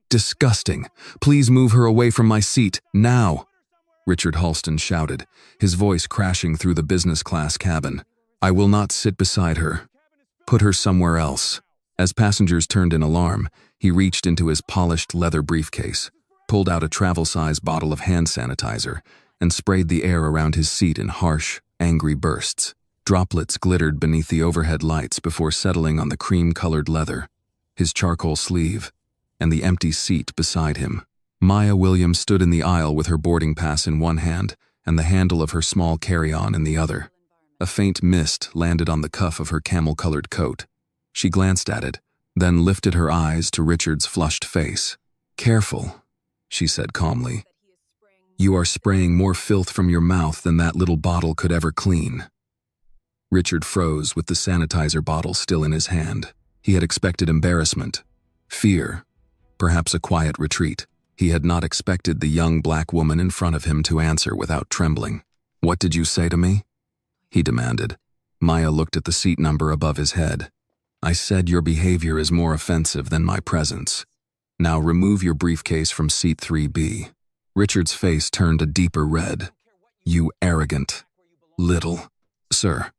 Disgusting. Please move her away from my seat, now. Richard Halston shouted, his voice crashing through the business class cabin. I will not sit beside her. Put her somewhere else. As passengers turned in alarm, he reached into his polished leather briefcase, pulled out a travel-size bottle of hand sanitizer, and sprayed the air around his seat in harsh, angry bursts. Droplets glittered beneath the overhead lights before settling on the cream-colored leather, his charcoal sleeve, and the empty seat beside him. Maya Williams stood in the aisle with her boarding pass in one hand and the handle of her small carry-on in the other. A faint mist landed on the cuff of her camel-colored coat. She glanced at it, then lifted her eyes to Richard's flushed face. Careful, she said calmly. You are spraying more filth from your mouth than that little bottle could ever clean. Richard froze with the sanitizer bottle still in his hand. He had expected embarrassment, fear, perhaps a quiet retreat. He had not expected the young black woman in front of him to answer without trembling. What did you say to me? He demanded. Maya looked at the seat number above his head. I said your behavior is more offensive than my presence. Now remove your briefcase from seat 3B. Richard's face turned a deeper red. You arrogant little. Sir.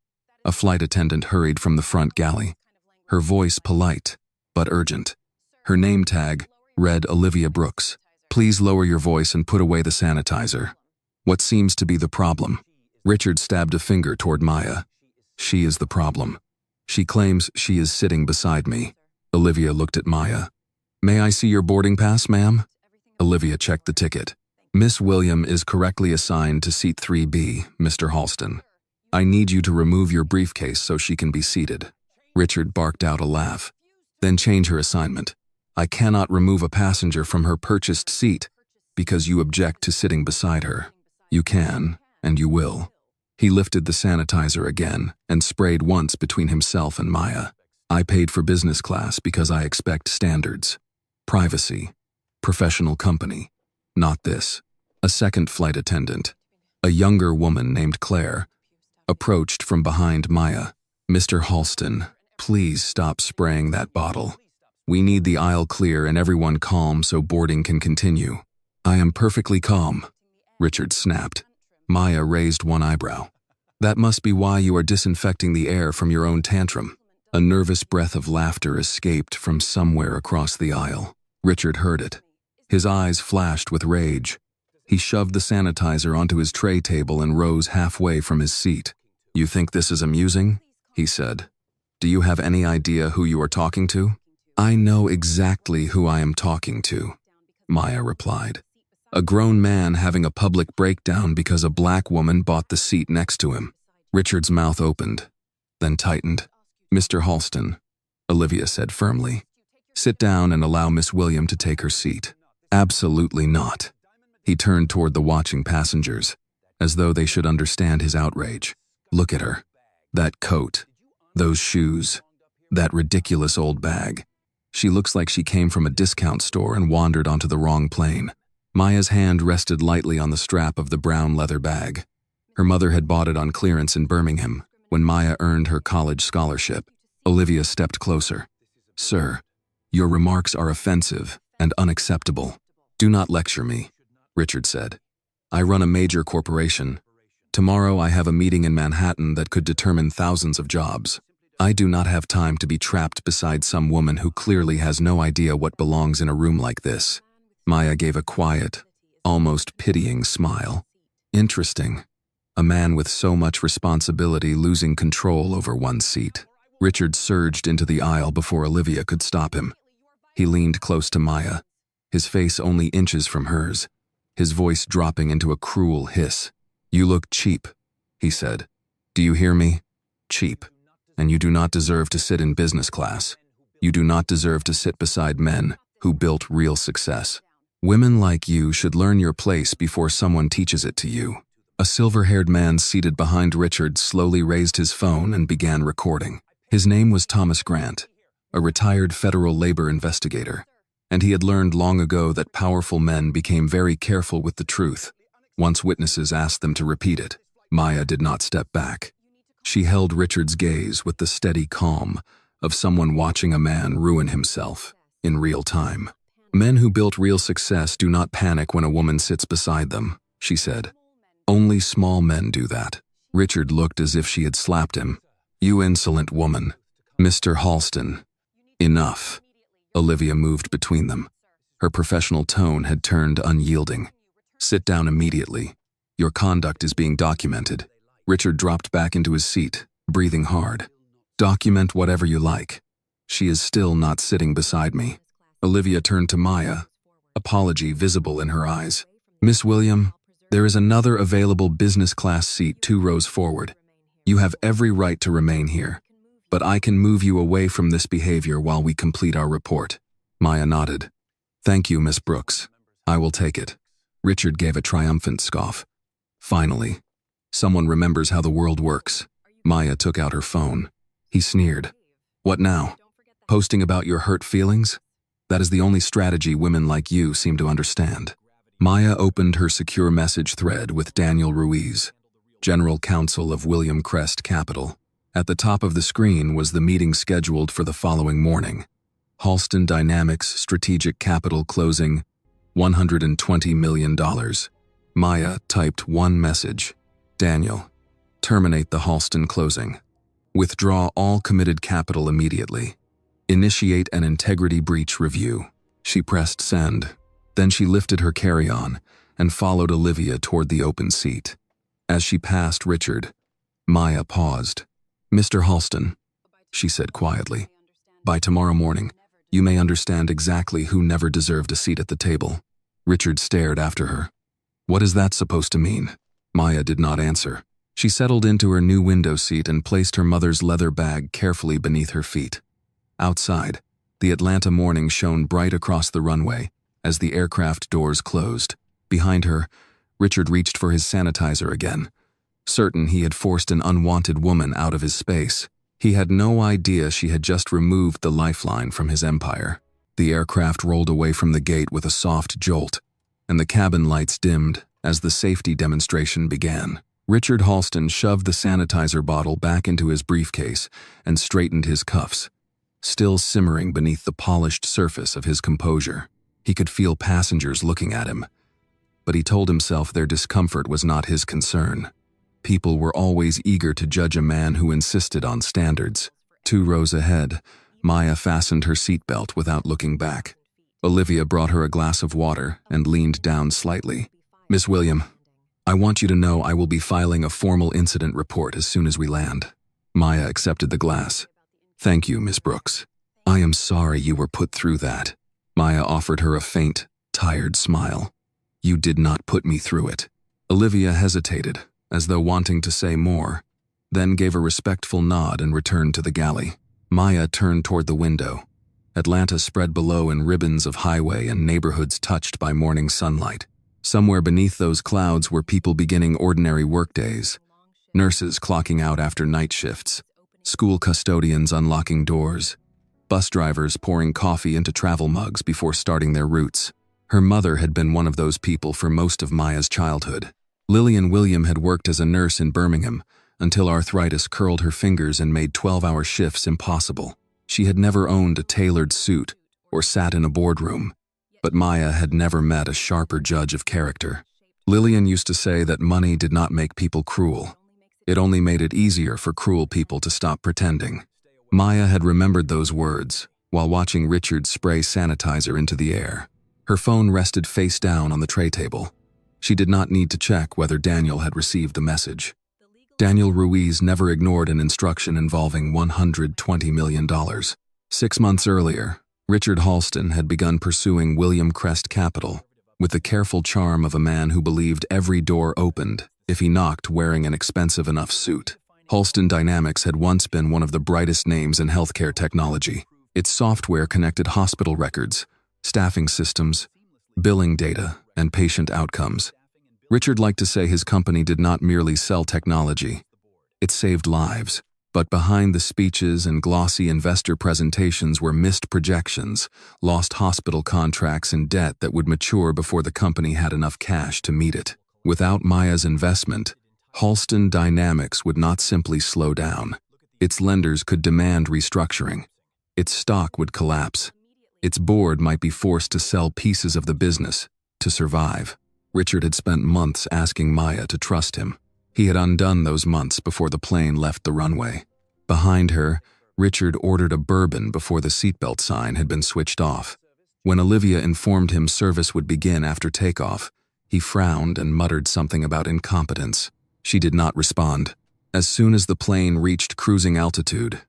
A flight attendant hurried from the front galley, her voice polite but urgent. Her name tag read Olivia Brooks. Please lower your voice and put away the sanitizer. What seems to be the problem? Richard stabbed a finger toward Maya. She is the problem. She claims she is sitting beside me. Olivia looked at Maya. May I see your boarding pass, ma'am? Olivia checked the ticket. Miss William is correctly assigned to seat 3B, Mr. Halston. I need you to remove your briefcase so she can be seated. Richard barked out a laugh. Then change her assignment. I cannot remove a passenger from her purchased seat because you object to sitting beside her. You can, and you will. He lifted the sanitizer again and sprayed once between himself and Maya. I paid for business class because I expect standards. Privacy. Professional company. Not this. A second flight attendant, a younger woman named Claire, approached from behind Maya. Mr. Halston, please stop spraying that bottle. We need the aisle clear and everyone calm so boarding can continue. I am perfectly calm, Richard snapped. Maya raised one eyebrow. That must be why you are disinfecting the air from your own tantrum. A nervous breath of laughter escaped from somewhere across the aisle. Richard heard it. His eyes flashed with rage. He shoved the sanitizer onto his tray table and rose halfway from his seat. You think this is amusing? He said. Do you have any idea who you are talking to? I know exactly who I am talking to, Maya replied. A grown man having a public breakdown because a black woman bought the seat next to him. Richard's mouth opened, then tightened. Mr. Halston, Olivia said firmly. Sit down and allow Miss William to take her seat. Absolutely not. He turned toward the watching passengers, as though they should understand his outrage. Look at her. That coat. Those shoes. That ridiculous old bag. She looks like she came from a discount store and wandered onto the wrong plane. Maya's hand rested lightly on the strap of the brown leather bag. Her mother had bought it on clearance in Birmingham when Maya earned her college scholarship. Olivia stepped closer. Sir, your remarks are offensive and unacceptable. Do not lecture me, Richard said. I run a major corporation. Tomorrow I have a meeting in Manhattan that could determine thousands of jobs. I do not have time to be trapped beside some woman who clearly has no idea what belongs in a room like this. Maya gave a quiet, almost pitying smile. Interesting. A man with so much responsibility losing control over one seat. Richard surged into the aisle before Olivia could stop him. He leaned close to Maya, his face only inches from hers, his voice dropping into a cruel hiss. You look cheap, he said. Do you hear me? Cheap. And you do not deserve to sit in business class. You do not deserve to sit beside men who built real success. Women like you should learn your place before someone teaches it to you. A silver-haired man seated behind Richard slowly raised his phone and began recording. His name was Thomas Grant, a retired federal labor investigator, and he had learned long ago that powerful men became very careful with the truth once witnesses asked them to repeat it. Maya did not step back. She held Richard's gaze with the steady calm of someone watching a man ruin himself in real time. Men who built real success do not panic when a woman sits beside them, she said. Only small men do that. Richard looked as if she had slapped him. You insolent woman. Mr. Halston. Enough. Olivia moved between them. Her professional tone had turned unyielding. Sit down immediately. Your conduct is being documented. Richard dropped back into his seat, breathing hard. Document whatever you like. She is still not sitting beside me. Olivia turned to Maya, apology visible in her eyes. Miss William, there is another available business class seat 2 rows forward. You have every right to remain here, but I can move you away from this behavior while we complete our report. Maya nodded. Thank you, Miss Brooks. I will take it. Richard gave a triumphant scoff. Finally, someone remembers how the world works. Maya took out her phone. He sneered. What now? Posting about your hurt feelings? That is the only strategy women like you seem to understand. Maya opened her secure message thread with Daniel Ruiz, General Counsel of William Crest Capital. At the top of the screen was the meeting scheduled for the following morning. Halston Dynamics Strategic Capital closing $120 million. Maya typed one message. Daniel, terminate the Halston closing. Withdraw all committed capital immediately. Initiate an integrity breach review. She pressed send. Then she lifted her carry-on and followed Olivia toward the open seat. As she passed Richard, Maya paused. Mr. Halston, she said quietly, by tomorrow morning, you may understand exactly who never deserved a seat at the table. Richard stared after her. What is that supposed to mean? Maya did not answer. She settled into her new window seat and placed her mother's leather bag carefully beneath her feet. Outside, the Atlanta morning shone bright across the runway as the aircraft doors closed. Behind her, Richard reached for his sanitizer again, certain he had forced an unwanted woman out of his space. He had no idea she had just removed the lifeline from his empire. The aircraft rolled away from the gate with a soft jolt, and the cabin lights dimmed as the safety demonstration began. Richard Halston shoved the sanitizer bottle back into his briefcase and straightened his cuffs, still simmering beneath the polished surface of his composure. He could feel passengers looking at him, but he told himself their discomfort was not his concern. People were always eager to judge a man who insisted on standards. 2 rows ahead, Maya fastened her seatbelt without looking back. Olivia brought her a glass of water and leaned down slightly. Miss William, I want you to know I will be filing a formal incident report as soon as we land. Maya accepted the glass. Thank you, Miss Brooks. I am sorry you were put through that. Maya offered her a faint, tired smile. You did not put me through it. Olivia hesitated, as though wanting to say more, then gave a respectful nod and returned to the galley. Maya turned toward the window. Atlanta spread below in ribbons of highway and neighborhoods touched by morning sunlight. Somewhere beneath those clouds were people beginning ordinary workdays, nurses clocking out after night shifts, school custodians unlocking doors, bus drivers pouring coffee into travel mugs before starting their routes. Her mother had been one of those people for most of Maya's childhood. Lillian William had worked as a nurse in Birmingham until arthritis curled her fingers and made 12-hour shifts impossible. She had never owned a tailored suit or sat in a boardroom, but Maya had never met a sharper judge of character. Lillian used to say that money did not make people cruel. It only made it easier for cruel people to stop pretending. Maya had remembered those words while watching Richard spray sanitizer into the air. Her phone rested face down on the tray table. She did not need to check whether Daniel had received the message. Daniel Ruiz never ignored an instruction involving $120 million. 6 months earlier, Richard Halston had begun pursuing William Crest Capital with the careful charm of a man who believed every door opened if he knocked wearing an expensive enough suit. Halston Dynamics had once been one of the brightest names in healthcare technology. Its software connected hospital records, staffing systems, billing data, and patient outcomes. Richard liked to say his company did not merely sell technology, it saved lives. But behind the speeches and glossy investor presentations were missed projections, lost hospital contracts, and debt that would mature before the company had enough cash to meet it. Without Maya's investment, Halston Dynamics would not simply slow down. Its lenders could demand restructuring. Its stock would collapse. Its board might be forced to sell pieces of the business to survive. Richard had spent months asking Maya to trust him. He had undone those months before the plane left the runway. Behind her, Richard ordered a bourbon before the seatbelt sign had been switched off. When Olivia informed him service would begin after takeoff, he frowned and muttered something about incompetence. She did not respond. As soon as the plane reached cruising altitude,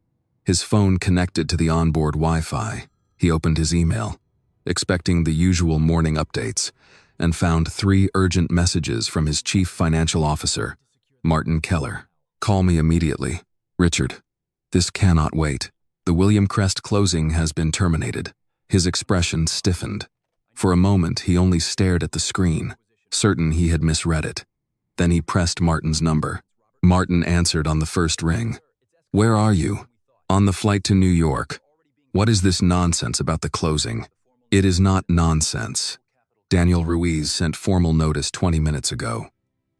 his phone connected to the onboard Wi-Fi. He opened his email, expecting the usual morning updates, and found 3 urgent messages from his chief financial officer, Martin Keller. "Call me immediately. Richard, this cannot wait. The William Crest closing has been terminated." His expression stiffened. For a moment, he only stared at the screen, certain he had misread it. Then he pressed Martin's number. Martin answered on the first ring. "Where are you?" "On the flight to New York." "What is this nonsense about the closing?" "It is not nonsense. Daniel Ruiz sent formal notice 20 minutes ago.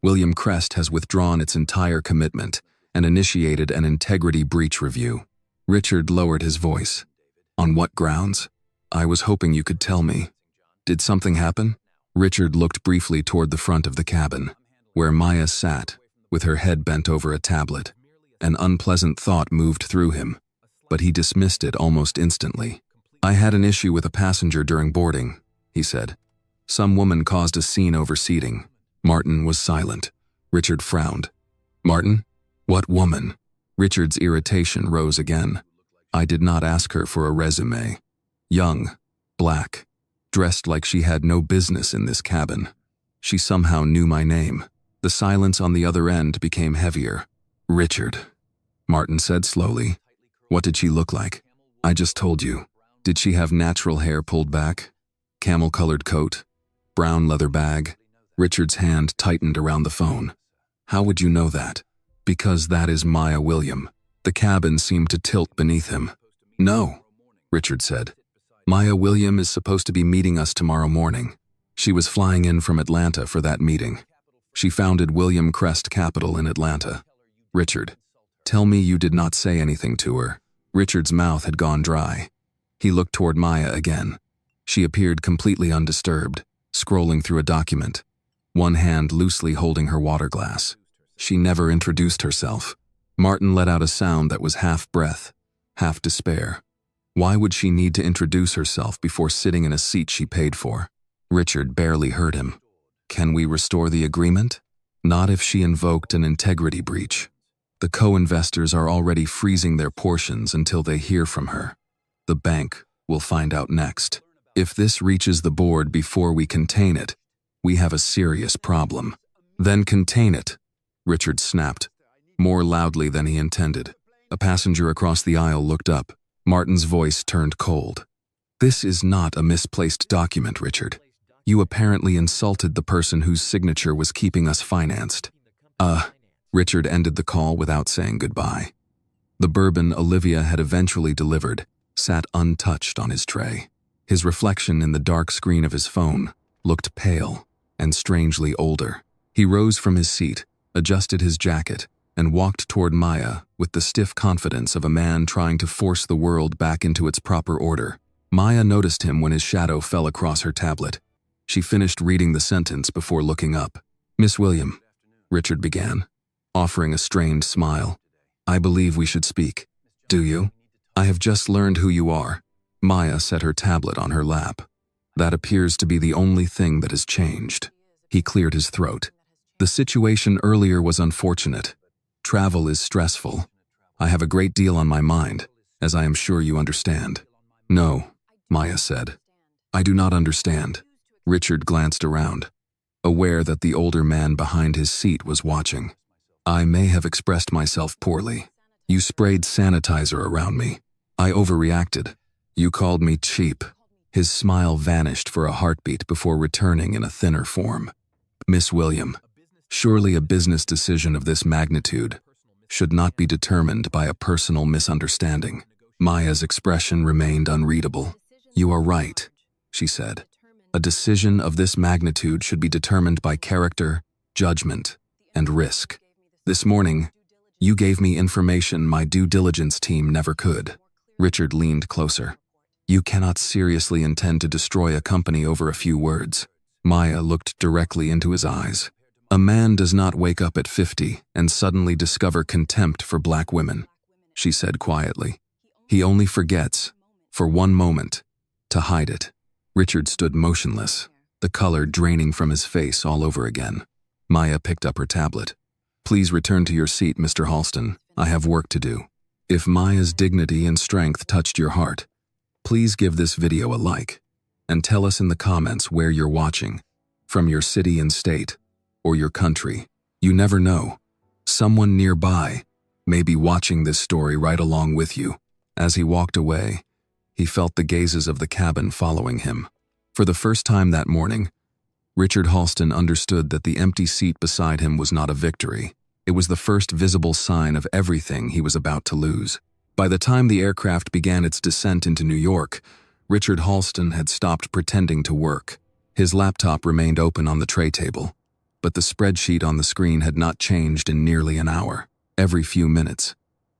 William Crest has withdrawn its entire commitment and initiated an integrity breach review." Richard lowered his voice. "On what grounds?" "I was hoping you could tell me. Did something happen?" Richard looked briefly toward the front of the cabin, where Maya sat, with her head bent over a tablet. An unpleasant thought moved through him, but he dismissed it almost instantly. "I had an issue with a passenger during boarding," he said. "Some woman caused a scene over seating." Martin was silent. Richard frowned. "Martin? What woman?" Richard's irritation rose again. "I did not ask her for a resume. Young, black, dressed like she had no business in this cabin. She somehow knew my name." The silence on the other end became heavier. "Richard," Martin said slowly. "What did she look like?" "I just told you. Did she have natural hair pulled back? Camel-colored coat? Brown leather bag?" Richard's hand tightened around the phone. "How would you know that?" "Because that is Maya William." The cabin seemed to tilt beneath him. "No," Richard said. "Maya William is supposed to be meeting us tomorrow morning. She was flying in from Atlanta for that meeting. She founded William Crest Capital in Atlanta." "Richard, tell me you did not say anything to her." Richard's mouth had gone dry. He looked toward Maya again. She appeared completely undisturbed, scrolling through a document, one hand loosely holding her water glass. "She never introduced herself." Martin let out a sound that was half breath, half despair. Why would she need to introduce herself before sitting in a seat she paid for? Richard barely heard him. "Can we restore the agreement?" "Not if she invoked an integrity breach. The co-investors are already freezing their portions until they hear from her. The bank will find out next. If this reaches the board before we contain it, we have a serious problem." "Then contain it," Richard snapped, more loudly than he intended. A passenger across the aisle looked up. Martin's voice turned cold. "This is not a misplaced document, Richard. You apparently insulted the person whose signature was keeping us financed." Richard ended the call without saying goodbye. The bourbon Olivia had eventually delivered sat untouched on his tray. His reflection in the dark screen of his phone looked pale and strangely older. He rose from his seat, adjusted his jacket, and walked toward Maya with the stiff confidence of a man trying to force the world back into its proper order. Maya noticed him when his shadow fell across her tablet. She finished reading the sentence before looking up. "Miss William," Richard began, offering a strained smile. "I believe we should speak." "Do you?" "I have just learned who you are." Maya set her tablet on her lap. "That appears to be the only thing that has changed." He cleared his throat. "The situation earlier was unfortunate. Travel is stressful. I have a great deal on my mind, as I am sure you understand." "No," Maya said. "I do not understand." Richard glanced around, aware that the older man behind his seat was watching. "I may have expressed myself poorly. You sprayed sanitizer around me. I overreacted. You called me cheap." His smile vanished for a heartbeat before returning in a thinner form. "Miss William, surely a business decision of this magnitude should not be determined by a personal misunderstanding." Maya's expression remained unreadable. "You are right," she said. "A decision of this magnitude should be determined by character, judgment, and risk. This morning, you gave me information my due diligence team never could." Richard leaned closer. You cannot seriously intend to destroy a company over a few words. Maya looked directly into his eyes. A man does not wake up at 50 and suddenly discover contempt for black women, she said quietly. He only forgets, for one moment, to hide it. Richard stood motionless, the color draining from his face all over again. Maya picked up her tablet. Please return to your seat, Mr. Halston. I have work to do. If Maya's dignity and strength touched your heart, please give this video a like and tell us in the comments where you're watching, from your city and state, or your country. You never know. Someone nearby may be watching this story right along with you. As he walked away, he felt the gazes of the cabin following him. For the first time that morning, Richard Halston understood that the empty seat beside him was not a victory. It was the first visible sign of everything he was about to lose. By the time the aircraft began its descent into New York, Richard Halston had stopped pretending to work. His laptop remained open on the tray table, but the spreadsheet on the screen had not changed in nearly an hour. Every few minutes,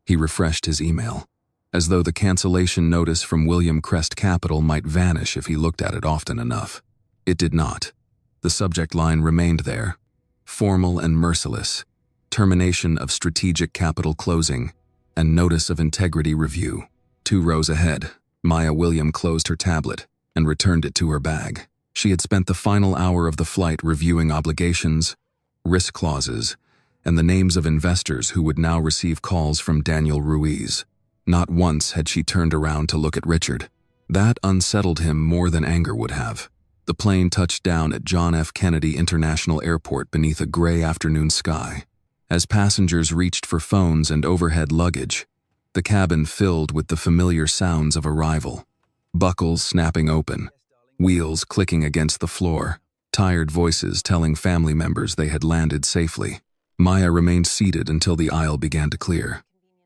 he refreshed his email, as though the cancellation notice from William Crest Capital might vanish if he looked at it often enough. It did not. The subject line remained there, formal and merciless: termination of strategic capital closing and notice of integrity review. 2 rows ahead, Maya William closed her tablet and returned it to her bag. She had spent the final hour of the flight reviewing obligations, risk clauses, and the names of investors who would now receive calls from Daniel Ruiz. Not once had she turned around to look at Richard. That unsettled him more than anger would have. The plane touched down at John F. Kennedy International Airport beneath a gray afternoon sky. As passengers reached for phones and overhead luggage, the cabin filled with the familiar sounds of arrival. Buckles snapping open, wheels clicking against the floor, tired voices telling family members they had landed safely. Maya remained seated until the aisle began to clear.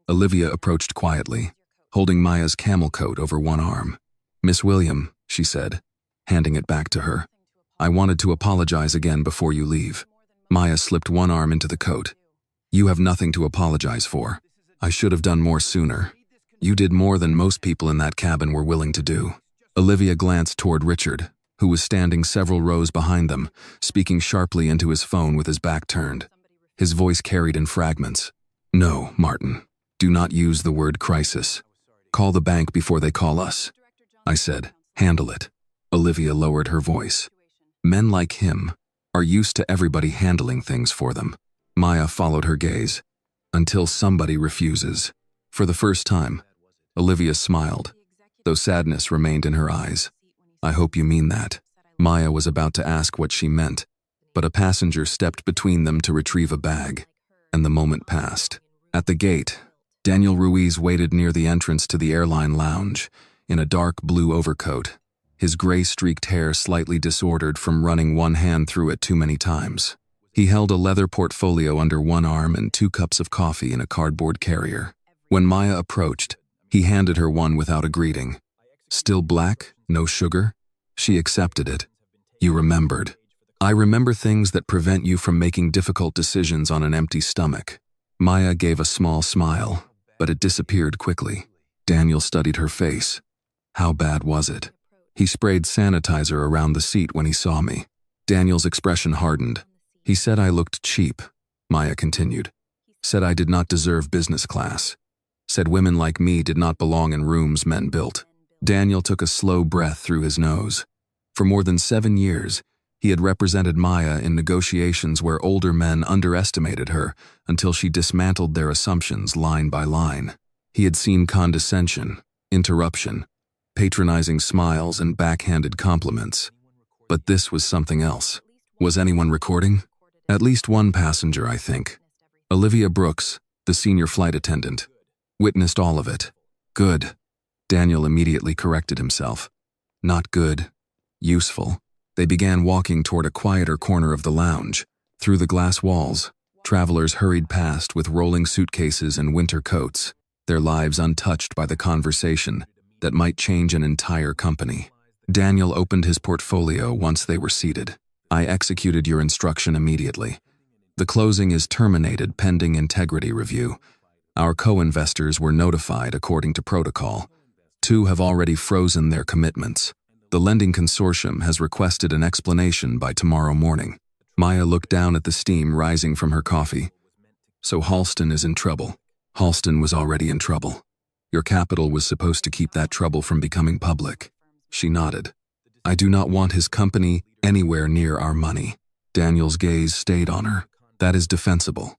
Olivia approached quietly, holding Maya's camel coat over one arm. "Miss William," she said, handing it back to her. "I wanted to apologize again before you leave." Maya slipped one arm into the coat. "You have nothing to apologize for. I should have done more sooner. You did more than most people in that cabin were willing to do." Olivia glanced toward Richard, who was standing several rows behind them, speaking sharply into his phone with his back turned. His voice carried in fragments. "No, Martin. Do not use the word crisis. Call the bank before they call us." I said, "Handle it." Olivia lowered her voice. "Men like him are used to everybody handling things for them." Maya followed her gaze. "Until somebody refuses." For the first time, Olivia smiled, though sadness remained in her eyes. "I hope you mean that." Maya was about to ask what she meant, but a passenger stepped between them to retrieve a bag, and the moment passed. At the gate, Daniel Ruiz waited near the entrance to the airline lounge, in a dark blue overcoat, his gray-streaked hair slightly disordered from running one hand through it too many times. He held a leather portfolio under one arm and 2 cups of coffee in a cardboard carrier. When Maya approached, he handed her one without a greeting. "Still black? No sugar?" She accepted it. "You remembered." "I remember things that prevent you from making difficult decisions on an empty stomach." Maya gave a small smile, but it disappeared quickly. Daniel studied her face. "How bad was it?" "He sprayed sanitizer around the seat when he saw me." Daniel's expression hardened. "He said I looked cheap," Maya continued. "Said I did not deserve business class. Said women like me did not belong in rooms men built." Daniel took a slow breath through his nose. For more than 7 years, he had represented Maya in negotiations where older men underestimated her until she dismantled their assumptions line by line. He had seen condescension, interruption, patronizing smiles, and backhanded compliments. But this was something else. Was anyone recording? At least one passenger, I think. Olivia Brooks, the senior flight attendant, witnessed all of it. Good. Daniel immediately corrected himself. Not good. Useful. They began walking toward a quieter corner of the lounge. Through the glass walls, travelers hurried past with rolling suitcases and winter coats, their lives untouched by the conversation that might change an entire company. Daniel opened his portfolio once they were seated. "I executed your instruction immediately. The closing is terminated pending integrity review. Our co-investors were notified according to protocol. Two have already frozen their commitments. The lending consortium has requested an explanation by tomorrow morning. Maya looked down at the steam rising from her coffee. So Halston is in trouble. Halston was already in trouble. Your capital was supposed to keep that trouble from becoming public. She nodded. I do not want his company anywhere near our money. Daniel's gaze stayed on her. That is defensible.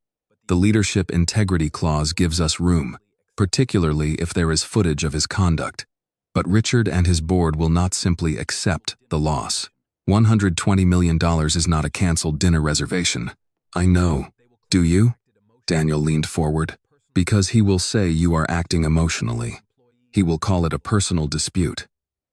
The leadership integrity clause gives us room, particularly if there is footage of his conduct. But Richard and his board will not simply accept the loss. $120 million is not a canceled dinner reservation. I know. Do you? Daniel leaned forward. Because he will say you are acting emotionally. He will call it a personal dispute.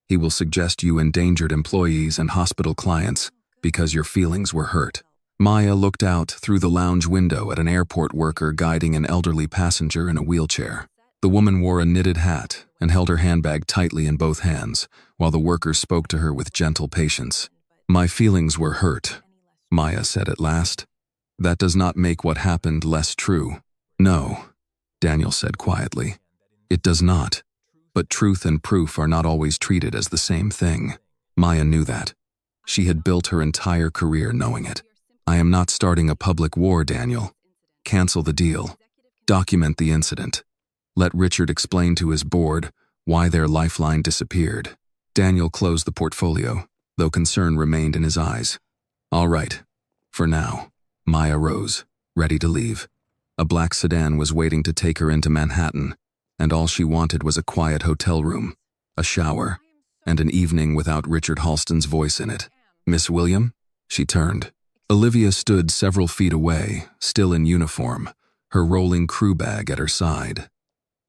He will suggest you endangered employees and hospital clients because your feelings were hurt. Maya looked out through the lounge window at an airport worker guiding an elderly passenger in a wheelchair. The woman wore a knitted hat and held her handbag tightly in both hands, while the worker spoke to her with gentle patience. My feelings were hurt, Maya said at last. That does not make what happened less true. No, Daniel said quietly. It does not. But truth and proof are not always treated as the same thing. Maya knew that. She had built her entire career knowing it. I am not starting a public war, Daniel. Cancel the deal. Document the incident. Let Richard explain to his board why their lifeline disappeared. Daniel closed the portfolio, though concern remained in his eyes. All right. For now. Maya rose, ready to leave. A black sedan was waiting to take her into Manhattan, and all she wanted was a quiet hotel room, a shower, and an evening without Richard Halston's voice in it. Miss William? She turned. Olivia stood several feet away, still in uniform, her rolling crew bag at her side.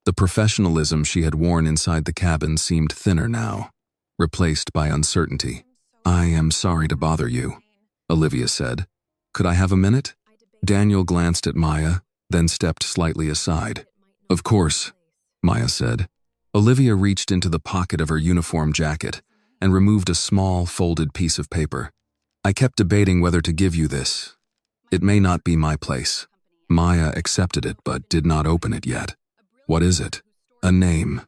The professionalism she had worn inside the cabin seemed thinner now, replaced by uncertainty. I am sorry to bother you, Olivia said. Could I have a minute? Daniel glanced at Maya, then stepped slightly aside. Of course, Maya said. Olivia reached into the pocket of her uniform jacket and removed a small, folded piece of paper. I kept debating whether to give you this. It may not be my place. Maya accepted it but did not open it yet. What is it? A name.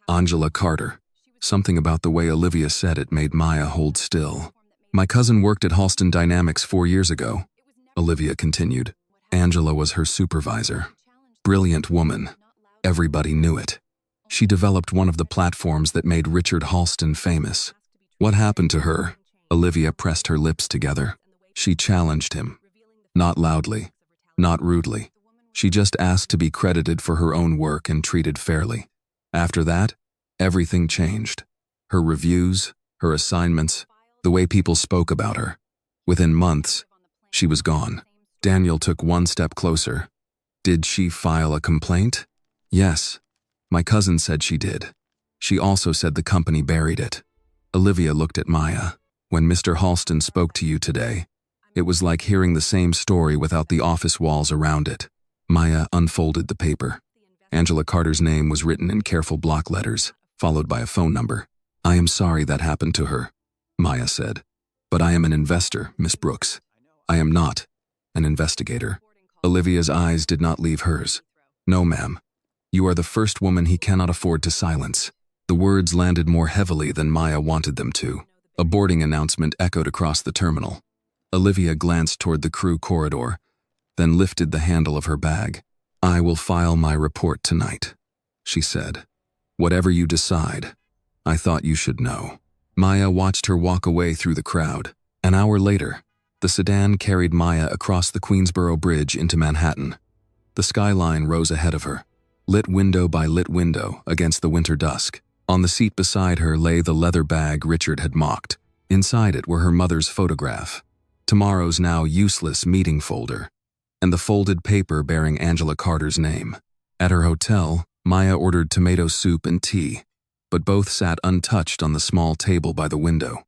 Angela Carter. Something about the way Olivia said it made Maya hold still. My cousin worked at Halston Dynamics 4 years ago, Olivia continued. Angela was her supervisor. Brilliant woman. Everybody knew it. She developed one of the platforms that made Richard Halston famous. What happened to her? Olivia pressed her lips together. She challenged him. Not loudly. Not rudely. She just asked to be credited for her own work and treated fairly. After that, everything changed. Her reviews, her assignments, the way people spoke about her. Within months, she was gone. Daniel took one step closer. Did she file a complaint? Yes. My cousin said she did. She also said the company buried it. Olivia looked at Maya. When Mr. Halston spoke to you today, it was like hearing the same story without the office walls around it. Maya unfolded the paper. Angela Carter's name was written in careful block letters, followed by a phone number. I am sorry that happened to her, Maya said. But I am an investor, Miss Brooks. I am not an investigator. Olivia's eyes did not leave hers. No, ma'am. You are the first woman he cannot afford to silence. The words landed more heavily than Maya wanted them to. A boarding announcement echoed across the terminal. Olivia glanced toward the crew corridor, then lifted the handle of her bag. I will file my report tonight, she said. Whatever you decide, I thought you should know. Maya watched her walk away through the crowd. An hour later, the sedan carried Maya across the Queensboro Bridge into Manhattan. The skyline rose ahead of her, lit window by lit window against the winter dusk. On the seat beside her lay the leather bag Richard had mocked. Inside it were her mother's photograph, tomorrow's now useless meeting folder, and the folded paper bearing Angela Carter's name. At her hotel, Maya ordered tomato soup and tea, but both sat untouched on the small table by the window.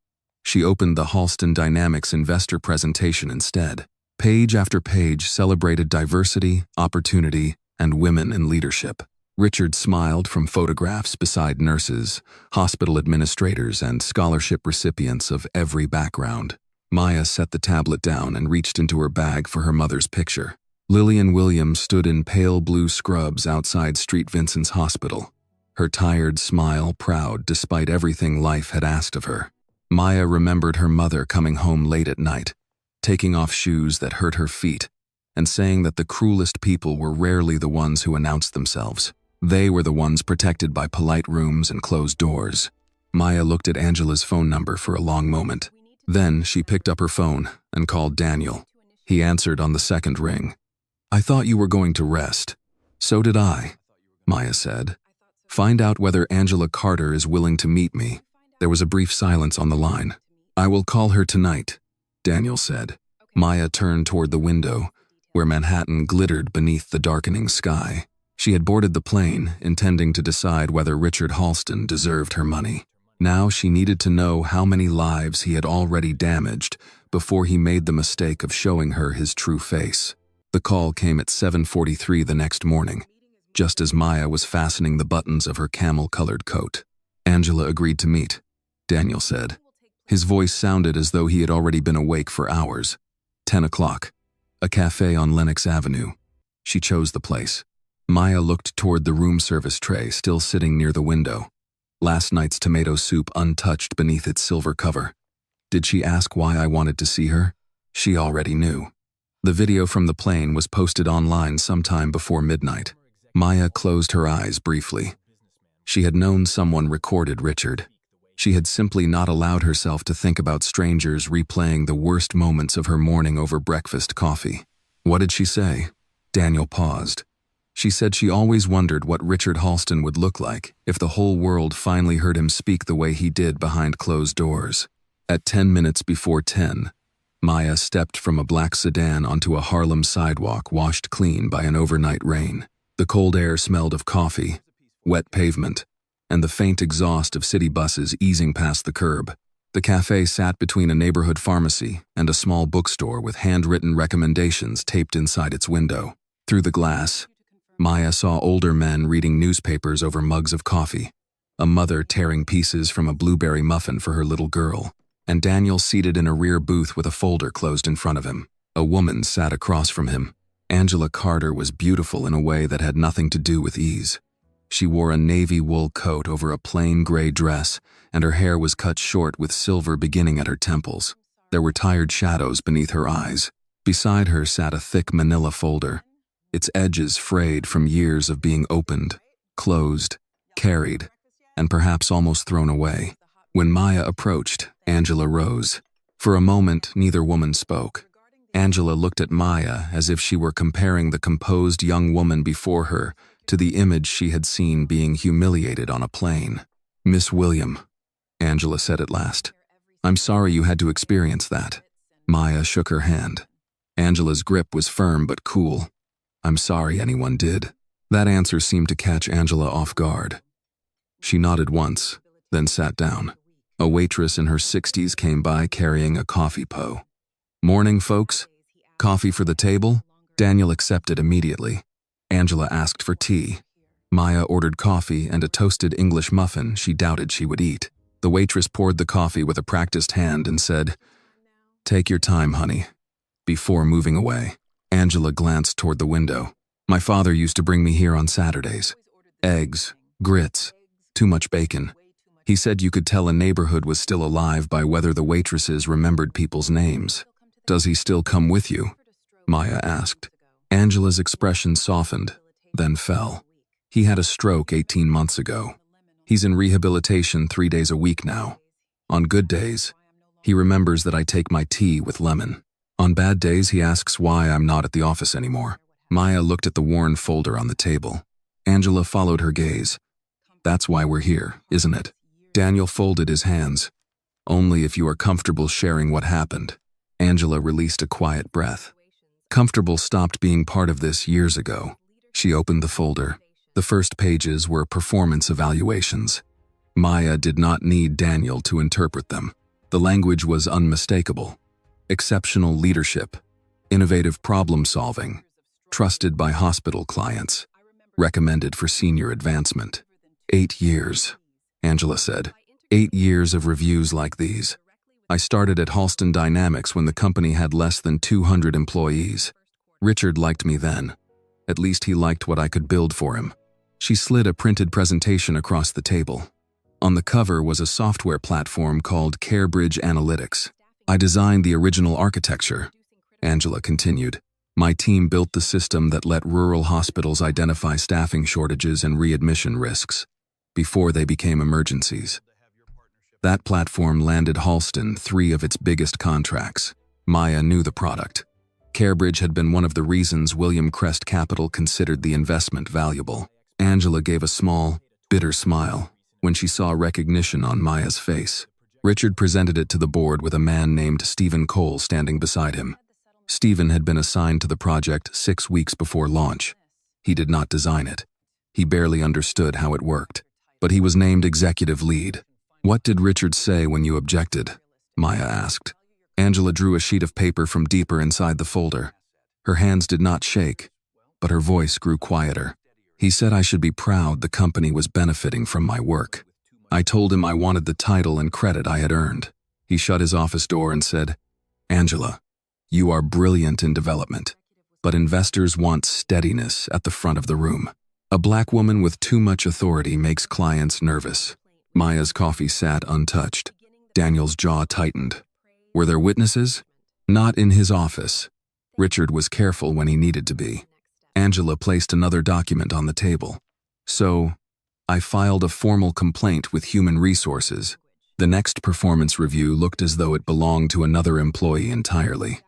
She opened the Halston Dynamics investor presentation instead. Page after page celebrated diversity, opportunity, and women in leadership. Richard smiled from photographs beside nurses, hospital administrators, and scholarship recipients of every background. Maya set the tablet down and reached into her bag for her mother's picture. Lillian Williams stood in pale blue scrubs outside St. Vincent's Hospital. her tired smile proud despite everything life had asked of her. Maya remembered her mother coming home late at night, taking off shoes that hurt her feet, and saying that the cruelest people were rarely the ones who announced themselves. They were the ones protected by polite rooms and closed doors. Maya looked at Angela's phone number for a long moment. Then she picked up her phone and called Daniel. He answered on the second ring. "I thought you were going to rest." "So did I," Maya said. "Find out whether Angela Carter is willing to meet me." There was a brief silence on the line. "I will call her tonight," Daniel said. Maya turned toward the window, where Manhattan glittered beneath the darkening sky. She had boarded the plane, intending to decide whether Richard Halston deserved her money. Now she needed to know how many lives he had already damaged before he made the mistake of showing her his true face. The call came at 7:43 the next morning, just as Maya was fastening the buttons of her camel-colored coat. "Angela agreed to meet," Daniel said. His voice sounded as though he had already been awake for hours. 10 o'clock. A cafe on Lenox Avenue. She chose the place. Maya looked toward the room service tray still sitting near the window. Last night's tomato soup untouched beneath its silver cover. Did she ask why I wanted to see her? She already knew. The video from the plane was posted online sometime before midnight. Maya closed her eyes briefly. She had known someone recorded Richard. She had simply not allowed herself to think about strangers replaying the worst moments of her morning over breakfast coffee. What did she say? Daniel paused. She said she always wondered what Richard Halston would look like if the whole world finally heard him speak the way he did behind closed doors. At 10 minutes before 10, Maya stepped from a black sedan onto a Harlem sidewalk washed clean by an overnight rain. The cold air smelled of coffee, wet pavement, and the faint exhaust of city buses easing past the curb. The cafe sat between a neighborhood pharmacy and a small bookstore with handwritten recommendations taped inside its window. Through the glass, Maya saw older men reading newspapers over mugs of coffee, a mother tearing pieces from a blueberry muffin for her little girl, and Daniel seated in a rear booth with a folder closed in front of him. A woman sat across from him. Angela Carter was beautiful in a way that had nothing to do with ease. She wore a navy wool coat over a plain gray dress, and her hair was cut short with silver beginning at her temples. There were tired shadows beneath her eyes. Beside her sat a thick manila folder, its edges frayed from years of being opened, closed, carried, and perhaps almost thrown away. When Maya approached, Angela rose. For a moment, neither woman spoke. Angela looked at Maya as if she were comparing the composed young woman before her to the image she had seen being humiliated on a plane. "Miss William," Angela said at last. "I'm sorry you had to experience that." Maya shook her hand. Angela's grip was firm but cool. "I'm sorry anyone did." That answer seemed to catch Angela off guard. She nodded once, then sat down. A waitress in her 60s came by carrying a coffee pot. "Morning, folks. Coffee for the table?" Daniel accepted immediately. Angela asked for tea. Maya ordered coffee and a toasted English muffin she doubted she would eat. The waitress poured the coffee with a practiced hand and said, "Take your time, honey," before moving away. Angela glanced toward the window. "My father used to bring me here on Saturdays. Eggs, grits, too much bacon. He said you could tell a neighborhood was still alive by whether the waitresses remembered people's names." "Does he still come with you?" Maya asked. Angela's expression softened, then fell. "He had a stroke 18 months ago. He's in rehabilitation 3 days a week now. On good days, he remembers that I take my tea with lemon. On bad days, he asks why I'm not at the office anymore." Maya looked at the worn folder on the table. Angela followed her gaze. "That's why we're here, isn't it?" Daniel folded his hands. "Only if you are comfortable sharing what happened." Angela released a quiet breath. Comfortable stopped being part of this years ago. She opened the folder. The first pages were performance evaluations. Maya did not need Daniel to interpret them. The language was unmistakable. Exceptional leadership, innovative problem-solving, trusted by hospital clients, recommended for senior advancement. 8 years, Angela said. 8 years of reviews like these. I started at Halston Dynamics when the company had less than 200 employees. Richard liked me then. At least he liked what I could build for him. She slid a printed presentation across the table. On the cover was a software platform called CareBridge Analytics. I designed the original architecture. Angela continued. My team built the system that let rural hospitals identify staffing shortages and readmission risks before they became emergencies. That platform landed Halston 3 of its biggest contracts. Maya knew the product. CareBridge had been one of the reasons William Crest Capital considered the investment valuable. Angela gave a small, bitter smile when she saw recognition on Maya's face. Richard presented it to the board with a man named Stephen Cole standing beside him. Stephen had been assigned to the project 6 weeks before launch. He did not design it. He barely understood how it worked, but he was named executive lead. What did Richard say when you objected? Maya asked. Angela drew a sheet of paper from deeper inside the folder. Her hands did not shake, but her voice grew quieter. He said I should be proud the company was benefiting from my work. I told him I wanted the title and credit I had earned. He shut his office door and said, Angela, you are brilliant in development, but investors want steadiness at the front of the room. A black woman with too much authority makes clients nervous. Maya's coffee sat untouched. Daniel's jaw tightened. Were there witnesses? Not in his office. Richard was careful when he needed to be. Angela placed another document on the table. So, I filed a formal complaint with Human Resources. The next performance review looked as though it belonged to another employee entirely.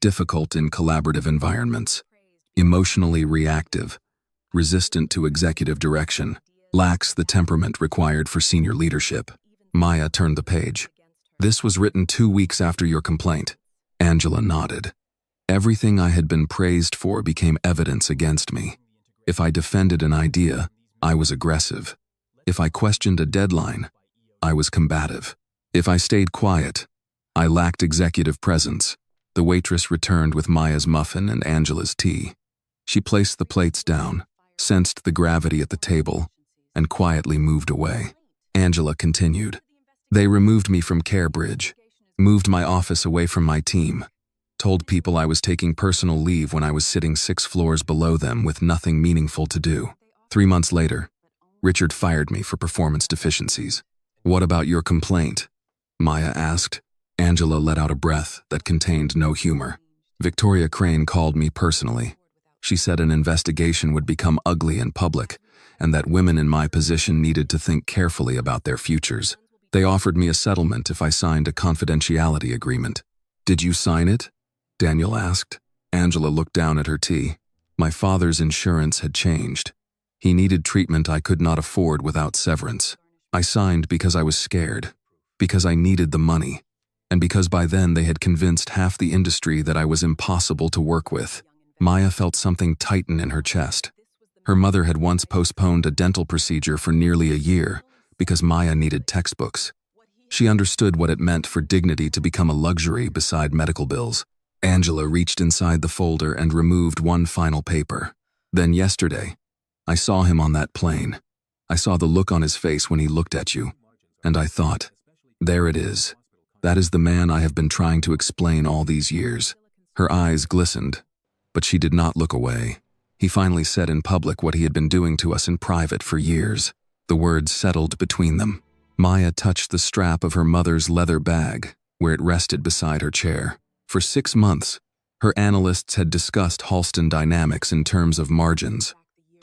Difficult in collaborative environments. Emotionally reactive. Resistant to executive direction. Lacks the temperament required for senior leadership. Maya turned the page. This was written 2 weeks after your complaint. Angela nodded. Everything I had been praised for became evidence against me. If I defended an idea, I was aggressive. If I questioned a deadline, I was combative. If I stayed quiet, I lacked executive presence. The waitress returned with Maya's muffin and Angela's tea. She placed the plates down, sensed the gravity at the table, and quietly moved away. Angela continued. They removed me from CareBridge, moved my office away from my team, told people I was taking personal leave when I was sitting 6 floors below them with nothing meaningful to do. 3 months later, Richard fired me for performance deficiencies. What about your complaint? Maya asked. Angela let out a breath that contained no humor. Victoria Crane called me personally. She said an investigation would become ugly in public, and that women in my position needed to think carefully about their futures. They offered me a settlement if I signed a confidentiality agreement. Did you sign it? Daniel asked. Angela looked down at her tea. My father's insurance had changed. He needed treatment I could not afford without severance. I signed because I was scared, because I needed the money, and because by then they had convinced half the industry that I was impossible to work with. Maya felt something tighten in her chest. Her mother had once postponed a dental procedure for nearly a year because Maya needed textbooks. She understood what it meant for dignity to become a luxury beside medical bills. Angela reached inside the folder and removed one final paper. Then yesterday, I saw him on that plane. I saw the look on his face when he looked at you, and I thought, there it is. That is the man I have been trying to explain all these years. Her eyes glistened, but she did not look away. He finally said in public what he had been doing to us in private for years. The words settled between them. Maya touched the strap of her mother's leather bag, where it rested beside her chair. For 6 months, her analysts had discussed Halston dynamics in terms of margins,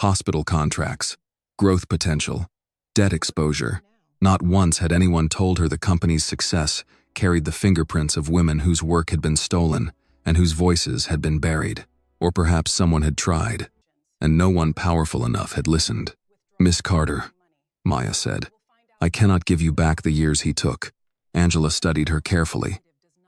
hospital contracts, growth potential, debt exposure. Not once had anyone told her the company's success carried the fingerprints of women whose work had been stolen and whose voices had been buried. Or perhaps someone had tried, and no one powerful enough had listened. Miss Carter, Maya said, I cannot give you back the years he took. Angela studied her carefully.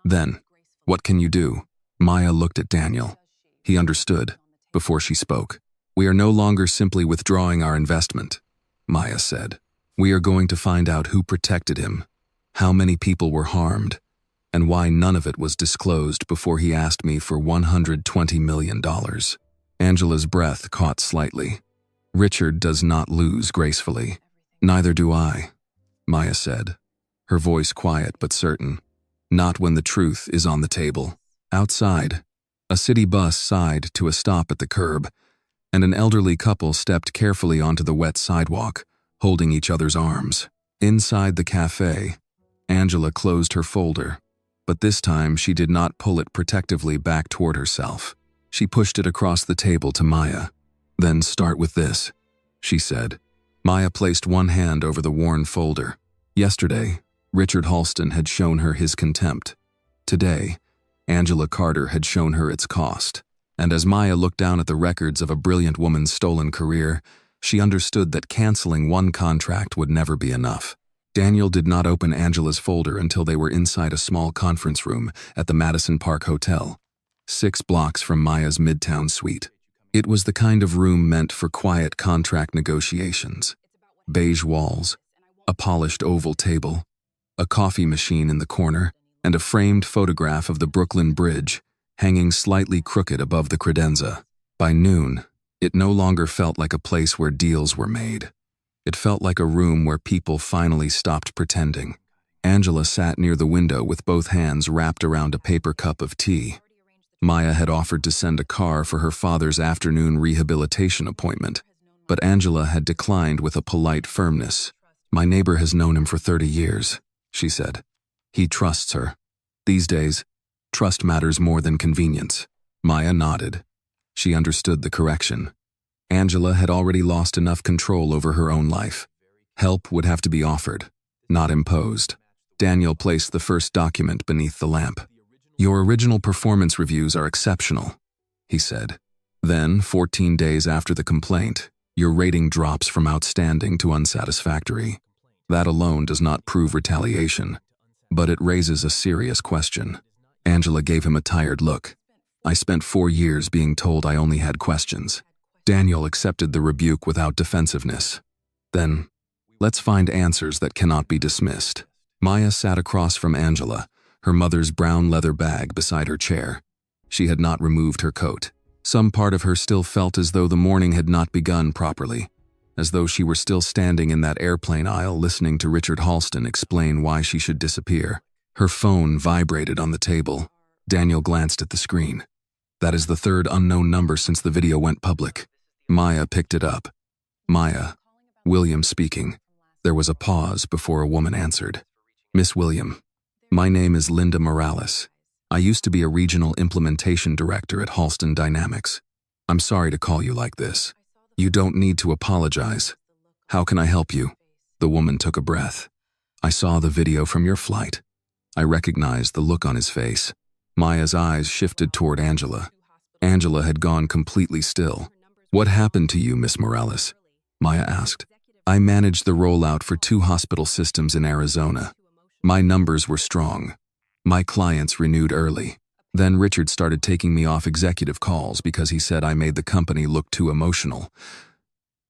Then, what can you do? Maya looked at Daniel. He understood before she spoke. We are no longer simply withdrawing our investment, Maya said. We are going to find out who protected him, how many people were harmed, and why none of it was disclosed before he asked me for $120 million. Angela's breath caught slightly. Richard does not lose gracefully. Neither do I, Maya said, her voice quiet but certain. Not when the truth is on the table. Outside, a city bus sighed to a stop at the curb, and an elderly couple stepped carefully onto the wet sidewalk, holding each other's arms. Inside the cafe, Angela closed her folder, but this time she did not pull it protectively back toward herself. She pushed it across the table to Maya. "Then start with this," she said. Maya placed one hand over the worn folder. Yesterday, Richard Halston had shown her his contempt. Today, Angela Carter had shown her its cost. And as Maya looked down at the records of a brilliant woman's stolen career, she understood that canceling one contract would never be enough. Daniel did not open Angela's folder until they were inside a small conference room at the Madison Park Hotel, 6 blocks from Maya's Midtown suite. It was the kind of room meant for quiet contract negotiations. Beige walls, a polished oval table, a coffee machine in the corner, and a framed photograph of the Brooklyn Bridge hanging slightly crooked above the credenza. By noon, it no longer felt like a place where deals were made. It felt like a room where people finally stopped pretending. Angela sat near the window with both hands wrapped around a paper cup of tea. Maya had offered to send a car for her father's afternoon rehabilitation appointment, but Angela had declined with a polite firmness. "My neighbor has known him for 30 years, she said. "He trusts her. These days, trust matters more than convenience." Maya nodded. She understood the correction. Angela had already lost enough control over her own life. Help would have to be offered, not imposed. Daniel placed the first document beneath the lamp. "Your original performance reviews are exceptional," he said. "Then, 14 days after the complaint, your rating drops from outstanding to unsatisfactory. That alone does not prove retaliation, but it raises a serious question." Angela gave him a tired look. "I spent 4 years being told I only had questions." Daniel accepted the rebuke without defensiveness. "Then, let's find answers that cannot be dismissed." Maya sat across from Angela, her mother's brown leather bag beside her chair. She had not removed her coat. Some part of her still felt as though the morning had not begun properly, as though she were still standing in that airplane aisle listening to Richard Halston explain why she should disappear. Her phone vibrated on the table. Daniel glanced at the screen. "That is the 3rd unknown number since the video went public." Maya picked it up. "Maya, William speaking." There was a pause before a woman answered. "Miss William, my name is Linda Morales. I used to be a regional implementation director at Halston Dynamics. I'm sorry to call you like this. You don't need to apologize. How can I help you?" The woman took a breath. "I saw the video from your flight." I recognized the look on his face. Maya's eyes shifted toward Angela. Angela had gone completely still. "What happened to you, Miss Morales?" Maya asked. "I managed the rollout for 2 hospital systems in Arizona. My numbers were strong. My clients renewed early. Then Richard started taking me off executive calls because he said I made the company look too emotional."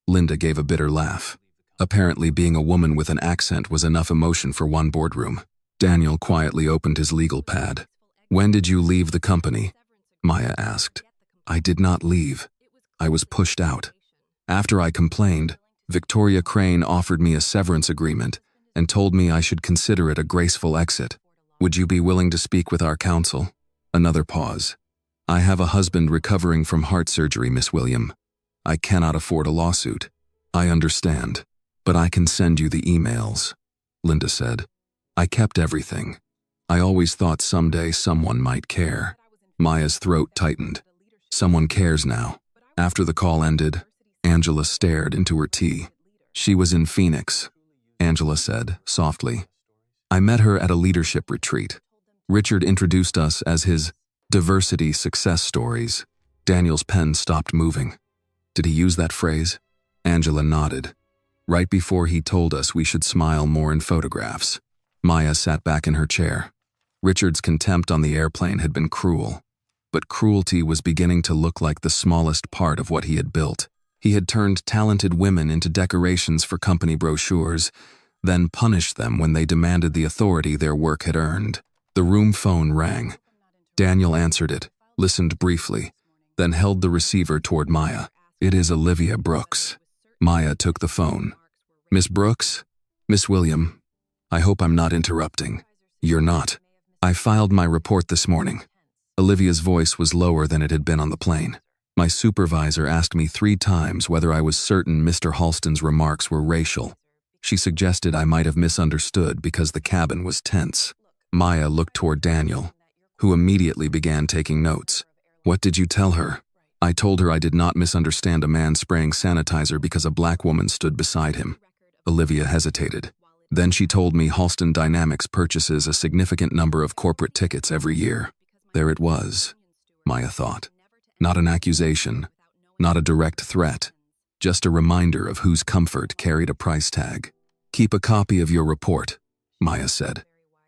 Linda gave a bitter laugh. Apparently being a woman with an accent was enough emotion for one boardroom. Daniel quietly opened his legal pad. "When did you leave the company?" Maya asked. "I did not leave. I was pushed out. After I complained, Victoria Crane offered me a severance agreement and told me I should consider it a graceful exit. Would you be willing to speak with our counsel?" Another pause. "I have a husband recovering from heart surgery, Miss William. I cannot afford a lawsuit." "I understand, but I can send you the emails," Linda said. "I kept everything. I always thought someday someone might care." Maya's throat tightened. "Someone cares now." After the call ended, Angela stared into her tea. "She was in Phoenix," Angela said, softly. "I met her at a leadership retreat. Richard introduced us as his diversity success stories." Daniel's pen stopped moving. "Did he use that phrase?" Angela nodded. "Right before he told us we should smile more in photographs." Maya sat back in her chair. Richard's contempt on the airplane had been cruel, but cruelty was beginning to look like the smallest part of what he had built. He had turned talented women into decorations for company brochures, then punished them when they demanded the authority their work had earned. The room phone rang. Daniel answered it, listened briefly, then held the receiver toward Maya. "It is Olivia Brooks." Maya took the phone. "Miss Brooks? Miss William, I hope I'm not interrupting." "You're not. I filed my report this morning." Olivia's voice was lower than it had been on the plane. My supervisor asked me 3 times whether I was certain Mr. Halston's remarks were racial. She suggested I might have misunderstood because the cabin was tense. Maya looked toward Daniel, who immediately began taking notes. What did you tell her? I told her I did not misunderstand a man spraying sanitizer because a black woman stood beside him. Olivia hesitated. Then she told me Halston Dynamics purchases a significant number of corporate tickets every year. There it was, Maya thought. Not an accusation, not a direct threat, just a reminder of whose comfort carried a price tag. Keep a copy of your report, Maya said,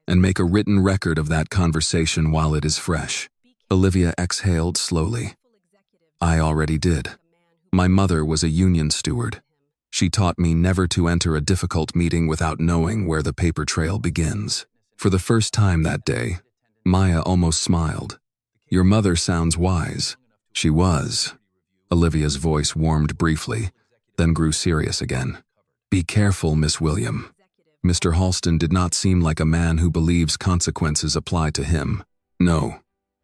and make a written record of that conversation while it is fresh. Olivia exhaled slowly. I already did. My mother was a union steward. She taught me never to enter a difficult meeting without knowing where the paper trail begins. For the first time that day, Maya almost smiled. Your mother sounds wise. She was. Olivia's voice warmed briefly, then grew serious again. Be careful, Miss William. Mr. Halston did not seem like a man who believes consequences apply to him. No,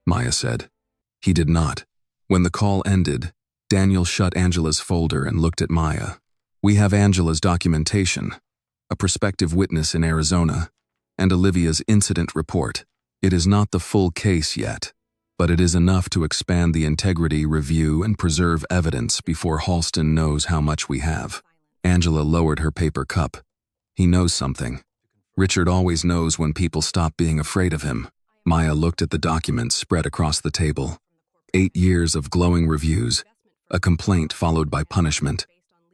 Maya said. He did not. When the call ended, Daniel shut Angela's folder and looked at Maya. We have Angela's documentation, a prospective witness in Arizona, and Olivia's incident report. It is not the full case yet, but it is enough to expand the integrity, review, and preserve evidence before Halston knows how much we have. Angela lowered her paper cup. He knows something. Richard always knows when people stop being afraid of him. Maya looked at the documents spread across the table. 8 years of glowing reviews, a complaint followed by punishment,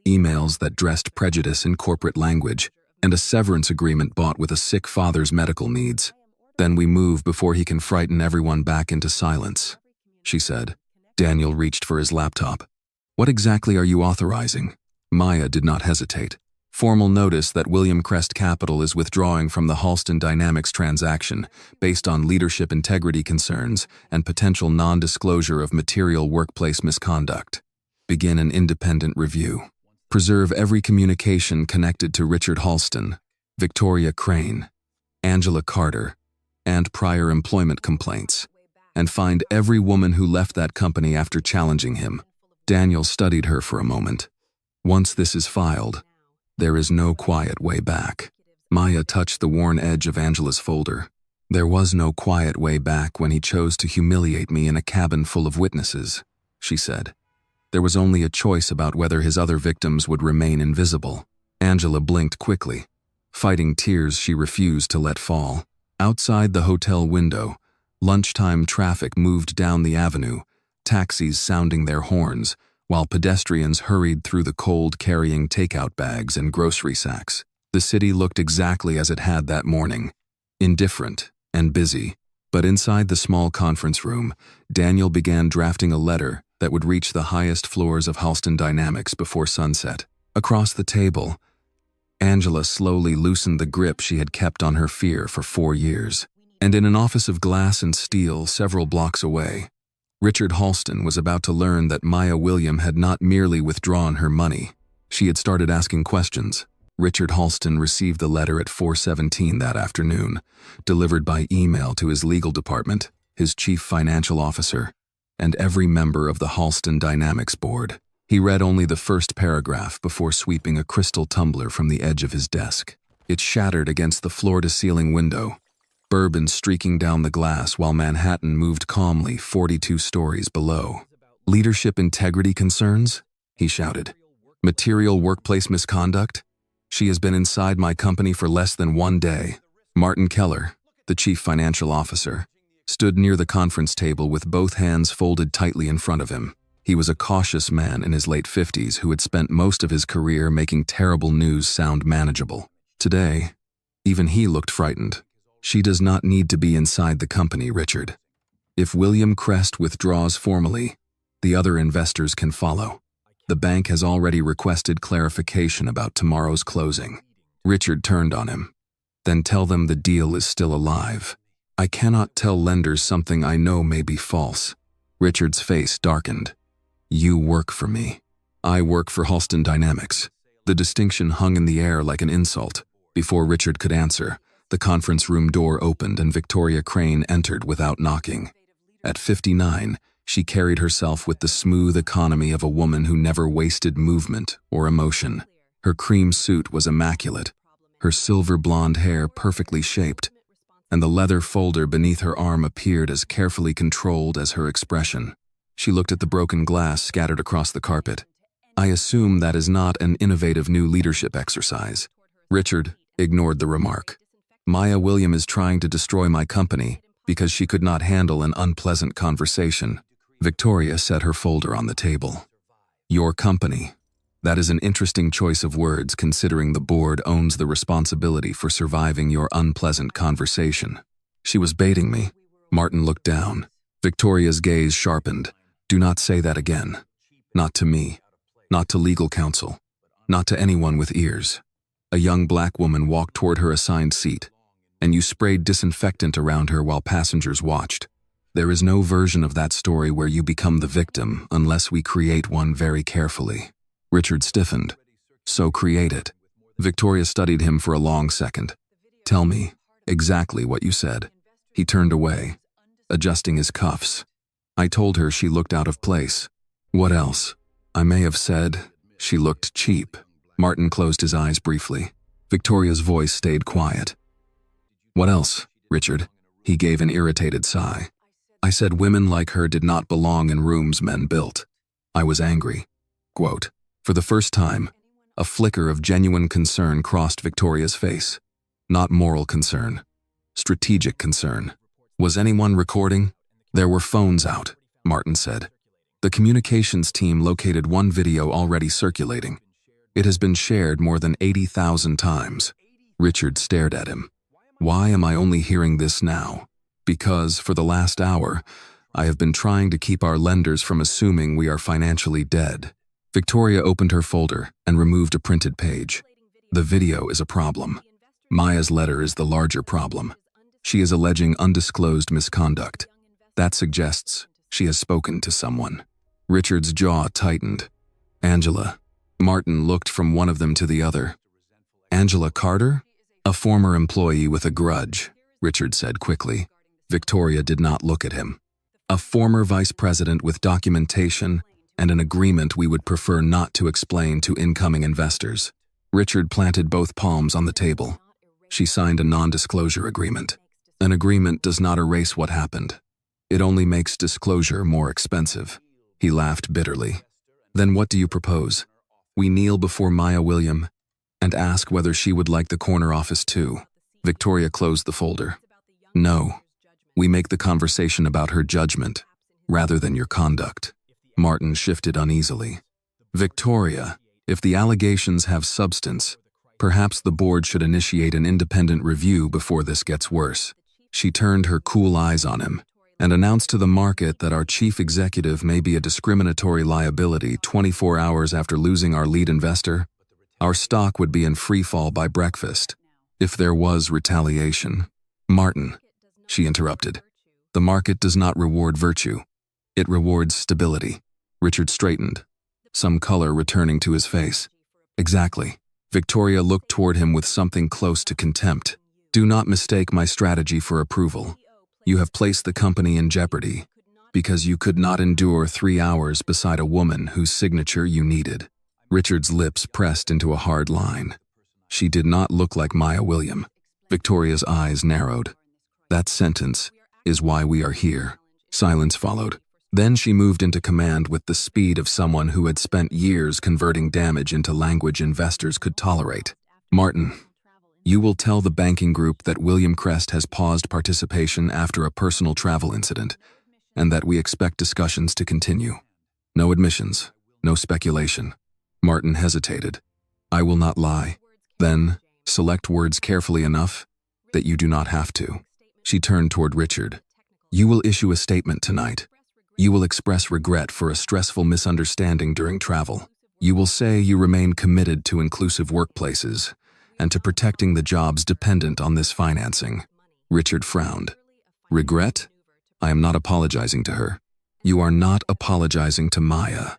emails that dressed prejudice in corporate language, and a severance agreement bought with a sick father's medical needs. Then we move before he can frighten everyone back into silence, she said. Daniel reached for his laptop. What exactly are you authorizing? Maya did not hesitate. Formal notice that William Crest Capital is withdrawing from the Halston Dynamics transaction based on leadership integrity concerns and potential non-disclosure of material workplace misconduct. Begin an independent review. Preserve every communication connected to Richard Halston, Victoria Crane, Angela Carter, and prior employment complaints, and find every woman who left that company after challenging him. Daniel studied her for a moment. Once this is filed, there is no quiet way back. Maya touched the worn edge of Angela's folder. There was no quiet way back when he chose to humiliate me in a cabin full of witnesses, she said. There was only a choice about whether his other victims would remain invisible. Angela blinked quickly. Fighting tears she refused to let fall. Outside the hotel window, lunchtime traffic moved down the avenue, taxis sounding their horns, while pedestrians hurried through the cold carrying takeout bags and grocery sacks. The city looked exactly as it had that morning, indifferent and busy. But inside the small conference room, Daniel began drafting a letter that would reach the highest floors of Halston Dynamics before sunset. Across the table, Angela slowly loosened the grip she had kept on her fear for 4 years. And in an office of glass and steel several blocks away, Richard Halston was about to learn that Maya William had not merely withdrawn her money. She had started asking questions. Richard Halston received the letter at 4:17 that afternoon, delivered by email to his legal department, his chief financial officer, and every member of the Halston Dynamics board. He read only the first paragraph before sweeping a crystal tumbler from the edge of his desk. It shattered against the floor-to-ceiling window, bourbon streaking down the glass while Manhattan moved calmly 42 stories below. Leadership integrity concerns? He shouted. Material workplace misconduct? She has been inside my company for less than 1 day. Martin Keller, the chief financial officer, stood near the conference table with both hands folded tightly in front of him. He was a cautious man in his late 50s who had spent most of his career making terrible news sound manageable. Today, even he looked frightened. She does not need to be inside the company, Richard. If William Crest withdraws formally, the other investors can follow. The bank has already requested clarification about tomorrow's closing. Richard turned on him. Then tell them the deal is still alive. I cannot tell lenders something I know may be false. Richard's face darkened. You work for me. I work for Halston Dynamics. The distinction hung in the air like an insult. Before Richard could answer, the conference room door opened and Victoria Crane entered without knocking. At 59, She carried herself with the smooth economy of a woman who never wasted movement or emotion. Her cream suit was immaculate, her silver blonde hair perfectly shaped, and the leather folder beneath her arm appeared as carefully controlled as her expression. She looked at the broken glass scattered across the carpet. I assume that is not an innovative new leadership exercise. Richard ignored the remark. Maya William is trying to destroy my company because she could not handle an unpleasant conversation. Victoria set her folder on the table. Your company. That is an interesting choice of words considering the board owns the responsibility for surviving your unpleasant conversation. She was baiting me. Martin looked down. Victoria's gaze sharpened. Do not say that again. Not to me. Not to legal counsel. Not to anyone with ears. A young black woman walked toward her assigned seat, and you sprayed disinfectant around her while passengers watched. There is no version of that story where you become the victim unless we create one very carefully. Richard stiffened. So create it. Victoria studied him for a long second. Tell me exactly what you said. He turned away, adjusting his cuffs. I told her she looked out of place. What else? I may have said she looked cheap. Martin closed his eyes briefly. Victoria's voice stayed quiet. What else, Richard? He gave an irritated sigh. I said women like her did not belong in rooms men built. I was angry. Quote. For the first time, a flicker of genuine concern crossed Victoria's face. Not moral concern. Strategic concern. Was anyone recording? There were phones out, Martin said. The communications team located one video already circulating. It has been shared more than 80,000 times. Richard stared at him. Why am I only hearing this now? Because, for the last hour, I have been trying to keep our lenders from assuming we are financially dead. Victoria opened her folder and removed a printed page. The video is a problem. Maya's letter is the larger problem. She is alleging undisclosed misconduct. That suggests she has spoken to someone. Richard's jaw tightened. Angela. Martin looked from one of them to the other. Angela Carter? A former employee with a grudge, Richard said quickly. Victoria did not look at him. A former vice president with documentation and an agreement we would prefer not to explain to incoming investors. Richard planted both palms on the table. She signed a non-disclosure agreement. An agreement does not erase what happened. It only makes disclosure more expensive. He laughed bitterly. Then what do you propose? We kneel before Maya William and ask whether she would like the corner office too. Victoria closed the folder. No. We make the conversation about her judgment, rather than your conduct. Martin shifted uneasily. Victoria, if the allegations have substance, perhaps the board should initiate an independent review before this gets worse. She turned her cool eyes on him and announced to the market that our chief executive may be a discriminatory liability 24 hours after losing our lead investor. Our stock would be in free fall by breakfast, if there was retaliation. Martin, she interrupted. The market does not reward virtue. It rewards stability. Richard straightened, some color returning to his face. Exactly. Victoria looked toward him with something close to contempt. Do not mistake my strategy for approval. You have placed the company in jeopardy because you could not endure 3 hours beside a woman whose signature you needed. Richard's lips pressed into a hard line. She did not look like Maya William. Victoria's eyes narrowed. That sentence is why we are here. Silence followed. Then she moved into command with the speed of someone who had spent years converting damage into language investors could tolerate. Martin, you will tell the banking group that William Crest has paused participation after a personal travel incident, and that we expect discussions to continue. No admissions, no speculation. Martin hesitated. I will not lie. Then, select words carefully enough that you do not have to. She turned toward Richard. You will issue a statement tonight. You will express regret for a stressful misunderstanding during travel. You will say you remain committed to inclusive workplaces and to protecting the jobs dependent on this financing. Richard frowned. Regret? I am not apologizing to her. You are not apologizing to Maya.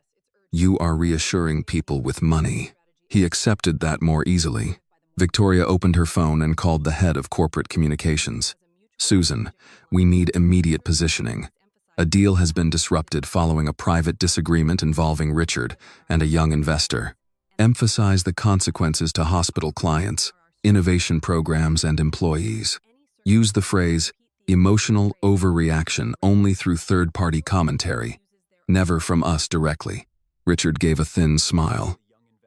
You are reassuring people with money. He accepted that more easily. Victoria opened her phone and called the head of corporate communications. Susan, we need immediate positioning. A deal has been disrupted following a private disagreement involving Richard and a young investor. Emphasize the consequences to hospital clients, innovation programs, and employees. Use the phrase, emotional overreaction only through third-party commentary, never from us directly. Richard gave a thin smile.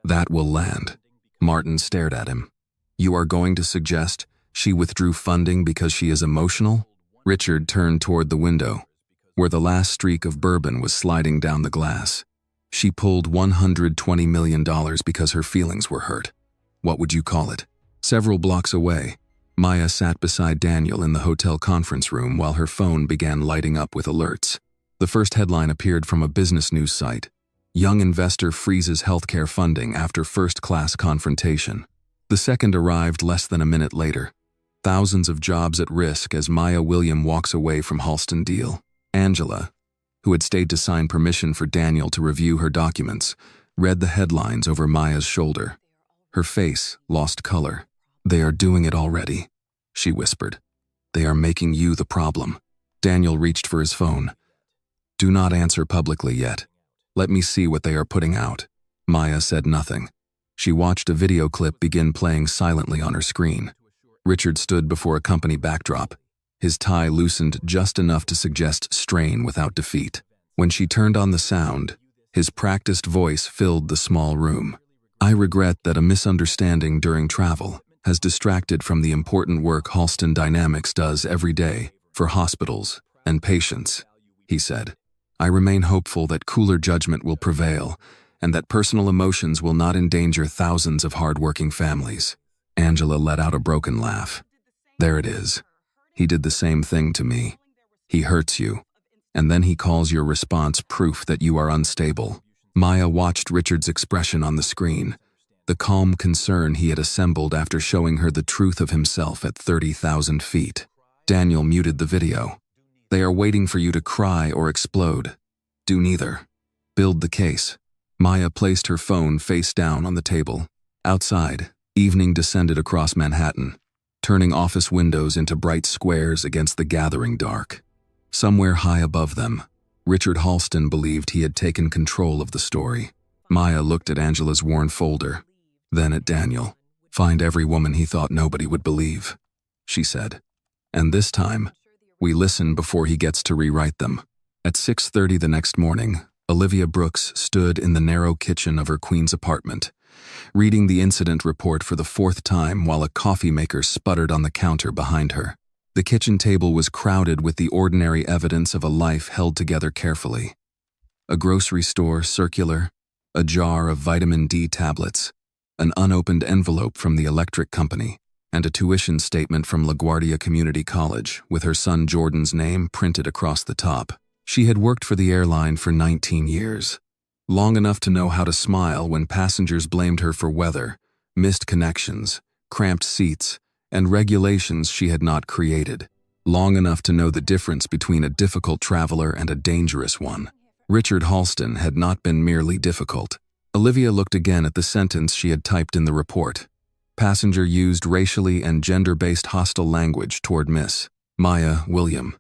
That will land. Martin stared at him. You are going to suggest she withdrew funding because she is emotional? Richard turned toward the window, where the last streak of bourbon was sliding down the glass. She pulled $120 million because her feelings were hurt. What would you call it? Several blocks away, Maya sat beside Daniel in the hotel conference room while her phone began lighting up with alerts. The first headline appeared from a business news site. Young investor freezes healthcare funding after first-class confrontation. The second arrived less than a minute later. Thousands of jobs at risk as Maya William walks away from Halston deal. Angela, who had stayed to sign permission for Daniel to review her documents, read the headlines over Maya's shoulder. Her face lost color. They are doing it already, she whispered. They are making you the problem. Daniel reached for his phone. Do not answer publicly yet. Let me see what they are putting out. Maya said nothing. She watched a video clip begin playing silently on her screen. Richard stood before a company backdrop. His tie loosened just enough to suggest strain without defeat. When she turned on the sound, his practiced voice filled the small room. I regret that a misunderstanding during travel has distracted from the important work Halston Dynamics does every day for hospitals and patients, he said. I remain hopeful that cooler judgment will prevail and that personal emotions will not endanger thousands of hardworking families. Angela let out a broken laugh. There it is. He did the same thing to me. He hurts you, and then he calls your response proof that you are unstable. Maya watched Richard's expression on the screen, the calm concern he had assembled after showing her the truth of himself at 30,000 feet. Daniel muted the video. They are waiting for you to cry or explode. Do neither. Build the case. Maya placed her phone face down on the table. Outside, evening descended across Manhattan, turning office windows into bright squares against the gathering dark. Somewhere high above them, Richard Halston believed he had taken control of the story. Maya looked at Angela's worn folder, then at Daniel. Find every woman he thought nobody would believe, she said. And this time, we listen before he gets to rewrite them. At 6:30 the next morning, Olivia Brooks stood in the narrow kitchen of her Queens apartment, reading the incident report for the fourth time while a coffee maker sputtered on the counter behind her. The kitchen table was crowded with the ordinary evidence of a life held together carefully. A grocery store circular, a jar of vitamin D tablets, an unopened envelope from the electric company, and a tuition statement from LaGuardia Community College with her son Jordan's name printed across the top. She had worked for the airline for 19 years, long enough to know how to smile when passengers blamed her for weather, missed connections, cramped seats, and regulations she had not created, long enough to know the difference between a difficult traveler and a dangerous one. Richard Halston had not been merely difficult. Olivia looked again at the sentence she had typed in the report. Passenger used racially and gender-based hostile language toward Miss Maya William,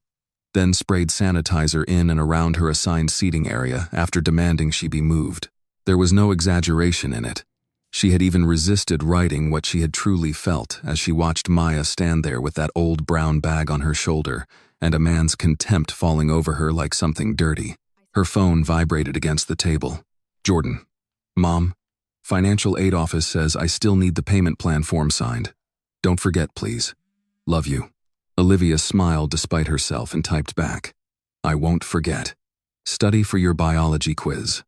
then sprayed sanitizer in and around her assigned seating area after demanding she be moved. There was no exaggeration in it. She had even resisted writing what she had truly felt as she watched Maya stand there with that old brown bag on her shoulder and a man's contempt falling over her like something dirty. Her phone vibrated against the table. Jordan. Mom, financial aid office says I still need the payment plan form signed. Don't forget, please. Love you. Olivia smiled despite herself and typed back. I won't forget. Study for your biology quiz.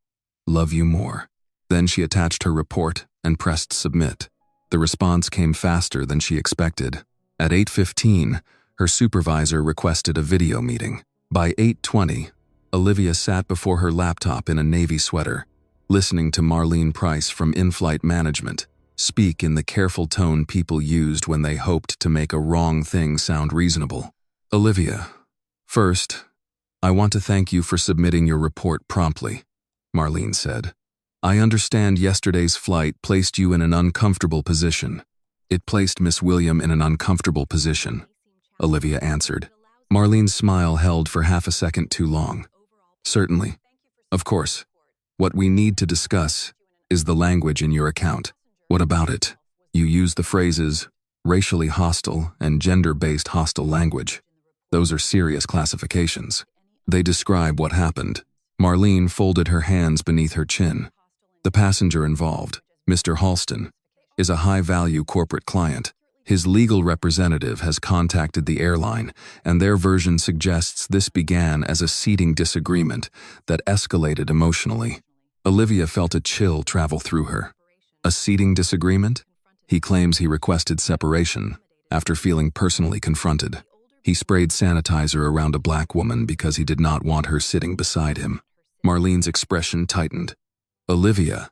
Love you more. Then she attached her report and pressed submit. The response came faster than she expected. At 8:15, her supervisor requested a video meeting. By 8:20, Olivia sat before her laptop in a navy sweater, listening to Marlene Price from in-flight management speak in the careful tone people used when they hoped to make a wrong thing sound reasonable. Olivia, first, I want to thank you for submitting your report promptly, Marlene said. I understand yesterday's flight placed you in an uncomfortable position. It placed Miss William in an uncomfortable position, Olivia answered. Marlene's smile held for half a second too long. Certainly. Of course. What we need to discuss is the language in your account. What about it? You use the phrases racially hostile and gender-based hostile language. Those are serious classifications. They describe what happened. Marlene folded her hands beneath her chin. The passenger involved, Mr. Halston, is a high-value corporate client. His legal representative has contacted the airline, and their version suggests this began as a seating disagreement that escalated emotionally. Olivia felt a chill travel through her. A seating disagreement? He claims he requested separation after feeling personally confronted. He sprayed sanitizer around a black woman because he did not want her sitting beside him. Marlene's expression tightened. Olivia,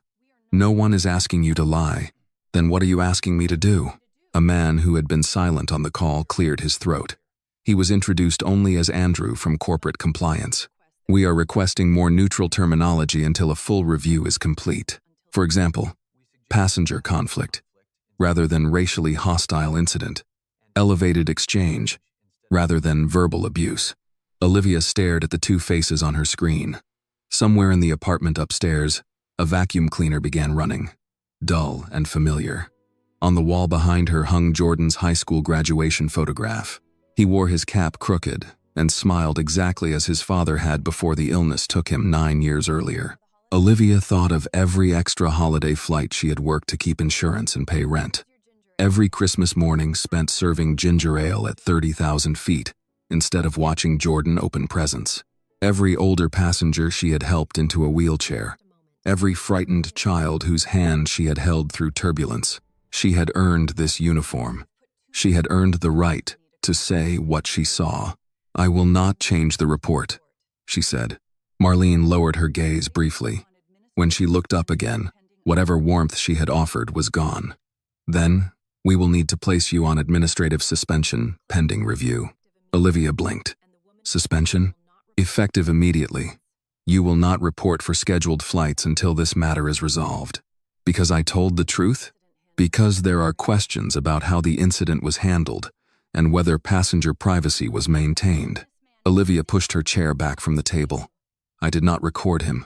no one is asking you to lie. Then what are you asking me to do? A man who had been silent on the call cleared his throat. He was introduced only as Andrew from corporate compliance. We are requesting more neutral terminology until a full review is complete. For example, passenger conflict, rather than racially hostile incident. Elevated exchange, rather than verbal abuse. Olivia stared at the two faces on her screen. Somewhere in the apartment upstairs, a vacuum cleaner began running, dull and familiar. On the wall behind her hung Jordan's high school graduation photograph. He wore his cap crooked and smiled exactly as his father had before the illness took him 9 years earlier. Olivia thought of every extra holiday flight she had worked to keep insurance and pay rent. Every Christmas morning spent serving ginger ale at 30,000 feet instead of watching Jordan open presents. Every older passenger she had helped into a wheelchair. Every frightened child whose hand she had held through turbulence. She had earned this uniform. She had earned the right to say what she saw. I will not change the report, she said. Marlene lowered her gaze briefly. When she looked up again, whatever warmth she had offered was gone. Then, we will need to place you on administrative suspension, pending review. Olivia blinked. Suspension? Effective immediately. You will not report for scheduled flights until this matter is resolved. Because I told the truth? Because there are questions about how the incident was handled and whether passenger privacy was maintained. Olivia pushed her chair back from the table. I did not record him.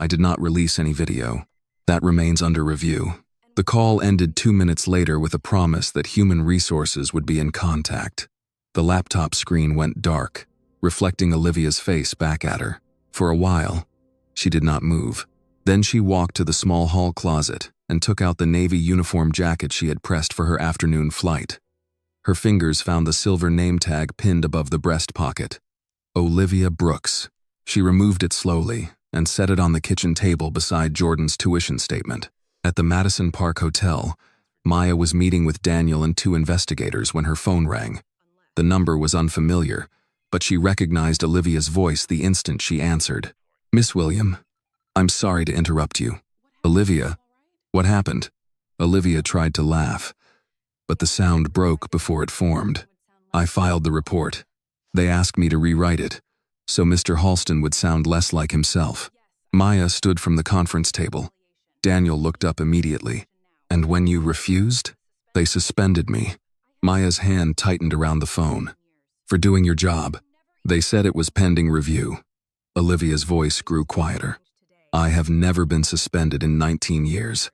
I did not release any video. That remains under review. The call ended 2 minutes later with a promise that human resources would be in contact. The laptop screen went dark, reflecting Olivia's face back at her. For a while, she did not move. Then she walked to the small hall closet and took out the navy uniform jacket she had pressed for her afternoon flight. Her fingers found the silver name tag pinned above the breast pocket. Olivia Brooks. She removed it slowly and set it on the kitchen table beside Jordan's tuition statement. At the Madison Park Hotel, Maya was meeting with Daniel and 2 investigators when her phone rang. The number was unfamiliar, but she recognized Olivia's voice the instant she answered. Miss William, I'm sorry to interrupt you. Olivia, what happened? Olivia tried to laugh, but the sound broke before it formed. I filed the report. They asked me to rewrite it, so Mr. Halston would sound less like himself. Maya stood from the conference table. Daniel looked up immediately. And when you refused, they suspended me. Maya's hand tightened around the phone. For doing your job. They said it was pending review. Olivia's voice grew quieter. I have never been suspended in 19 years.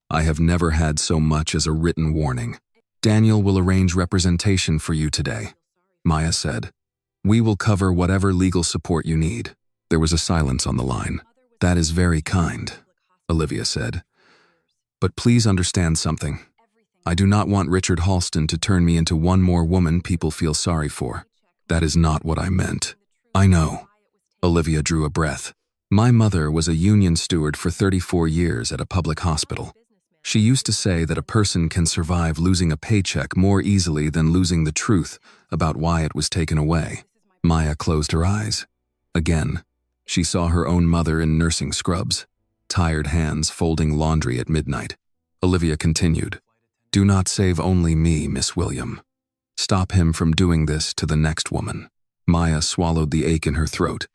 I have never had so much as a written warning. Daniel will arrange representation for you today, Maya said. We will cover whatever legal support you need. There was a silence on the line. That is very kind, Olivia said. But please understand something. I do not want Richard Halston to turn me into one more woman people feel sorry for. That is not what I meant. I know. Olivia drew a breath. My mother was a union steward for 34 years at a public hospital. She used to say that a person can survive losing a paycheck more easily than losing the truth about why it was taken away. Maya closed her eyes. Again, she saw her own mother in nursing scrubs, tired hands folding laundry at midnight. Olivia continued, Do not save only me, Miss William. Stop him from doing this to the next woman. Maya swallowed the ache in her throat.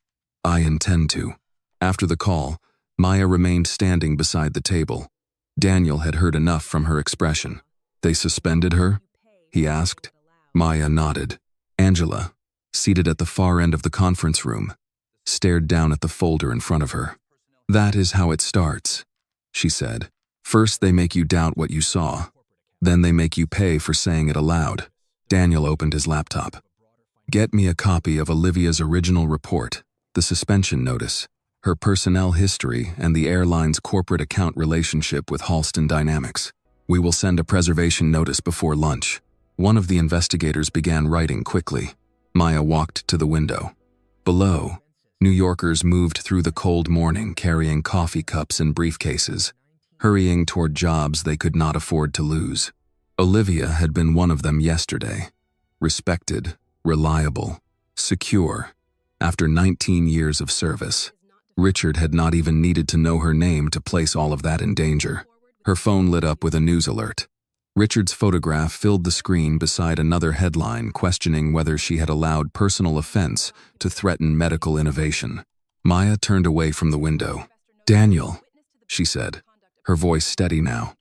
I intend to. After the call, Maya remained standing beside the table. Daniel had heard enough from her expression. They suspended her? He asked. Maya nodded. Angela, seated at the far end of the conference room, stared down at the folder in front of her. "That is how it starts," she said. "First they make you doubt what you saw. Then they make you pay for saying it aloud." Daniel opened his laptop. "Get me a copy of Olivia's original report, the suspension notice, her personnel history, and the airline's corporate account relationship with Halston Dynamics. We will send a preservation notice before lunch." One of the investigators began writing quickly. Maya walked to the window. Below, New Yorkers moved through the cold morning carrying coffee cups and briefcases, hurrying toward jobs they could not afford to lose. Olivia had been one of them yesterday. Respected, reliable, secure. After 19 years of service, Richard had not even needed to know her name to place all of that in danger. Her phone lit up with a news alert. Richard's photograph filled the screen beside another headline questioning whether she had allowed personal offense to threaten medical innovation. Maya turned away from the window. "Daniel," she said, her voice steady now,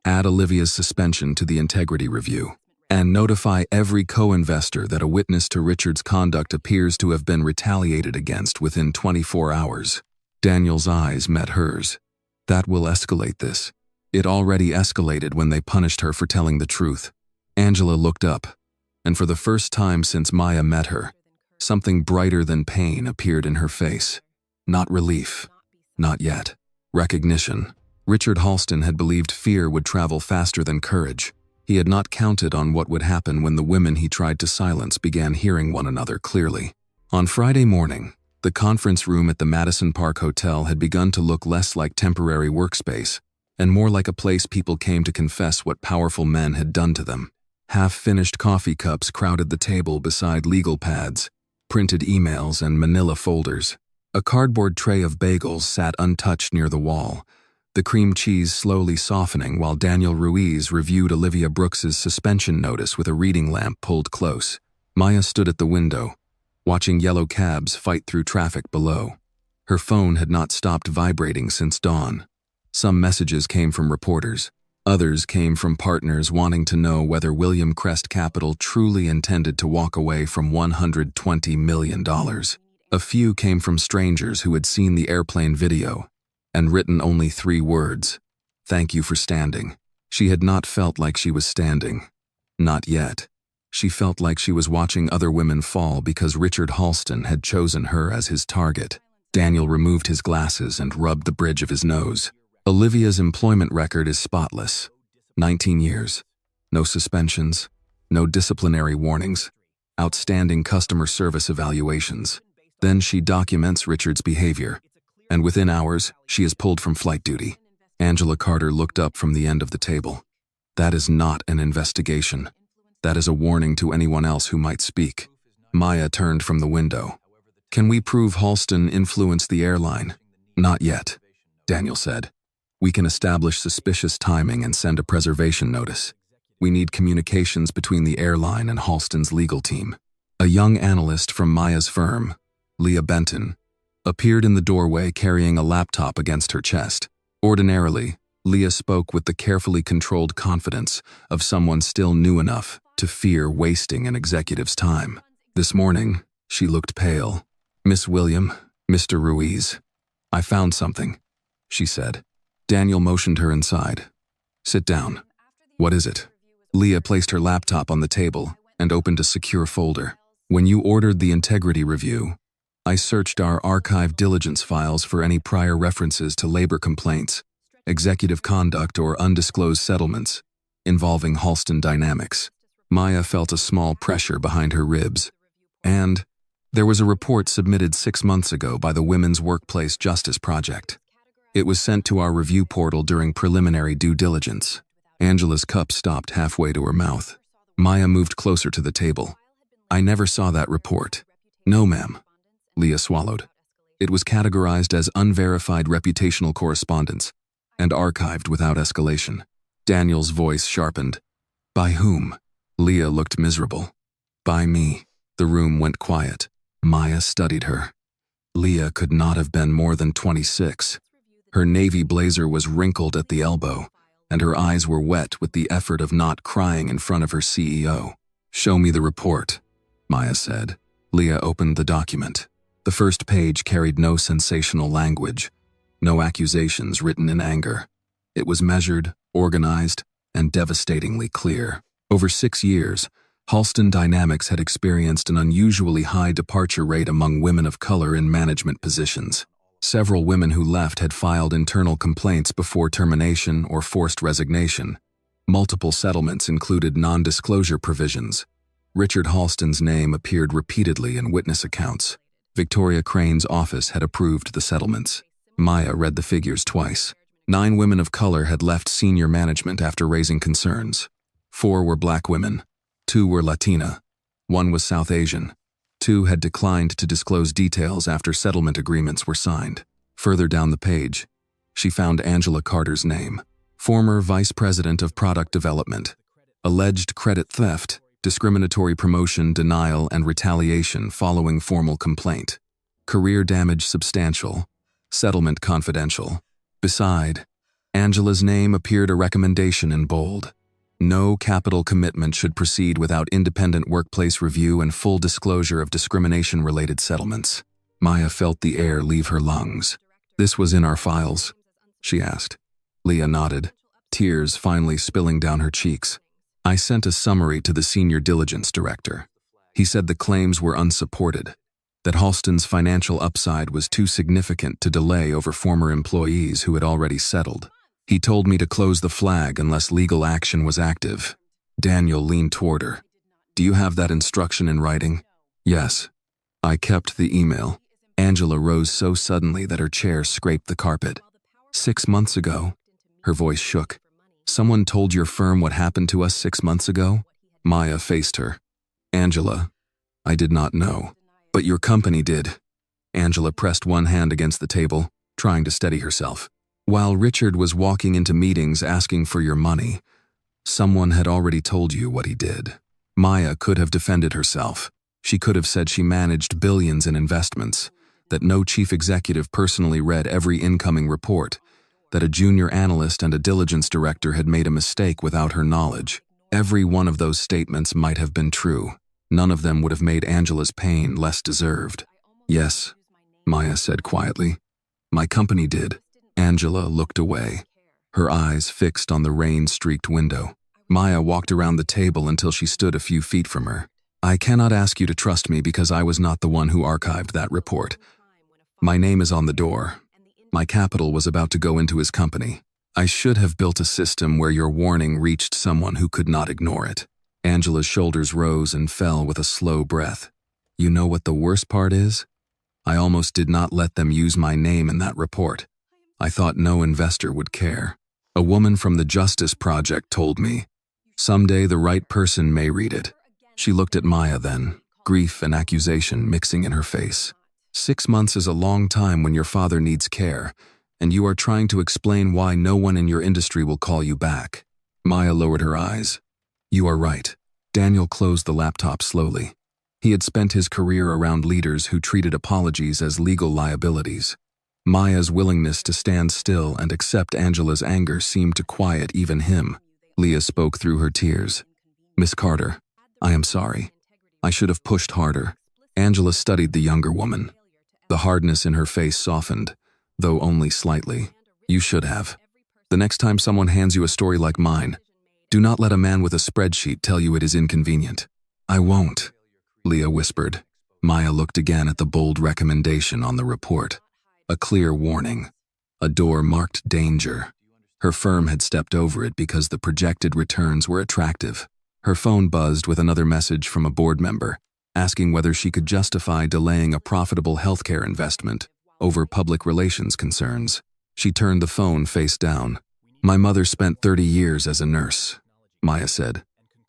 "add Olivia's suspension to the integrity review, and notify every co-investor that a witness to Richard's conduct appears to have been retaliated against within 24 hours. Daniel's eyes met hers. "That will escalate this. It already escalated when they punished her for telling the truth." Angela looked up, and for the first time since Maya met her, something brighter than pain appeared in her face. Not relief. Not yet. Recognition. Richard Halston had believed fear would travel faster than courage. He had not counted on what would happen when the women he tried to silence began hearing one another clearly. On Friday morning, the conference room at the Madison Park Hotel had begun to look less like temporary workspace and more like a place people came to confess what powerful men had done to them. Half-finished coffee cups crowded the table beside legal pads, printed emails, and manila folders. A cardboard tray of bagels sat untouched near the wall, the cream cheese slowly softening while Daniel Ruiz reviewed Olivia Brooks's suspension notice with a reading lamp pulled close. Maya stood at the window, watching yellow cabs fight through traffic below. Her phone had not stopped vibrating since dawn. Some messages came from reporters. Others came from partners wanting to know whether William Crest Capital truly intended to walk away from $120 million. A few came from strangers who had seen the airplane video and written only 3 words: "Thank you for standing." She had not felt like she was standing. Not yet. She felt like she was watching other women fall because Richard Halston had chosen her as his target. Daniel removed his glasses and rubbed the bridge of his nose. Olivia's employment record is spotless. 19 years. No suspensions. No disciplinary warnings. Outstanding customer service evaluations. Then she documents Richard's behavior, and within hours, she is pulled from flight duty. Angela Carter looked up from the end of the table. "That is not an investigation. That is a warning to anyone else who might speak." Maya turned from the window. "Can we prove Halston influenced the airline?" "Not yet," Daniel said. "We can establish suspicious timing and send a preservation notice. We need communications between the airline and Halston's legal team." A young analyst from Maya's firm, Leah Benton, appeared in the doorway carrying a laptop against her chest. Ordinarily, Leah spoke with the carefully controlled confidence of someone still new enough to fear wasting an executive's time. This morning, she looked pale. "Miss William, Mr. Ruiz, I found something," she said. Daniel motioned her inside. "Sit down." "What is it?" Leah placed her laptop on the table and opened a secure folder. "When you ordered the integrity review, I searched our archive diligence files for any prior references to labor complaints, executive conduct, or undisclosed settlements involving Halston Dynamics." Maya felt a small pressure behind her ribs. "And there was a report submitted 6 months ago by the Women's Workplace Justice Project. It was sent to our review portal during preliminary due diligence." Angela's cup stopped halfway to her mouth. Maya moved closer to the table. "I never saw that report." "No, ma'am." Leah swallowed. "It was categorized as unverified reputational correspondence and archived without escalation." Daniel's voice sharpened. "By whom?" Leah looked miserable. "By me." The room went quiet. Maya studied her. Leah could not have been more than 26. Her navy blazer was wrinkled at the elbow, and her eyes were wet with the effort of not crying in front of her CEO. "Show me the report," Maya said. Leah opened the document. The first page carried no sensational language, no accusations written in anger. It was measured, organized, and devastatingly clear. Over 6 years, Halston Dynamics had experienced an unusually high departure rate among women of color in management positions. Several women who left had filed internal complaints before termination or forced resignation. Multiple settlements included non-disclosure provisions. Richard Halston's name appeared repeatedly in witness accounts. Victoria Crane's office had approved the settlements. Maya read the figures twice. 9 women of color had left senior management after raising concerns. 4 were black women. 2 were Latina. 1 was South Asian. 2 had declined to disclose details after settlement agreements were signed. Further down the page, she found Angela Carter's name. Former Vice President of Product Development. Alleged credit theft, discriminatory promotion, denial, and retaliation following formal complaint. Career damage substantial. Settlement confidential. Beside Angela's name appeared a recommendation in bold. No capital commitment should proceed without independent workplace review and full disclosure of discrimination-related settlements. Maya felt the air leave her lungs. "This was in our files?" she asked. Leah nodded, tears finally spilling down her cheeks. "I sent a summary to the senior diligence director. He said the claims were unsupported, that Halston's financial upside was too significant to delay over former employees who had already settled. He told me to close the flag unless legal action was active." Daniel leaned toward her. "Do you have that instruction in writing?" "Yes. I kept the email." Angela rose so suddenly that her chair scraped the carpet. 6 months ago?" Her voice shook. "Someone told your firm what happened to us 6 months ago?" Maya faced her. "Angela, I did not know. But your company did." Angela pressed one hand against the table, trying to steady herself. "While Richard was walking into meetings asking for your money, someone had already told you what he did." Maya could have defended herself. She could have said she managed billions in investments, that no chief executive personally read every incoming report, that a junior analyst and a diligence director had made a mistake without her knowledge. Every one of those statements might have been true. None of them would have made Angela's pain less deserved. "Yes," Maya said quietly. "My company did." Angela looked away, her eyes fixed on the rain-streaked window. Maya walked around the table until she stood a few feet from her. "I cannot ask you to trust me because I was not the one who archived that report. My name is on the door. My capital was about to go into his company. I should have built a system where your warning reached someone who could not ignore it." Angela's shoulders rose and fell with a slow breath. "You know what the worst part is? I almost did not let them use my name in that report. I thought no investor would care. A woman from the Justice Project told me, someday the right person may read it." She looked at Maya then, grief and accusation mixing in her face. 6 months is a long time when your father needs care, and you are trying to explain why no one in your industry will call you back. Maya lowered her eyes. "You are right." Daniel closed the laptop slowly. He had spent his career around leaders who treated apologies as legal liabilities. Maya's willingness to stand still and accept Angela's anger seemed to quiet even him. Leah spoke through her tears. "Miss Carter, I am sorry. I should have pushed harder." Angela studied the younger woman. The hardness in her face softened, though only slightly. "You should have. The next time someone hands you a story like mine, do not let a man with a spreadsheet tell you it is inconvenient." "I won't," Leah whispered. Maya looked again at the bold recommendation on the report. A clear warning. A door marked danger. Her firm had stepped over it because the projected returns were attractive. Her phone buzzed with another message from a board member, asking whether she could justify delaying a profitable healthcare investment over public relations concerns. She turned the phone face down. "My mother spent 30 years as a nurse," Maya said,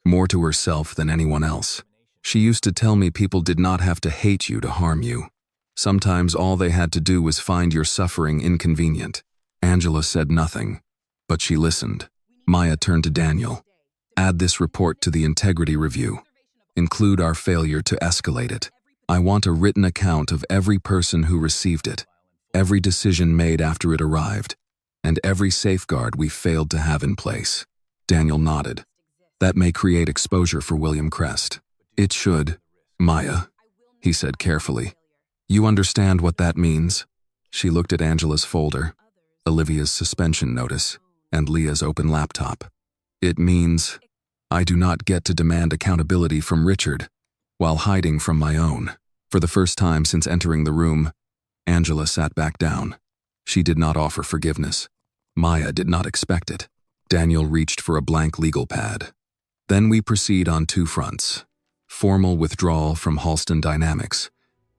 more to herself than anyone else. "She used to tell me people did not have to hate you to harm you. Sometimes all they had to do was find your suffering inconvenient." Angela said nothing, but she listened. Maya turned to Daniel. "Add this report to the integrity review. Include our failure to escalate it. I want a written account of every person who received it, every decision made after it arrived, and every safeguard we failed to have in place." Daniel nodded. "That may create exposure for William Crest." "It should, Maya. he said carefully. You understand what that means? She looked at Angela's folder, Olivia's suspension notice, and Leah's open laptop. It means I do not get to demand accountability from Richard while hiding from my own. For the first time since entering the room, Angela sat back down. She did not offer forgiveness. Maya did not expect it. Daniel reached for a blank legal pad. Then we proceed on two fronts: formal withdrawal from Halston Dynamics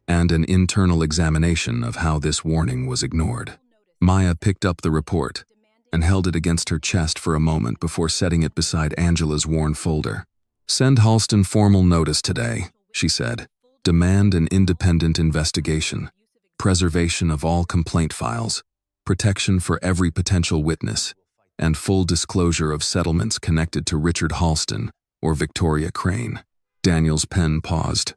and an internal examination of how this warning was ignored. Maya picked up the report and held it against her chest for a moment before setting it beside Angela's worn folder. Send Halston formal notice today, she said. Demand an independent investigation, preservation of all complaint files, protection for every potential witness, and full disclosure of settlements connected to Richard Halston or Victoria Crane. Daniel's pen paused.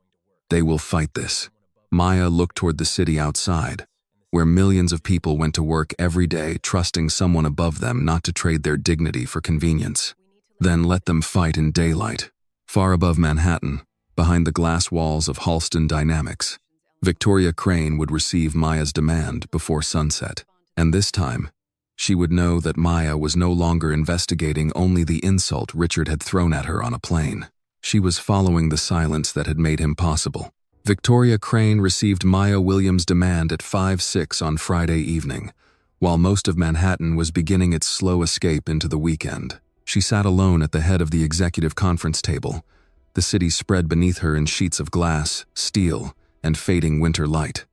They will fight this. Maya looked toward the city outside, where millions of people went to work every day trusting someone above them not to trade their dignity for convenience. Then let them fight in daylight. Far above Manhattan, behind the glass walls of Halston Dynamics, Victoria Crane would receive Maya's demand before sunset. And this time, she would know that Maya was no longer investigating only the insult Richard had thrown at her on a plane. She was following the silence that had made him possible. Victoria Crane received Maya Williams' demand at 5/6 on Friday evening, while most of Manhattan was beginning its slow escape into the weekend. She sat alone at the head of the executive conference table, the city spread beneath her in sheets of glass, steel, and fading winter light.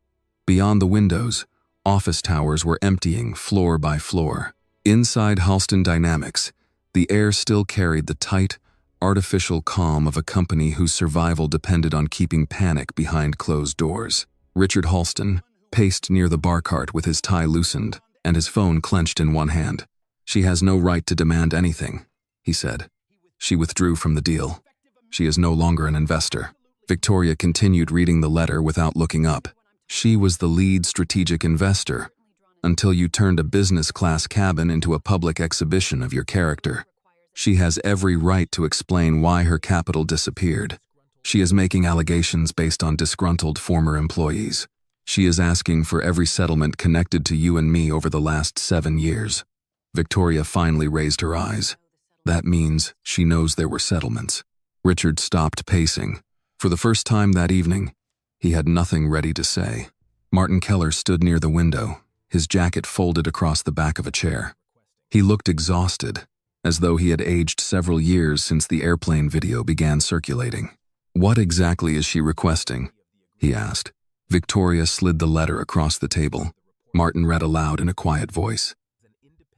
Beyond the windows, office towers were emptying floor by floor. Inside Halston Dynamics, the air still carried the tight, artificial calm of a company whose survival depended on keeping panic behind closed doors. Richard Halston paced near the bar cart with his tie loosened and his phone clenched in one hand. She has no right to demand anything, he said. She withdrew from the deal. She is no longer an investor. Victoria continued reading the letter without looking up. She was the lead strategic investor until you turned a business-class cabin into a public exhibition of your character. She has every right to explain why her capital disappeared. She is making allegations based on disgruntled former employees. She is asking for every settlement connected to you and me over the last 7 years. Victoria finally raised her eyes. That means she knows there were settlements. Richard stopped pacing. For the first time that evening, he had nothing ready to say. Martin Keller stood near the window, his jacket folded across the back of a chair. He looked exhausted, as though he had aged several years since the airplane video began circulating. What exactly is she requesting? He asked. Victoria slid the letter across the table. Martin read aloud in a quiet voice.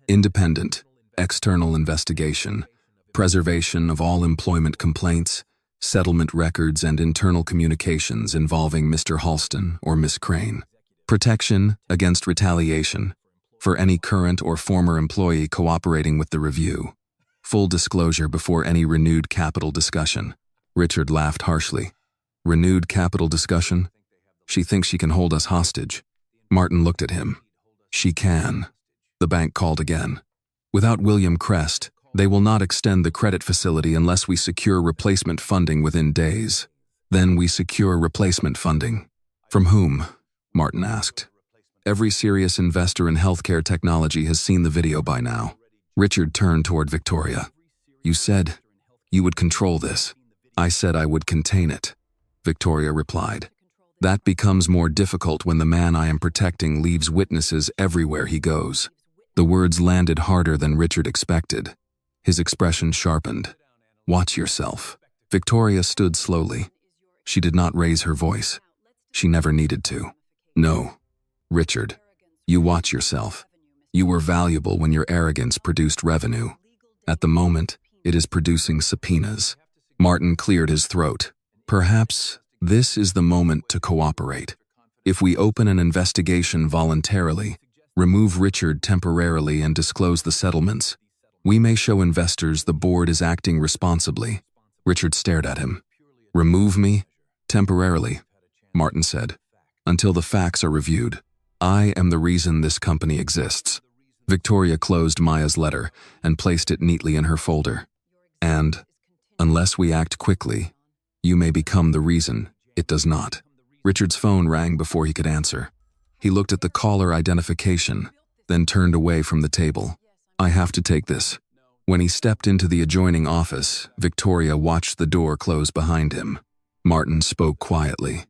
Independent, external investigation, preservation of all employment complaints, settlement records and internal communications involving Mr. Halston or Miss Crane. Protection against retaliation for any current or former employee cooperating with the review. Full disclosure before any renewed capital discussion. Richard laughed harshly. Renewed capital discussion? She thinks she can hold us hostage. Martin looked at him. She can. The bank called again. Without William Crest, they will not extend the credit facility unless we secure replacement funding within days. Then we secure replacement funding. From whom? Martin asked. Every serious investor in healthcare technology has seen the video by now. Richard turned toward Victoria. You said you would control this. I said I would contain it, Victoria replied. That becomes more difficult when the man I am protecting leaves witnesses everywhere he goes. The words landed harder than Richard expected. His expression sharpened. Watch yourself. Victoria stood slowly. She did not raise her voice. She never needed to. No. Richard, you watch yourself. You were valuable when your arrogance produced revenue. At the moment, it is producing subpoenas. Martin cleared his throat. Perhaps this is the moment to cooperate. If we open an investigation voluntarily, remove Richard temporarily and disclose the settlements, we may show investors the board is acting responsibly. Richard stared at him. Remove me? Temporarily, Martin said. Until the facts are reviewed. I am the reason this company exists. Victoria closed Maya's letter and placed it neatly in her folder. And, unless we act quickly, you may become the reason it does not. Richard's phone rang before he could answer. He looked at the caller identification, then turned away from the table. "I have to take this." When he stepped into the adjoining office, Victoria watched the door close behind him. Martin spoke quietly.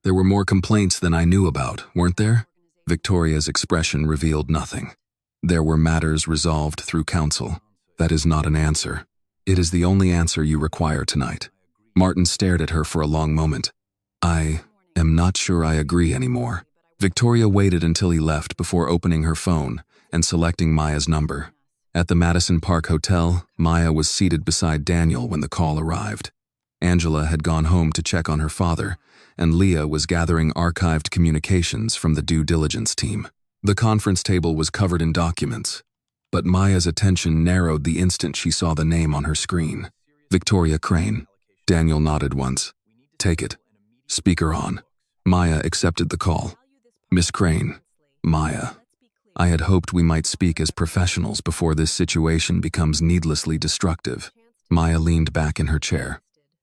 "There were more complaints than I knew about, weren't there?" Victoria's expression revealed nothing. "There were matters resolved through counsel. That is not an answer. It is the only answer you require tonight." Martin stared at her for a long moment. "I am not sure I agree anymore." Victoria waited until he left before opening her phone and selecting Maya's number. At the Madison Park Hotel, Maya was seated beside Daniel when the call arrived. Angela had gone home to check on her father, and Leah was gathering archived communications from the due diligence team. The conference table was covered in documents, but Maya's attention narrowed the instant she saw the name on her screen. Victoria Crane. Daniel nodded once. "Take it. Speaker on." Maya accepted the call. "Miss Crane." "Maya. I had hoped we might speak as professionals before this situation becomes needlessly destructive." Maya leaned back in her chair.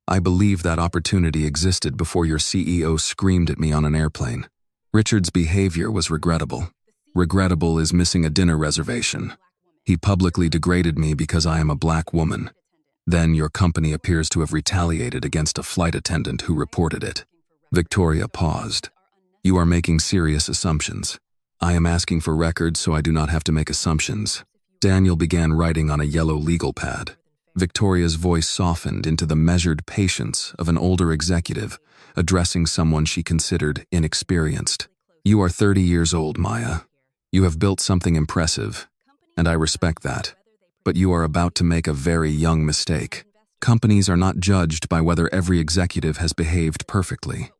"I believe that opportunity existed before your CEO screamed at me on an airplane. Richard's behavior was regrettable. Regrettable is missing a dinner reservation. He publicly degraded me because I am a black woman. Then your company appears to have retaliated against a flight attendant who reported it." Victoria paused. "You are making serious assumptions. I am asking for records so I do not have to make assumptions." Daniel began writing on a yellow legal pad. Victoria's voice softened into the measured patience of an older executive addressing someone she considered inexperienced. "You are 30 years old, Maya. You have built something impressive, and I respect that. But you are about to make a very young mistake. Companies are not judged by whether every executive has behaved perfectly.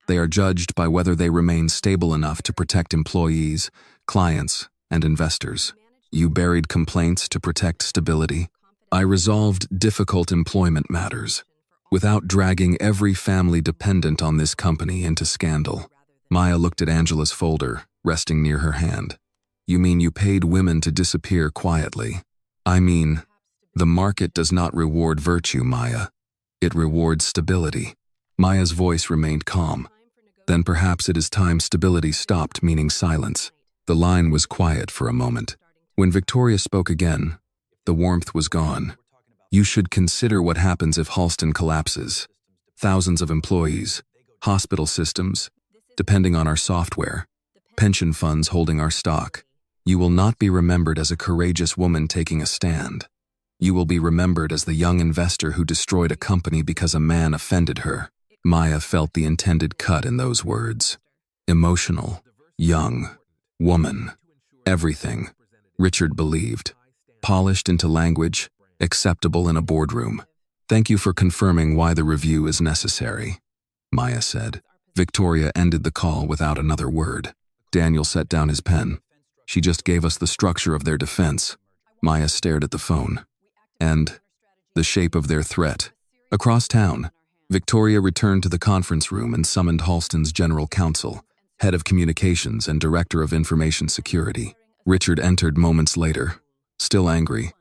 They are judged by whether they remain stable enough to protect employees, clients, and investors. You buried complaints to protect stability. I resolved difficult employment matters without dragging every family dependent on this company into scandal." Maya looked at Angela's folder, resting near her hand. "You mean you paid women to disappear quietly?" "I mean, the market does not reward virtue, Maya. It rewards stability." Maya's voice remained calm. "Then perhaps it is time stability stopped meaning silence." The line was quiet for a moment. When Victoria spoke again, the warmth was gone. "You should consider what happens if Halston collapses. Thousands of employees, hospital systems, depending on our software, pension funds holding our stock. You will not be remembered as a courageous woman taking a stand. You will be remembered as the young investor who destroyed a company because a man offended her." Maya felt the intended cut in those words. Emotional, young, woman, everything, Richard believed. Polished into language, acceptable in a boardroom. "Thank you for confirming why the review is necessary," Maya said. Victoria ended the call without another word. Daniel set down his pen. "She just gave us the structure of their defense." Maya stared at the phone. "And the shape of their threat." Across town, Victoria returned to the conference room and summoned Halston's general counsel, head of communications and director of information security. Richard entered moments later, still angry,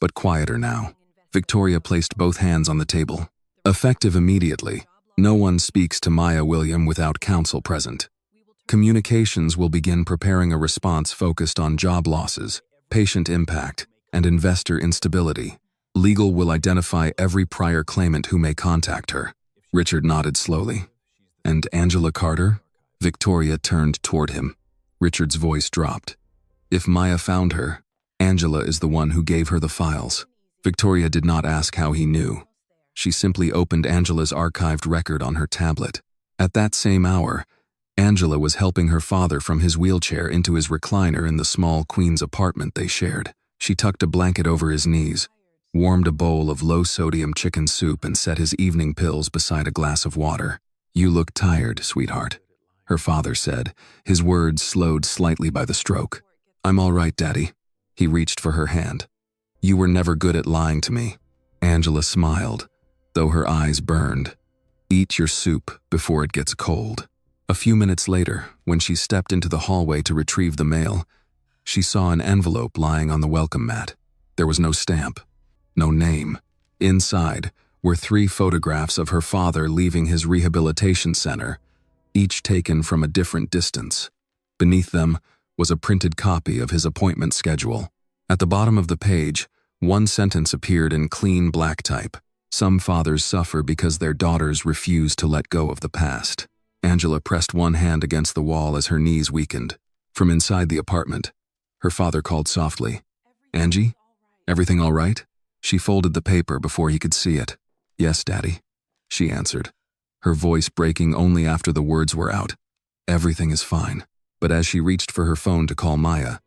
but quieter now. Victoria placed both hands on the table. "Effective immediately. No one speaks to Maya William without counsel present. Communications will begin preparing a response focused on job losses, patient impact, and investor instability. Legal will identify every prior claimant who may contact her." Richard nodded slowly. "And Angela Carter?" Victoria turned toward him. Richard's voice dropped. "If Maya found her, Angela is the one who gave her the files." Victoria did not ask how he knew. She simply opened Angela's archived record on her tablet. At that same hour, Angela was helping her father from his wheelchair into his recliner in the small Queens apartment they shared. She tucked a blanket over his knees, warmed a bowl of low-sodium chicken soup, and set his evening pills beside a glass of water. "You look tired, sweetheart," her father said, his words slowed slightly by the stroke. "I'm all right, Daddy." He reached for her hand. "You were never good at lying to me." Angela smiled, though her eyes burned. "Eat your soup before it gets cold." A few minutes later, when she stepped into the hallway to retrieve the mail, she saw an envelope lying on the welcome mat. There was no stamp, no name. Inside were 3 photographs of her father leaving his rehabilitation center, each taken from a different distance. Beneath them was a printed copy of his appointment schedule. At the bottom of the page, one sentence appeared in clean black type. Some fathers suffer because their daughters refuse to let go of the past. Angela pressed one hand against the wall as her knees weakened. From inside the apartment, her father called softly, "Angie? Everything all right?" She folded the paper before he could see it. "Yes, Daddy," she answered, her voice breaking only after the words were out. "Everything is fine." But as she reached for her phone to call Maya,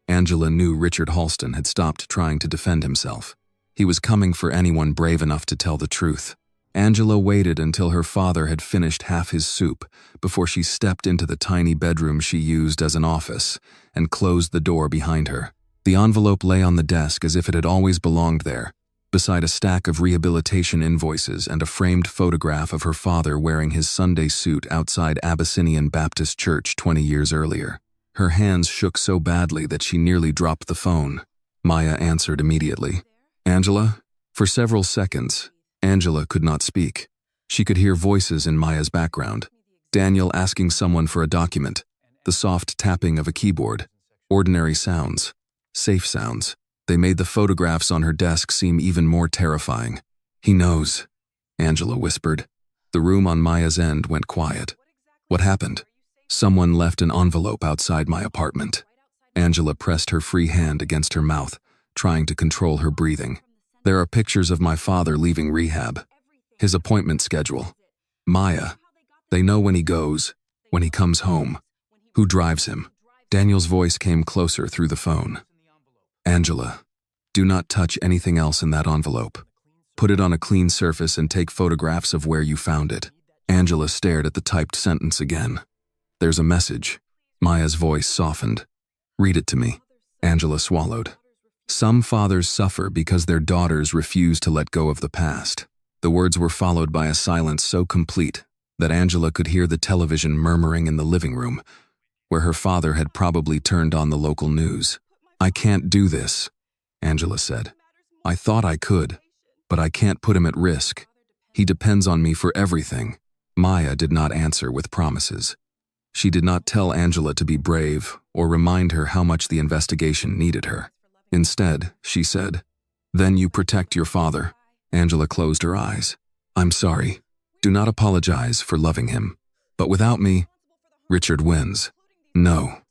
Angela knew Richard Halston had stopped trying to defend himself. He was coming for anyone brave enough to tell the truth. Angela waited until her father had finished half his soup before she stepped into the tiny bedroom she used as an office and closed the door behind her. The envelope lay on the desk as if it had always belonged there, beside a stack of rehabilitation invoices and a framed photograph of her father wearing his Sunday suit outside Abyssinian Baptist Church 20 years earlier. Her hands shook so badly that she nearly dropped the phone. Maya answered immediately. "Angela?" For several seconds, Angela could not speak. She could hear voices in Maya's background. Daniel asking someone for a document, the soft tapping of a keyboard, ordinary sounds, safe sounds. They made the photographs on her desk seem even more terrifying. "He knows," Angela whispered. The room on Maya's end went quiet. "What happened?" "Someone left an envelope outside my apartment." Angela pressed her free hand against her mouth, trying to control her breathing. "There are pictures of my father leaving rehab. His appointment schedule. Maya, they know when he goes, when he comes home. Who drives him?" Daniel's voice came closer through the phone. "Angela, do not touch anything else in that envelope. Put it on a clean surface and take photographs of where you found it." Angela stared at the typed sentence again. "There's a message." Maya's voice softened. "Read it to me." Angela swallowed. "Some fathers suffer because their daughters refuse to let go of the past." The words were followed by a silence so complete that Angela could hear the television murmuring in the living room, where her father had probably turned on the local news. "I can't do this," Angela said. "I thought I could, but I can't put him at risk. He depends on me for everything." Maya did not answer with promises. She did not tell Angela to be brave or remind her how much the investigation needed her. Instead, she said, "Then you protect your father." Angela closed her eyes. "I'm sorry. Do not apologize for loving him. But without me, Richard wins." "No,"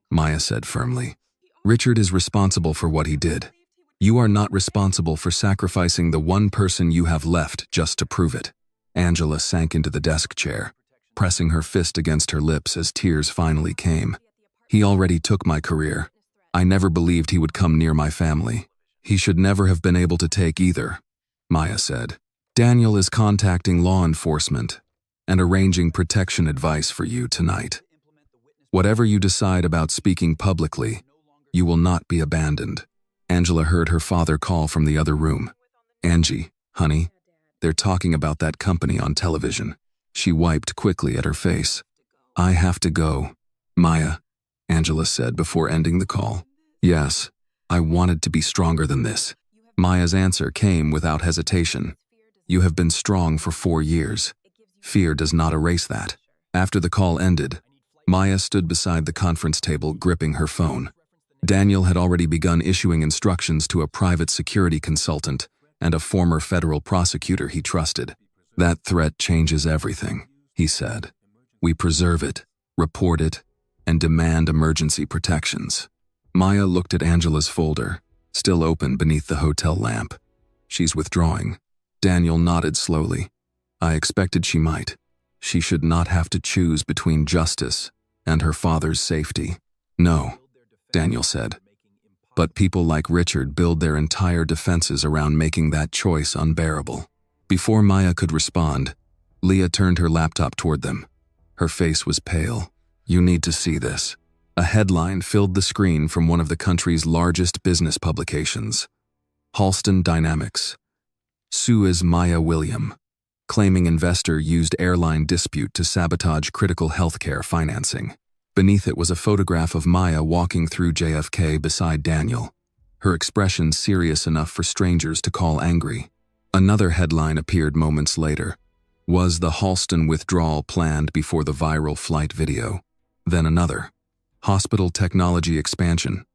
Maya said firmly. "Richard is responsible for what he did. You are not responsible for sacrificing the one person you have left just to prove it." Angela sank into the desk chair, pressing her fist against her lips as tears finally came. "He already took my career. I never believed he would come near my family. He should never have been able to take either," Maya said. "Daniel is contacting law enforcement and arranging protection advice for you tonight. Whatever you decide about speaking publicly, you will not be abandoned." Angela heard her father call from the other room. "Angie, honey, they're talking about that company on television." She wiped quickly at her face. "I have to go." "Maya," Angela said before ending the call. "Yes, I wanted to be stronger than this." Maya's answer came without hesitation. "You have been strong for 4 years. Fear does not erase that." After the call ended, Maya stood beside the conference table gripping her phone. Daniel had already begun issuing instructions to a private security consultant and a former federal prosecutor he trusted. "That threat changes everything," he said. "We preserve it, report it, and demand emergency protections." Maya looked at Angela's folder, still open beneath the hotel lamp. "She's withdrawing." Daniel nodded slowly. "I expected she might. She should not have to choose between justice and her father's safety." "No," Daniel said. "But people like Richard build their entire defenses around making that choice unbearable." Before Maya could respond, Leah turned her laptop toward them. Her face was pale. "You need to see this." A headline filled the screen from one of the country's largest business publications. Halston Dynamics. Sues Maya William, claiming investor used airline dispute to sabotage critical healthcare financing. Beneath it was a photograph of Maya walking through JFK beside Daniel, her expression serious enough for strangers to call angry. Another headline appeared moments later. Was the Halston withdrawal planned before the viral flight video? Then another. Hospital technology expansion.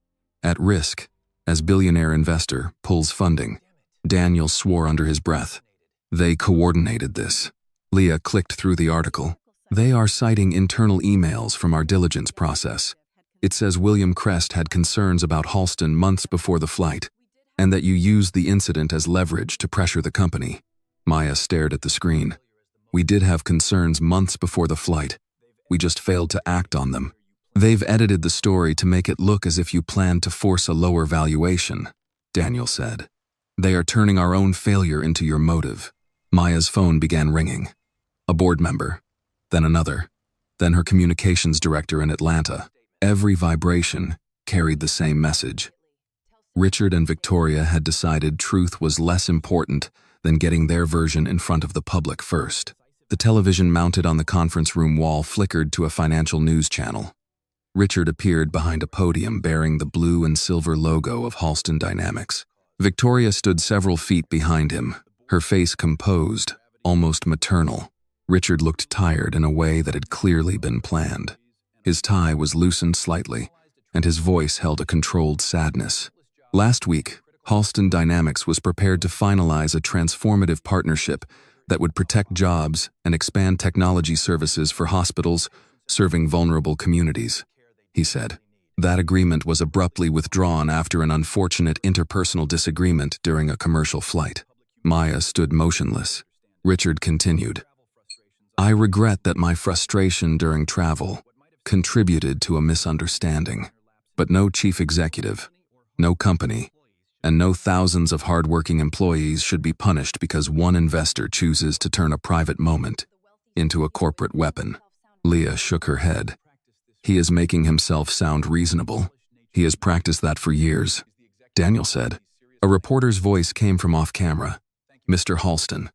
At risk, as billionaire investor pulls funding. Daniel swore under his breath. They coordinated this. Leah clicked through the article. They are citing internal emails from our diligence process. It says William Crest had concerns about Halston months before the flight, and that you used the incident as leverage to pressure the company. Maya stared at the screen. We did have concerns months before the flight. We just failed to act on them. They've edited the story to make it look as if you planned to force a lower valuation, Daniel said. They are turning our own failure into your motive. Maya's phone began ringing. A board member, then another, then her communications director in Atlanta. Every vibration carried the same message. Richard and Victoria had decided truth was less important than getting their version in front of the public first. The television mounted on the conference room wall flickered to a financial news channel. Richard appeared behind a podium bearing the blue and silver logo of Halston Dynamics. Victoria stood several feet behind him, her face composed, almost maternal. Richard looked tired in a way that had clearly been planned. His tie was loosened slightly, and his voice held a controlled sadness. Last week, Halston Dynamics was prepared to finalize a transformative partnership that would protect jobs and expand technology services for hospitals serving vulnerable communities, he said. That agreement was abruptly withdrawn after an unfortunate interpersonal disagreement during a commercial flight. Maya stood motionless. Richard continued. I regret that my frustration during travel contributed to a misunderstanding, but no chief executive, no company, and no thousands of hardworking employees should be punished because one investor chooses to turn a private moment into a corporate weapon. Leah shook her head. He is making himself sound reasonable. He has practiced that for years, Daniel said. A reporter's voice came from off-camera. Mr. Halston,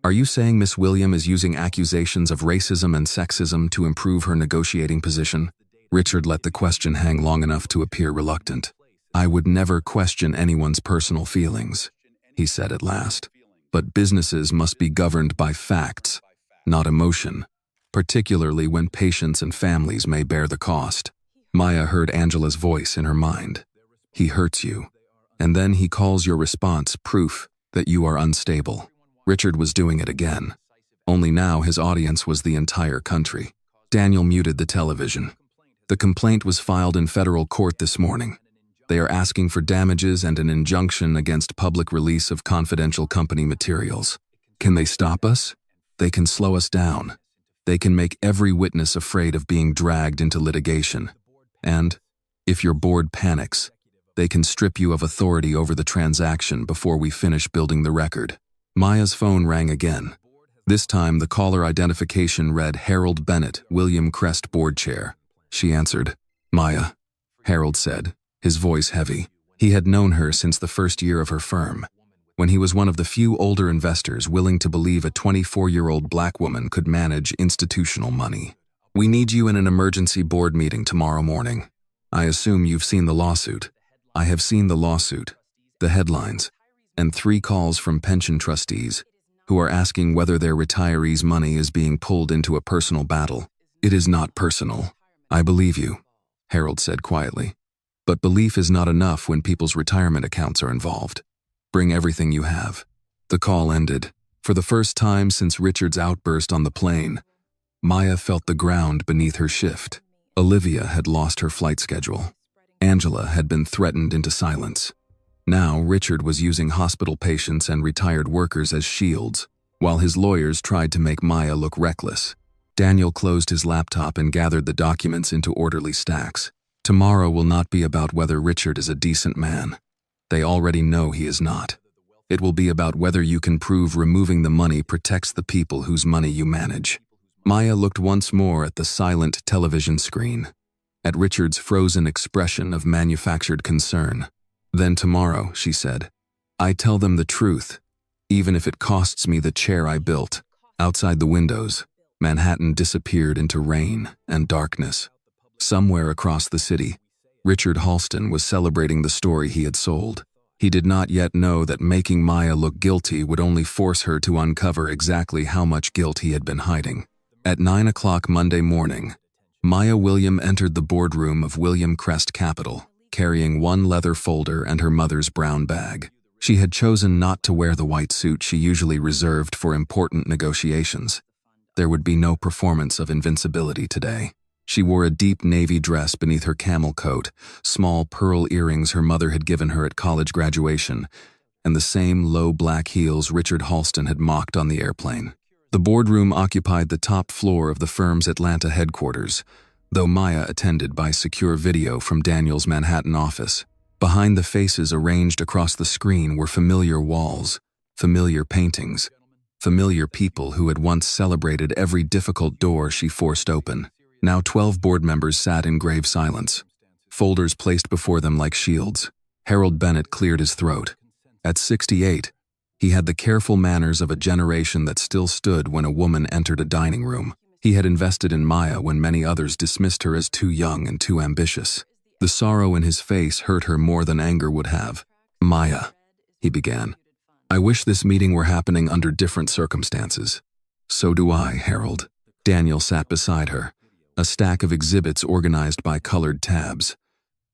are you saying Miss William is using accusations of racism and sexism to improve her negotiating position? Richard let the question hang long enough to appear reluctant. I would never question anyone's personal feelings, he said at last. But businesses must be governed by facts, not emotion, particularly when patients and families may bear the cost. Maya heard Angela's voice in her mind. He hurts you, and then he calls your response proof that you are unstable. Richard was doing it again. Only now his audience was the entire country. Daniel muted the television. The complaint was filed in federal court this morning. They are asking for damages and an injunction against public release of confidential company materials. Can they stop us? They can slow us down. They can make every witness afraid of being dragged into litigation. And, if your board panics, they can strip you of authority over the transaction before we finish building the record. Maya's phone rang again. This time the caller identification read Harold Bennett, William Crest Board Chair. She answered. Maya, Harold said, his voice heavy. He had known her since the first year of her firm, when he was one of the few older investors willing to believe a 24-year-old black woman could manage institutional money. We need you in an emergency board meeting tomorrow morning. I assume you've seen the lawsuit. I have seen the lawsuit, the headlines, and 3 calls from pension trustees who are asking whether their retirees' money is being pulled into a personal battle. It is not personal. I believe you, Harold said quietly. But belief is not enough when people's retirement accounts are involved. Bring everything you have. The call ended. For the first time since Richard's outburst on the plane, Maya felt the ground beneath her shift. Olivia had lost her flight schedule. Angela had been threatened into silence. Now Richard was using hospital patients and retired workers as shields, while his lawyers tried to make Maya look reckless. Daniel closed his laptop and gathered the documents into orderly stacks. Tomorrow will not be about whether Richard is a decent man. They already know he is not. It will be about whether you can prove removing the money protects the people whose money you manage. Maya looked once more at the silent television screen, at Richard's frozen expression of manufactured concern. Then tomorrow, she said, I tell them the truth, even if it costs me the chair I built. Outside the windows, Manhattan disappeared into rain and darkness. Somewhere across the city, Richard Halston was celebrating the story he had sold. He did not yet know that making Maya look guilty would only force her to uncover exactly how much guilt he had been hiding. At 9 o'clock Monday morning, Maya William entered the boardroom of William Crest Capital, carrying one leather folder and her mother's brown bag. She had chosen not to wear the white suit she usually reserved for important negotiations. There would be no performance of invincibility today. She wore a deep navy dress beneath her camel coat, small pearl earrings her mother had given her at college graduation, and the same low black heels Richard Halston had mocked on the airplane. The boardroom occupied the top floor of the firm's Atlanta headquarters, though Maya attended by secure video from Daniel's Manhattan office. Behind the faces arranged across the screen were familiar walls, familiar paintings, familiar people who had once celebrated every difficult door she forced open. Now 12 board members sat in grave silence, folders placed before them like shields. Harold Bennett cleared his throat. At 68, he had the careful manners of a generation that still stood when a woman entered a dining room. He had invested in Maya when many others dismissed her as too young and too ambitious. The sorrow in his face hurt her more than anger would have. "Maya," he began, "I wish this meeting were happening under different circumstances." "So do I, Harold." Daniel sat beside her, a stack of exhibits organized by colored tabs.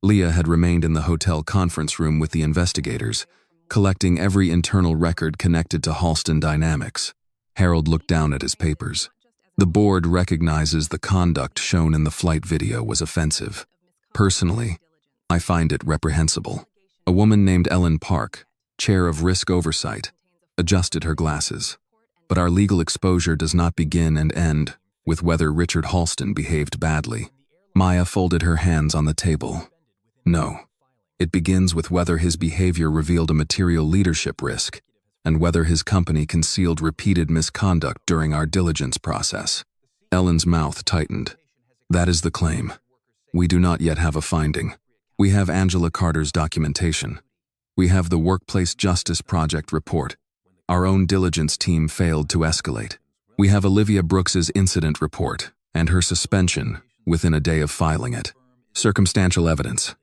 Leah had remained in the hotel conference room with the investigators, collecting every internal record connected to Halston Dynamics. Harold looked down at his papers. "The board recognizes the conduct shown in the flight video was offensive. Personally, I find it reprehensible." A woman named Ellen Park, chair of risk oversight, adjusted her glasses. "But our legal exposure does not begin and end with whether Richard Halston behaved badly." Maya folded her hands on the table. "No. It begins with whether his behavior revealed a material leadership risk, and whether his company concealed repeated misconduct during our diligence process." Ellen's mouth tightened. "That is the claim. We do not yet have a finding. We have Angela Carter's documentation. We have the Workplace Justice Project report. Our own diligence team failed to escalate. We have Olivia Brooks's incident report and her suspension within a day of filing it." "Circumstantial evidence,"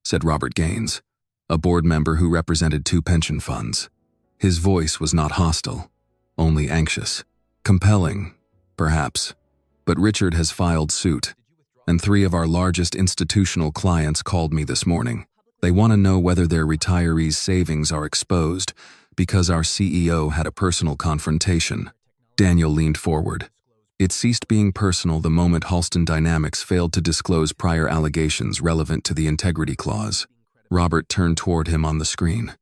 said Robert Gaines, a board member who represented 2 pension funds. His voice was not hostile, only anxious. "Compelling, perhaps, but Richard has filed suit, and 3 of our largest institutional clients called me this morning. They want to know whether their retirees' savings are exposed because our CEO had a personal confrontation." Daniel leaned forward. "It ceased being personal the moment Halston Dynamics failed to disclose prior allegations relevant to the integrity clause." Robert turned toward him on the screen.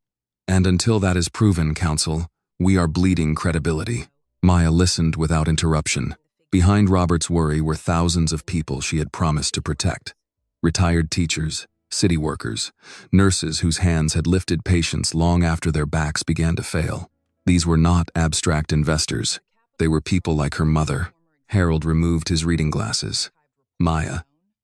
"And until that is proven, counsel, we are bleeding credibility." Maya listened without interruption. Behind Robert's worry were thousands of people she had promised to protect. Retired teachers, city workers, nurses whose hands had lifted patients long after their backs began to fail. These were not abstract investors. They were people like her mother. Harold removed his reading glasses. "Maya,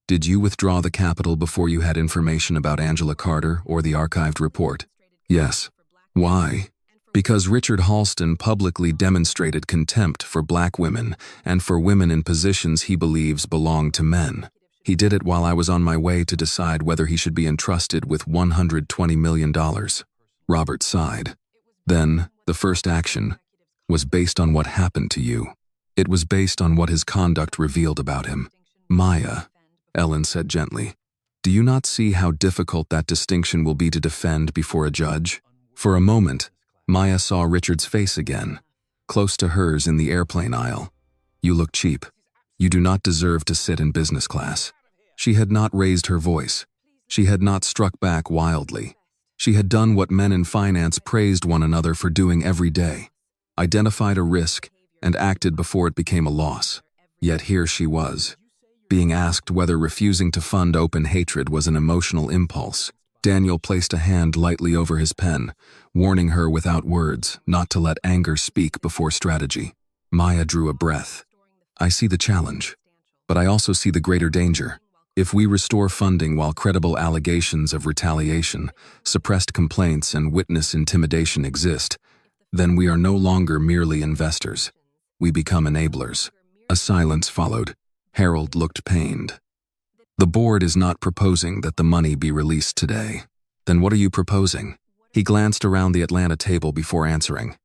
did you withdraw the capital before you had information about Angela Carter or the archived report?" "Yes." "Why?" "Because Richard Halston publicly demonstrated contempt for black women and for women in positions he believes belong to men. He did it while I was on my way to decide whether he should be entrusted with $120 million. Robert sighed. "Then, the first action was based on what happened to you. It was based on what his conduct revealed about him." "Maya," Ellen said gently, "do you not see how difficult that distinction will be to defend before a judge?" For a moment, Maya saw Richard's face again, close to hers in the airplane aisle. "You look cheap. You do not deserve to sit in business class." She had not raised her voice. She had not struck back wildly. She had done what men in finance praised one another for doing every day: identified a risk and acted before it became a loss. Yet here she was, being asked whether refusing to fund open hatred was an emotional impulse. Daniel placed a hand lightly over his pen, warning her without words not to let anger speak before strategy. Maya drew a breath. "I see the challenge, but I also see the greater danger. If we restore funding while credible allegations of retaliation, suppressed complaints, and witness intimidation exist, then we are no longer merely investors. We become enablers." A silence followed. Harold looked pained. "The board is not proposing that the money be released today." "Then what are you proposing?" He glanced around the Atlanta table before answering.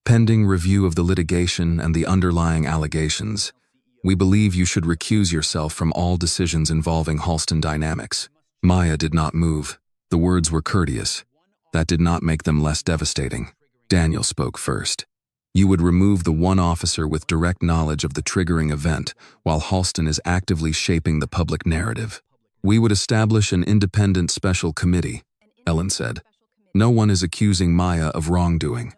Pending review of the litigation and the underlying allegations, we believe you should recuse yourself from all decisions involving Halston Dynamics. Maya did not move. The words were courteous. That did not make them less devastating. Daniel spoke first. You would remove the one officer with direct knowledge of the triggering event while Halston is actively shaping the public narrative. We would establish an independent special committee, Ellen said. No one is accusing Maya of wrongdoing.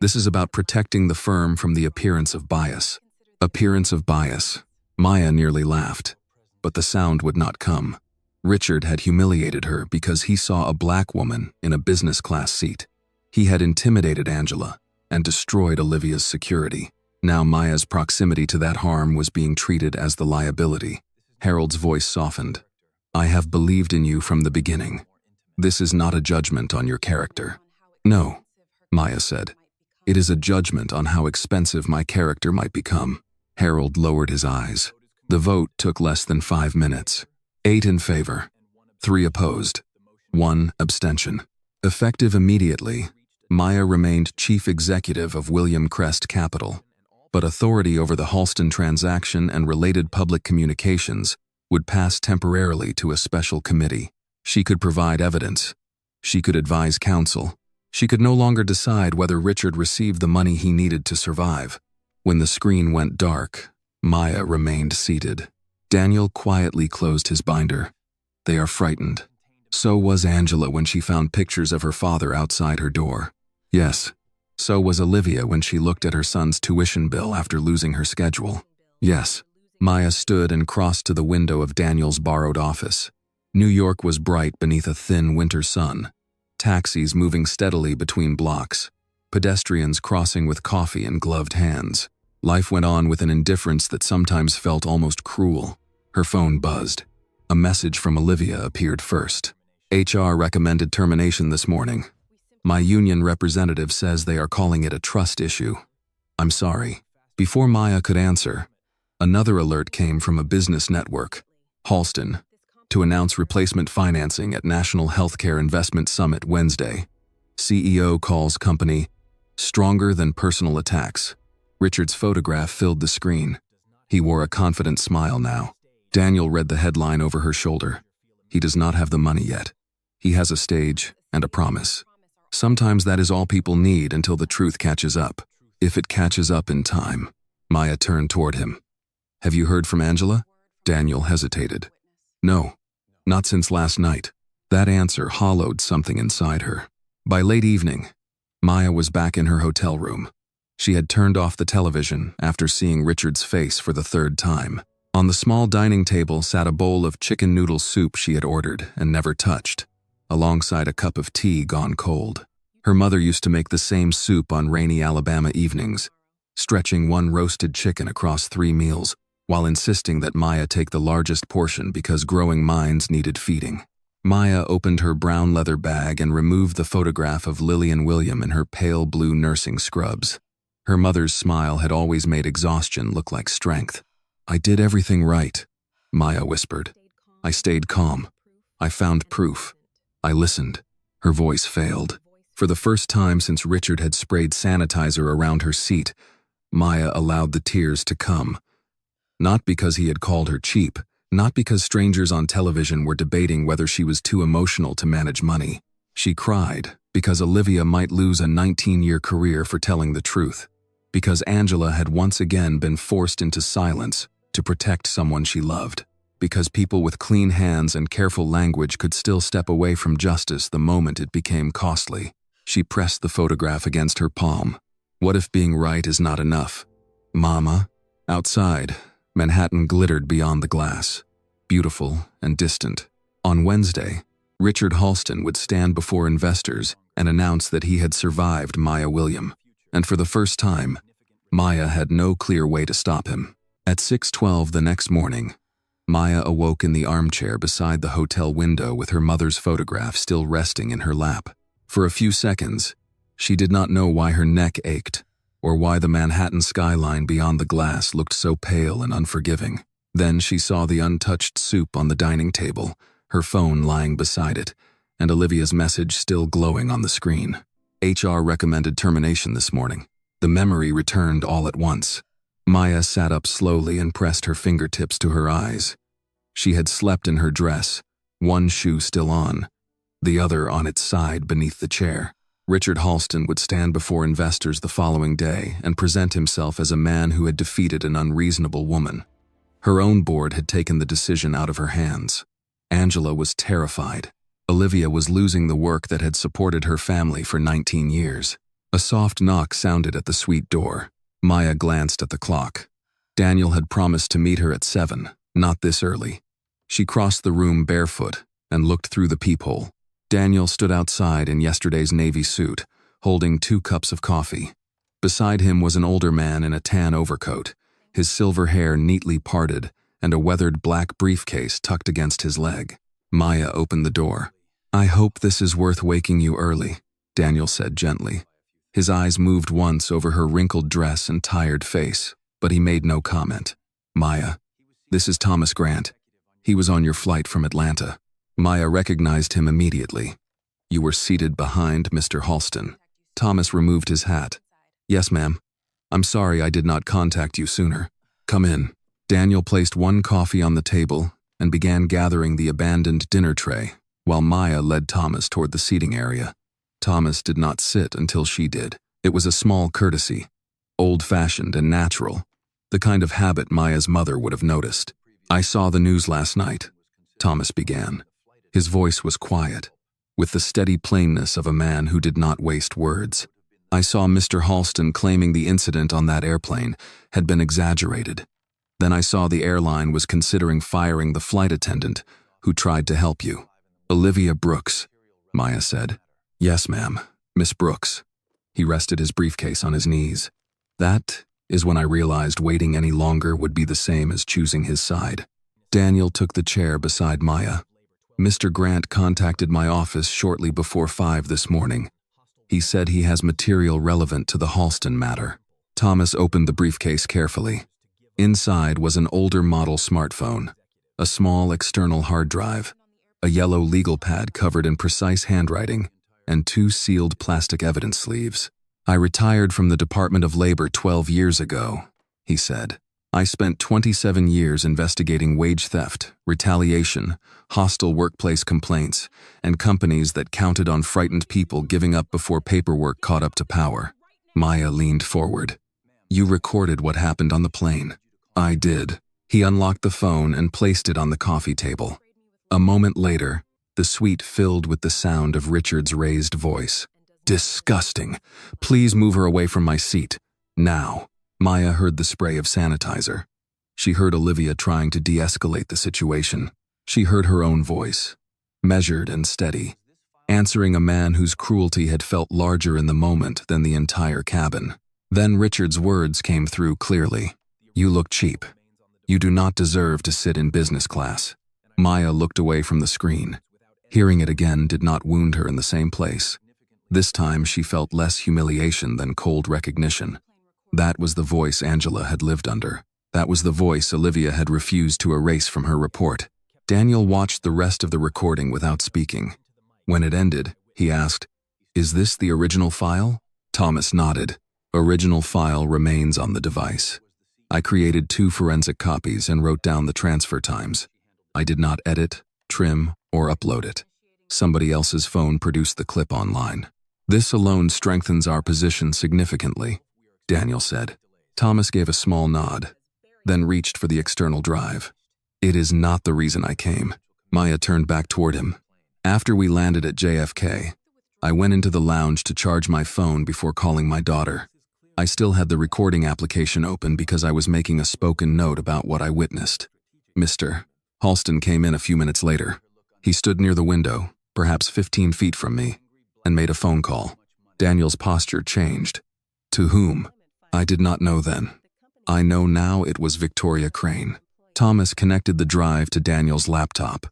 This is about protecting the firm from the appearance of bias. Appearance of bias. Maya nearly laughed, but the sound would not come. Richard had humiliated her because he saw a black woman in a business class seat. He had intimidated Angela and destroyed Olivia's security. Now Maya's proximity to that harm was being treated as the liability. Harold's voice softened. I have believed in you from the beginning. This is not a judgment on your character. No, Maya said. It is a judgment on how expensive my character might become. Harold lowered his eyes. The vote took less than 5 minutes. 8 in favor, 3 opposed, 1 abstention. Effective immediately, Maya remained chief executive of William Crest Capital, but authority over the Halston transaction and related public communications would pass temporarily to a special committee. She could provide evidence. She could advise counsel. She could no longer decide whether Richard received the money he needed to survive. When the screen went dark, Maya remained seated. Daniel quietly closed his binder. They are frightened. So was Angela when she found pictures of her father outside her door. Yes, so was Olivia when she looked at her son's tuition bill after losing her schedule. Yes, Maya stood and crossed to the window of Daniel's borrowed office. New York was bright beneath a thin winter sun. Taxis moving steadily between blocks. Pedestrians crossing with coffee in gloved hands. Life went on with an indifference that sometimes felt almost cruel. Her phone buzzed. A message from Olivia appeared first. HR recommended termination this morning. My union representative says they are calling it a trust issue. I'm sorry. Before Maya could answer, another alert came from a business network, Halston, to announce replacement financing at National Healthcare Investment Summit Wednesday. CEO calls company stronger than personal attacks. Richard's photograph filled the screen. He wore a confident smile now. Daniel read the headline over her shoulder. He does not have the money yet. He has a stage and a promise. Sometimes that is all people need until the truth catches up. If it catches up in time. Maya turned toward him. Have you heard from Angela? Daniel hesitated. No, not since last night. That answer hollowed something inside her. By late evening, Maya was back in her hotel room. She had turned off the television after seeing Richard's face for the 3rd time. On the small dining table sat a bowl of chicken noodle soup she had ordered and never touched, alongside a cup of tea gone cold. Her mother used to make the same soup on rainy Alabama evenings, stretching one roasted chicken across 3 meals, while insisting that Maya take the largest portion because growing minds needed feeding. Maya opened her brown leather bag and removed the photograph of Lily and William in her pale blue nursing scrubs. Her mother's smile had always made exhaustion look like strength. I did everything right, Maya whispered. I stayed calm. I found proof. I listened. Her voice failed. For the first time since Richard had sprayed sanitizer around her seat, Maya allowed the tears to come. Not because he had called her cheap, not because strangers on television were debating whether she was too emotional to manage money. She cried because Olivia might lose a 19-year career for telling the truth. Because Angela had once again been forced into silence to protect someone she loved. Because people with clean hands and careful language could still step away from justice the moment it became costly. She pressed the photograph against her palm. What if being right is not enough? Mama? Outside, Manhattan glittered beyond the glass, beautiful and distant. On Wednesday, Richard Halston would stand before investors and announce that he had survived Maya William. And for the first time, Maya had no clear way to stop him. At 6:12 the next morning, Maya awoke in the armchair beside the hotel window with her mother's photograph still resting in her lap. For a few seconds, she did not know why her neck ached or why the Manhattan skyline beyond the glass looked so pale and unforgiving. Then she saw the untouched soup on the dining table, her phone lying beside it, and Olivia's message still glowing on the screen. HR recommended termination this morning. The memory returned all at once. Maya sat up slowly and pressed her fingertips to her eyes. She had slept in her dress, one shoe still on, the other on its side beneath the chair. Richard Halston would stand before investors the following day and present himself as a man who had defeated an unreasonable woman. Her own board had taken the decision out of her hands. Angela was terrified. Olivia was losing the work that had supported her family for 19 years. A soft knock sounded at the suite door. Maya glanced at the clock. Daniel had promised to meet her at 7, not this early. She crossed the room barefoot and looked through the peephole. Daniel stood outside in yesterday's navy suit, holding 2 cups of coffee. Beside him was an older man in a tan overcoat, his silver hair neatly parted and a weathered black briefcase tucked against his leg. Maya opened the door. "I hope this is worth waking you early," Daniel said gently. His eyes moved once over her wrinkled dress and tired face, but he made no comment. "Maya, this is Thomas Grant. He was on your flight from Atlanta." Maya recognized him immediately. "You were seated behind Mr. Halston." Thomas removed his hat. "Yes, ma'am. I'm sorry I did not contact you sooner. Come in." Daniel placed 1 coffee on the table and began gathering the abandoned dinner tray, while Maya led Thomas toward the seating area. Thomas did not sit until she did. It was a small courtesy, old-fashioned and natural, the kind of habit Maya's mother would have noticed. "I saw the news last night," Thomas began. His voice was quiet, with the steady plainness of a man who did not waste words. "I saw Mr. Halston claiming the incident on that airplane had been exaggerated. Then I saw the airline was considering firing the flight attendant who tried to help you." "Olivia Brooks," Maya said. "Yes, ma'am, Miss Brooks." He rested his briefcase on his knees. That is when I realized waiting any longer would be the same as choosing his side. Daniel took the chair beside Maya. "Mr. Grant contacted my office shortly before 5 this morning. He said he has material relevant to the Halston matter." Thomas opened the briefcase carefully. Inside was an older model smartphone, a small external hard drive, a yellow legal pad covered in precise handwriting, and 2 sealed plastic evidence sleeves. "I retired from the Department of Labor 12 years ago," he said. "I spent 27 years investigating wage theft, retaliation, hostile workplace complaints, and companies that counted on frightened people giving up before paperwork caught up to power." Maya leaned forward. "You recorded what happened on the plane." "I did." He unlocked the phone and placed it on the coffee table. A moment later, the suite filled with the sound of Richard's raised voice. "Disgusting. Please move her away from my seat. Now." Maya heard the spray of sanitizer. She heard Olivia trying to de-escalate the situation. She heard her own voice, measured and steady, answering a man whose cruelty had felt larger in the moment than the entire cabin. Then Richard's words came through clearly. "You look cheap. You do not deserve to sit in business class." Maya looked away from the screen. Hearing it again did not wound her in the same place. This time she felt less humiliation than cold recognition. That was the voice Angela had lived under. That was the voice Olivia had refused to erase from her report. Daniel watched the rest of the recording without speaking. When it ended, he asked, "Is this the original file?" Thomas nodded. "Original file remains on the device. I created 2 forensic copies and wrote down the transfer times. I did not edit, trim, or upload it. Somebody else's phone produced the clip online. This alone strengthens our position significantly," Daniel said. Thomas gave a small nod, then reached for the external drive. "It is not the reason I came." Maya turned back toward him. "After we landed at JFK, I went into the lounge to charge my phone before calling my daughter. I still had the recording application open because I was making a spoken note about what I witnessed. Mr. Halston came in a few minutes later. He stood near the window, perhaps 15 feet from me, and made a phone call." Daniel's posture changed. "To whom?" "I did not know then. I know now it was Victoria Crane." Thomas connected the drive to Daniel's laptop.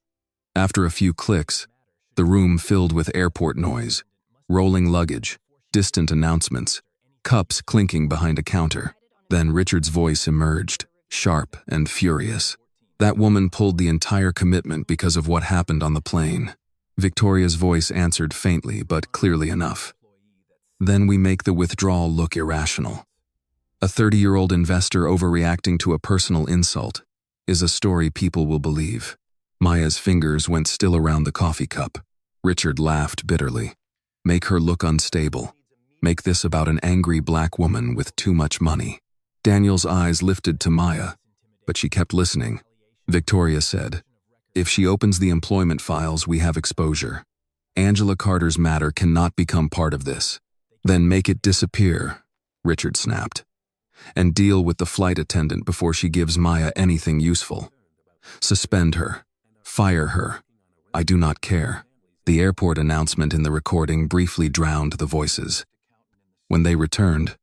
After a few clicks, the room filled with airport noise, rolling luggage, distant announcements, cups clinking behind a counter. Then Richard's voice emerged, sharp and furious. "That woman pulled the entire commitment because of what happened on the plane. Victoria's voice answered faintly but clearly enough. Then we make the withdrawal look irrational. A 30-year-old investor overreacting to a personal insult is a story people will believe. Maya's fingers went still around the coffee cup. Richard laughed bitterly. Make her look unstable. Make this about an angry black woman with too much money. Daniel's eyes lifted to Maya, but she kept listening. Victoria said, "If she opens the employment files, we have exposure. Angela Carter's matter cannot become part of this." "Then make it disappear," Richard snapped, "and deal with the flight attendant before she gives Maya anything useful. Suspend her. Fire her. I do not care." The airport announcement in the recording briefly drowned the voices. When they returned,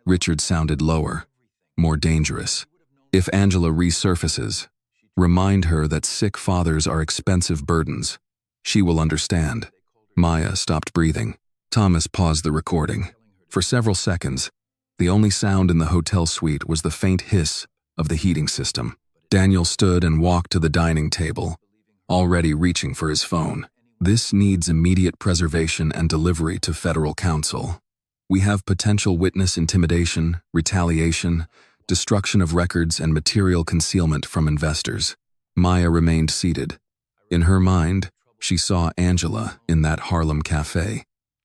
Richard sounded lower, more dangerous. "If Angela resurfaces, remind her that sick fathers are expensive burdens. She will understand." Maya stopped breathing. Thomas paused the recording. For several seconds, the only sound in the hotel suite was the faint hiss of the heating system. Daniel stood and walked to the dining table, already reaching for his phone. "This needs immediate preservation and delivery to federal counsel. We have potential witness intimidation, retaliation, destruction of records, and material concealment from investors." Maya remained seated. In her mind, she saw Angela in that Harlem cafe,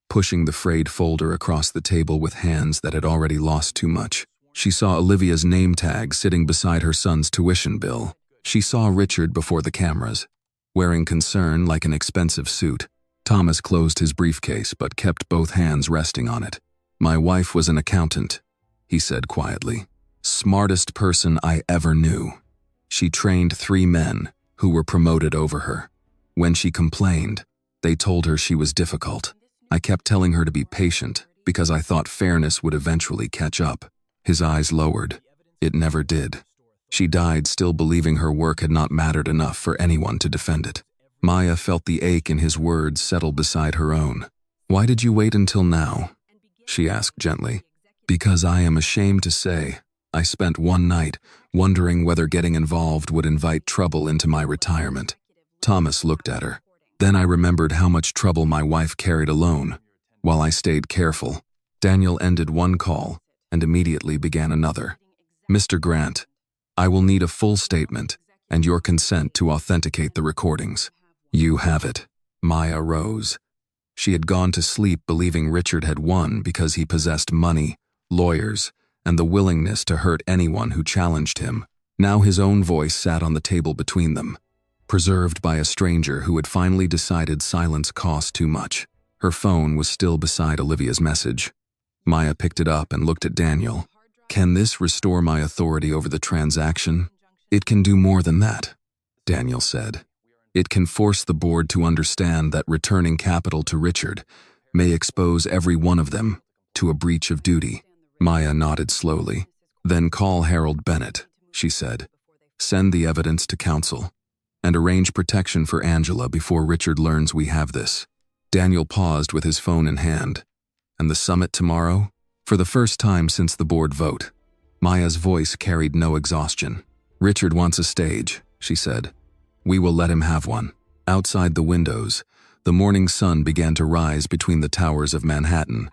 pushing the frayed folder across the table with hands that had already lost too much. She saw Olivia's name tag sitting beside her son's tuition bill. She saw Richard before the cameras, wearing concern like an expensive suit. Thomas closed his briefcase but kept both hands resting on it. "My wife was an accountant," he said quietly. "Smartest person I ever knew. She trained 3 men who were promoted over her. When she complained, they told her she was difficult. I kept telling her to be patient because I thought fairness would eventually catch up." His eyes lowered. It never did. She died still believing her work had not mattered enough for anyone to defend it. Maya felt the ache in his words settle beside her own. "Why did you wait until now?" she asked gently. "Because I am ashamed to say, I spent one night wondering whether getting involved would invite trouble into my retirement." Thomas looked at her. "Then I remembered how much trouble my wife carried alone, while I stayed careful." Daniel ended one call and immediately began another. "Mr. Grant, I will need a full statement and your consent to authenticate the recordings." "You have it." Maya rose. She had gone to sleep believing Richard had won because he possessed money, lawyers, and the willingness to hurt anyone who challenged him. Now his own voice sat on the table between them, preserved by a stranger who had finally decided silence cost too much. Her phone was still beside Olivia's message. Maya picked it up and looked at Daniel. "Can this restore my authority over the transaction?" "It can do more than that," Daniel said. "It can force the board to understand that returning capital to Richard may expose every one of them to a breach of duty." Maya nodded slowly. "Then call Harold Bennett," she said. "Send the evidence to counsel, and arrange protection for Angela before Richard learns we have this." Daniel paused with his phone in hand. "And the summit tomorrow?" For the first time since the board vote, Maya's voice carried no exhaustion. "Richard wants a stage," she said. "We will let him have one." Outside the windows, the morning sun began to rise between the towers of Manhattan,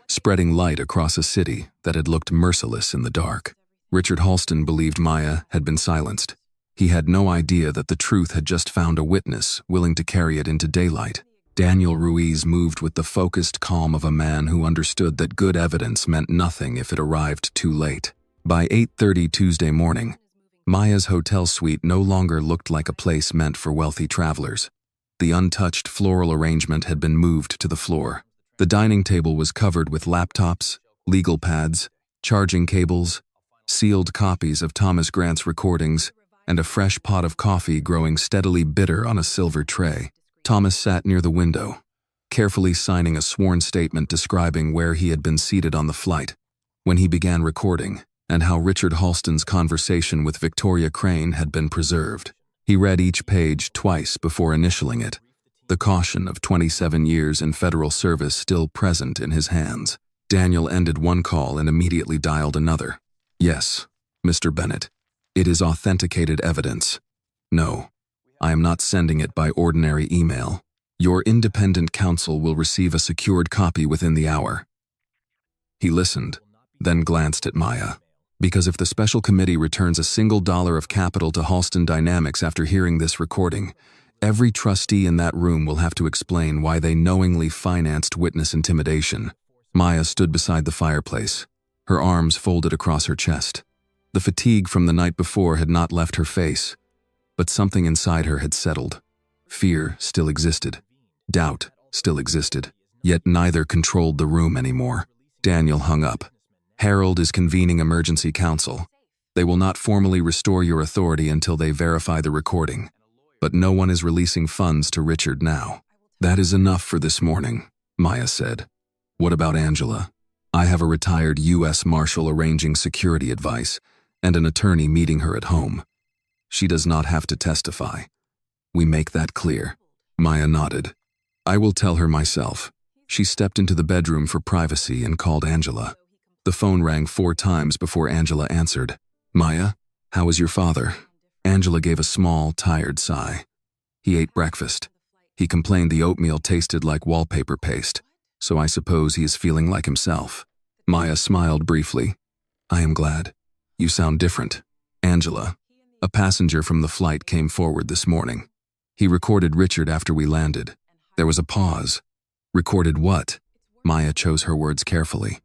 spreading light across a city that had looked merciless in the dark. Richard Halston believed Maya had been silenced. He had no idea that the truth had just found a witness willing to carry it into daylight. Daniel Ruiz moved with the focused calm of a man who understood that good evidence meant nothing if it arrived too late. By 8:30 Tuesday morning, Maya's hotel suite no longer looked like a place meant for wealthy travelers. The untouched floral arrangement had been moved to the floor. The dining table was covered with laptops, legal pads, charging cables, sealed copies of Thomas Grant's recordings, and a fresh pot of coffee growing steadily bitter on a silver tray. Thomas sat near the window, carefully signing a sworn statement describing where he had been seated on the flight when he began recording, and how Richard Halston's conversation with Victoria Crane had been preserved. He read each page twice before initialing it, the caution of 27 years in federal service still present in his hands. Daniel ended one call and immediately dialed another. "Yes, Mr. Bennett. It is authenticated evidence. No, I am not sending it by ordinary email. Your independent counsel will receive a secured copy within the hour. He listened, then glanced at Maya. Because if the special committee returns $1 of capital to Halston Dynamics after hearing this recording, every trustee in that room will have to explain why they knowingly financed witness intimidation. Maya stood beside the fireplace, her arms folded across her chest. The fatigue from the night before had not left her face, but something inside her had settled. Fear still existed. Doubt still existed, yet neither controlled the room anymore. Daniel hung up. Harold is convening emergency council. They will not formally restore your authority until they verify the recording. But no one is releasing funds to Richard now. That is enough for this morning, Maya said. What about Angela? I have a retired U.S. Marshal arranging security advice and an attorney meeting her at home. She does not have to testify. We make that clear. Maya nodded. I will tell her myself. She stepped into the bedroom for privacy and called Angela. The phone rang 4 times before Angela answered. Maya, how is your father? Angela gave a small, tired sigh. He ate breakfast. He complained the oatmeal tasted like wallpaper paste, so I suppose he is feeling like himself. Maya smiled briefly. I am glad. You sound different. Angela, a passenger from the flight came forward this morning. He recorded Richard after we landed. There was a pause. Recorded what? Maya chose her words carefully.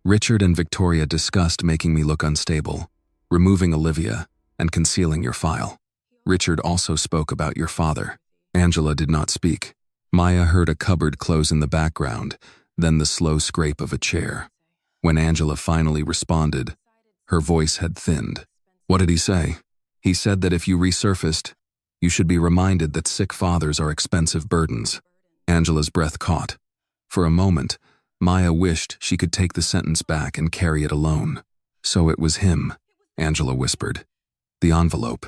Richard and Victoria discussed making me look unstable, removing Olivia, and concealing your file. Richard also spoke about your father. Angela did not speak. Maya heard a cupboard close in the background, then the slow scrape of a chair. When Angela finally responded, her voice had thinned. What did he say? He said that if you resurfaced, you should be reminded that sick fathers are expensive burdens. Angela's breath caught. For a moment, Maya wished she could take the sentence back and carry it alone. So it was him, Angela whispered. The envelope.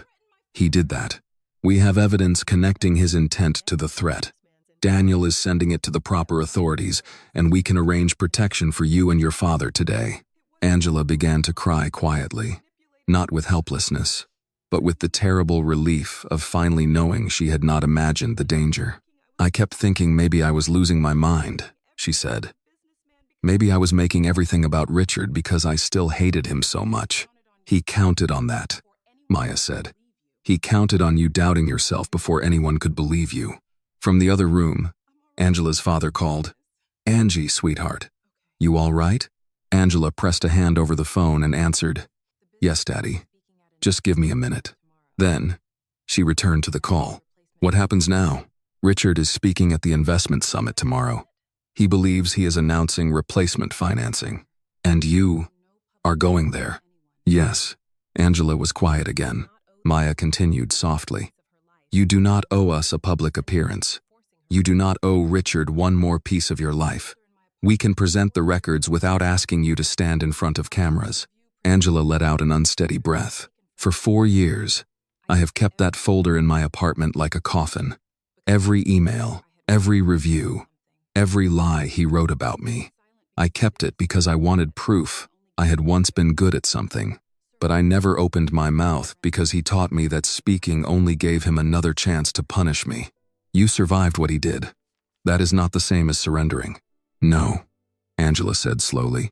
He did that. We have evidence connecting his intent to the threat. Daniel is sending it to the proper authorities, and we can arrange protection for you and your father today. Angela began to cry quietly, not with helplessness, but with the terrible relief of finally knowing she had not imagined the danger. I kept thinking maybe I was losing my mind, she said. Maybe I was making everything about Richard because I still hated him so much. He counted on that, Maya said. He counted on you doubting yourself before anyone could believe you. From the other room, Angela's father called, Angie, sweetheart. You all right? Angela pressed a hand over the phone and answered, Yes, Daddy. Just give me a minute. Then, she returned to the call. What happens now? Richard is speaking at the investment summit tomorrow. He believes he is announcing replacement financing. And you are going there. Yes. Angela was quiet again. Maya continued softly. You do not owe us a public appearance. You do not owe Richard one more piece of your life. We can present the records without asking you to stand in front of cameras. Angela let out an unsteady breath. For 4 years, I have kept that folder in my apartment like a coffin. Every email, every review, every lie he wrote about me. I kept it because I wanted proof I had once been good at something. But I never opened my mouth because he taught me that speaking only gave him another chance to punish me. You survived what he did. That is not the same as surrendering. No, Angela said slowly.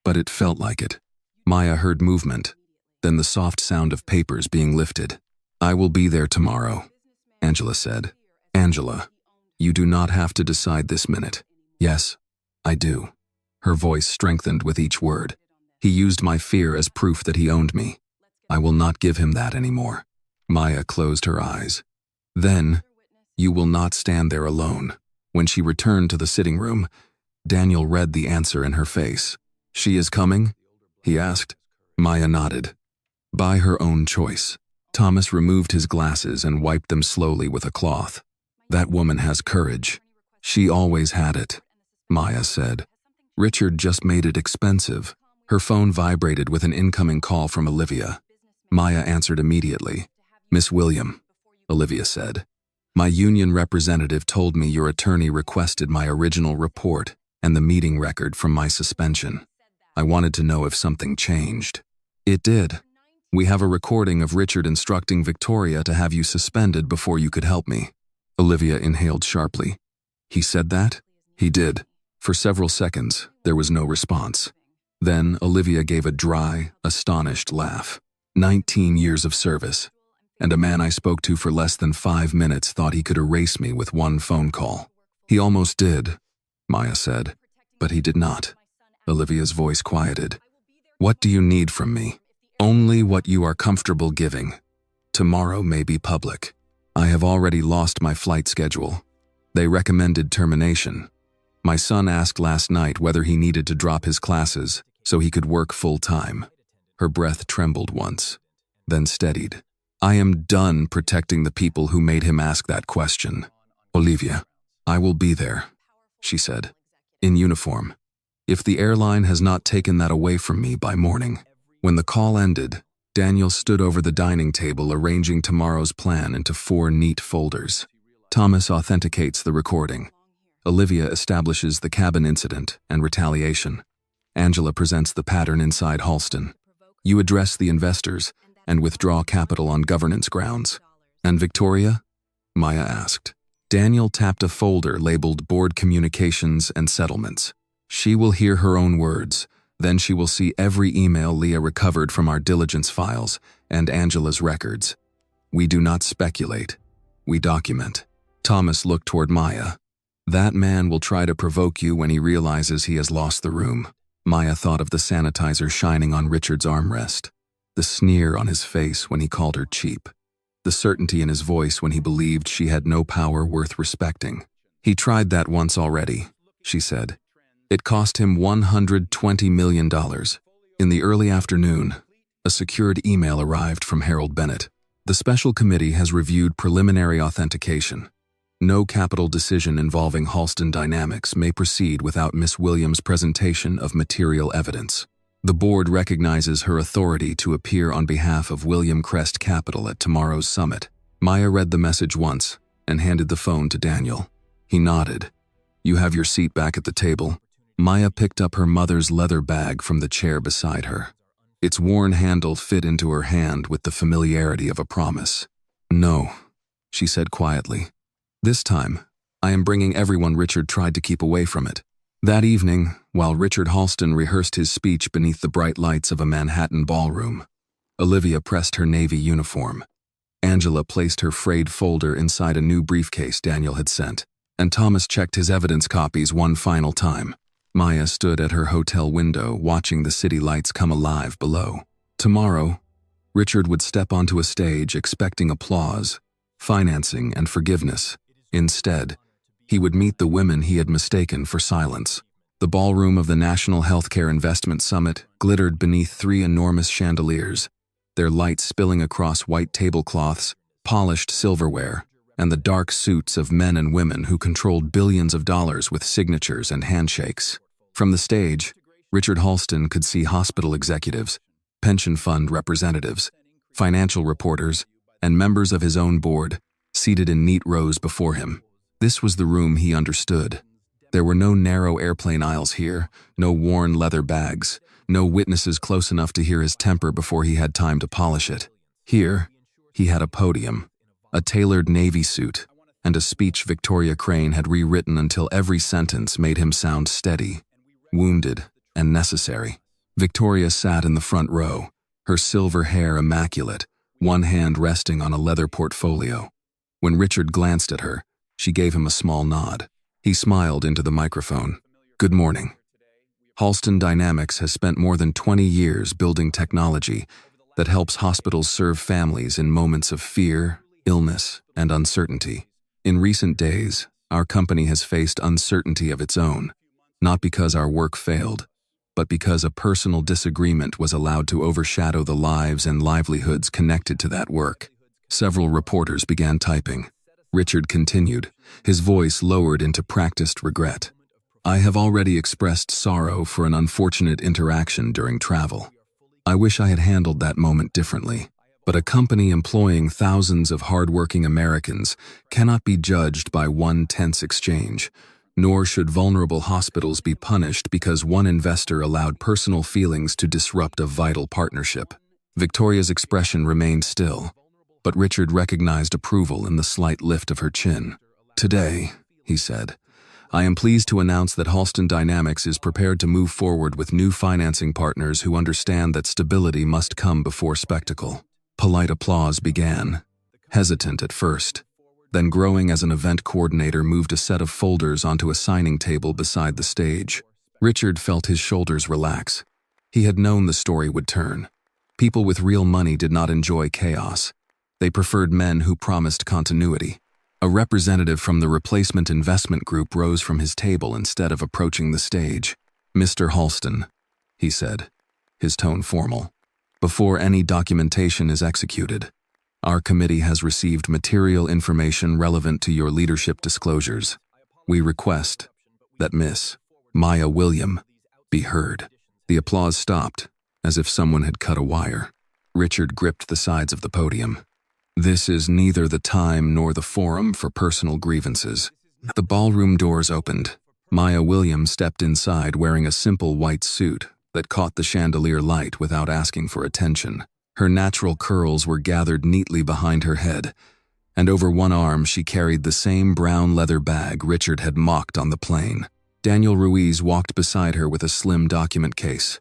But it felt like it. Maya heard movement, then the soft sound of papers being lifted. I will be there tomorrow, Angela said. Angela, you do not have to decide this minute. Yes, I do. Her voice strengthened with each word. He used my fear as proof that he owned me. I will not give him that anymore. Maya closed her eyes. Then, you will not stand there alone. When she returned to the sitting room, Daniel read the answer in her face. She is coming? He asked. Maya nodded. By her own choice. Thomas removed his glasses and wiped them slowly with a cloth. That woman has courage. She always had it, Maya said. Richard just made it expensive. Her phone vibrated with an incoming call from Olivia. Maya answered immediately. Miss William, Olivia said. My union representative told me your attorney requested my original report and the meeting record from my suspension. I wanted to know if something changed. It did. We have a recording of Richard instructing Victoria to have you suspended before you could help me. Olivia inhaled sharply. He said that? He did. For several seconds, there was no response. Then Olivia gave a dry, astonished laugh. 19 years of service. And a man I spoke to for less than 5 minutes thought he could erase me with one phone call. He almost did, Maya said, but he did not. Olivia's voice quieted. What do you need from me? Only what you are comfortable giving. Tomorrow may be public. I have already lost my flight schedule. They recommended termination. My son asked last night whether he needed to drop his classes so he could work full-time. Her breath trembled once, then steadied. I am done protecting the people who made him ask that question. Olivia, I will be there, she said, in uniform. If the airline has not taken that away from me by morning. When the call ended, Daniel stood over the dining table arranging tomorrow's plan into 4 neat folders. Thomas authenticates the recording. Olivia establishes the cabin incident and retaliation. Angela presents the pattern inside Halston. You address the investors and withdraw capital on governance grounds. And Victoria? Maya asked. Daniel tapped a folder labeled Board Communications and Settlements. She will hear her own words. Then she will see every email Leah recovered from our diligence files and Angela's records. We do not speculate. We document. Thomas looked toward Maya. That man will try to provoke you when he realizes he has lost the room. Maya thought of the sanitizer shining on Richard's armrest, the sneer on his face when he called her cheap, the certainty in his voice when he believed she had no power worth respecting. He tried that once already, she said. It cost him $120 million. In the early afternoon, a secured email arrived from Harold Bennett. The special committee has reviewed preliminary authentication. No capital decision involving Halston Dynamics may proceed without Miss Williams' presentation of material evidence. The board recognizes her authority to appear on behalf of William Crest Capital at tomorrow's summit. Maya read the message once and handed the phone to Daniel. He nodded. You have your seat back at the table. Maya picked up her mother's leather bag from the chair beside her. Its worn handle fit into her hand with the familiarity of a promise. No, she said quietly. This time, I am bringing everyone Richard tried to keep away from it. That evening, while Richard Halston rehearsed his speech beneath the bright lights of a Manhattan ballroom, Olivia pressed her navy uniform. Angela placed her frayed folder inside a new briefcase Daniel had sent, and Thomas checked his evidence copies one final time. Maya stood at her hotel window watching the city lights come alive below. Tomorrow, Richard would step onto a stage expecting applause, financing, and forgiveness. Instead, he would meet the women he had mistaken for silence. The ballroom of the National Healthcare Investment Summit glittered beneath 3 enormous chandeliers, their light spilling across white tablecloths, polished silverware, and the dark suits of men and women who controlled billions of dollars with signatures and handshakes. From the stage, Richard Halston could see hospital executives, pension fund representatives, financial reporters, and members of his own board, seated in neat rows before him. This was the room he understood. There were no narrow airplane aisles here, no worn leather bags, no witnesses close enough to hear his temper before he had time to polish it. Here, he had a podium, a tailored navy suit, and a speech Victoria Crane had rewritten until every sentence made him sound steady, wounded, and necessary. Victoria sat in the front row, her silver hair immaculate, one hand resting on a leather portfolio. When Richard glanced at her, she gave him a small nod. He smiled into the microphone. Good morning. Halston Dynamics has spent more than 20 years building technology that helps hospitals serve families in moments of fear, illness, and uncertainty. In recent days, our company has faced uncertainty of its own, not because our work failed, but because a personal disagreement was allowed to overshadow the lives and livelihoods connected to that work. Several reporters began typing. Richard continued, his voice lowered into practiced regret. I have already expressed sorrow for an unfortunate interaction during travel. I wish I had handled that moment differently, but a company employing thousands of hardworking Americans cannot be judged by one tense exchange, nor should vulnerable hospitals be punished because one investor allowed personal feelings to disrupt a vital partnership. Victoria's expression remained still, but Richard recognized approval in the slight lift of her chin. Today, he said, I am pleased to announce that Halston Dynamics is prepared to move forward with new financing partners who understand that stability must come before spectacle. Polite applause began, hesitant at first, then growing as an event coordinator moved a set of folders onto a signing table beside the stage. Richard felt his shoulders relax. He had known the story would turn. People with real money did not enjoy chaos. They preferred men who promised continuity. A representative from the replacement investment group rose from his table instead of approaching the stage. "Mr. Halston," he said, his tone formal, "before any documentation is executed, our committee has received material information relevant to your leadership disclosures. We request that Miss Maya William be heard." The applause stopped, as if someone had cut a wire. Richard gripped the sides of the podium. "This is neither the time nor the forum for personal grievances." The ballroom doors opened. Maya William stepped inside wearing a simple white suit that caught the chandelier light without asking for attention. Her natural curls were gathered neatly behind her head, and over one arm she carried the same brown leather bag Richard had mocked on the plane. Daniel Ruiz walked beside her with a slim document case.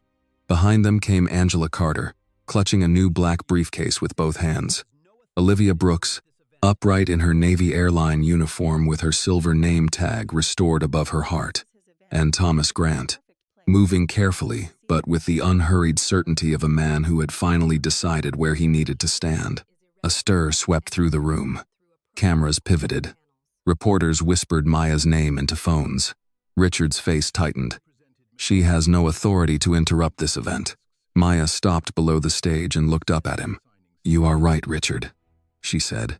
Behind them came Angela Carter, clutching a new black briefcase with both hands. Olivia Brooks, upright in her Navy airline uniform with her silver name tag restored above her heart. And Thomas Grant, moving carefully but with the unhurried certainty of a man who had finally decided where he needed to stand. A stir swept through the room. Cameras pivoted. Reporters whispered Maya's name into phones. Richard's face tightened. "She has no authority to interrupt this event." Maya stopped below the stage and looked up at him. "You are right, Richard," she said.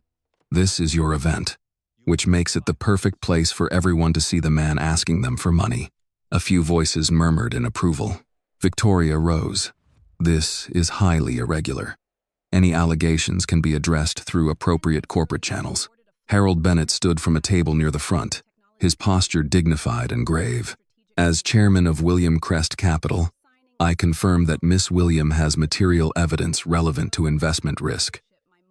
"This is your event, which makes it the perfect place for everyone to see the man asking them for money." A few voices murmured in approval. Victoria rose. "This is highly irregular. Any allegations can be addressed through appropriate corporate channels." Harold Bennett stood from a table near the front, his posture dignified and grave. "As chairman of William Crest Capital, I confirm that Miss William has material evidence relevant to investment risk.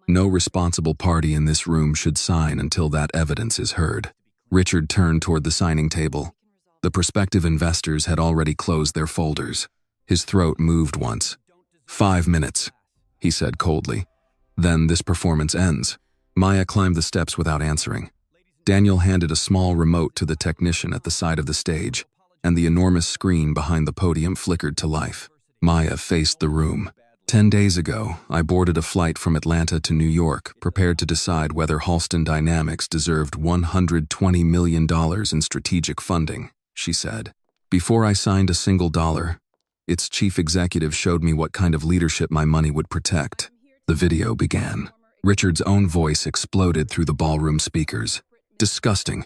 No responsible party in this room should sign until that evidence is heard." Richard turned toward the signing table. The prospective investors had already closed their folders. His throat moved once. "5 minutes," he said coldly. "Then this performance ends." Maya climbed the steps without answering. Daniel handed a small remote to the technician at the side of the stage, and the enormous screen behind the podium flickered to life. Maya faced the room. 10 days ago, I boarded a flight from Atlanta to New York, prepared to decide whether Halston Dynamics deserved $120 million in strategic funding, she said. "Before I signed a single dollar, its chief executive showed me what kind of leadership my money would protect." The video began. Richard's own voice exploded through the ballroom speakers. "Disgusting.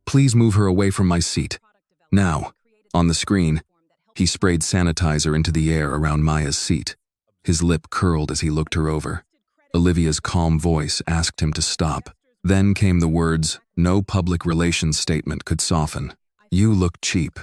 Please move her away from my seat. Now." On the screen, he sprayed sanitizer into the air around Maya's seat. His lip curled as he looked her over. Olivia's calm voice asked him to stop. Then came the words no public relations statement could soften. "You look cheap.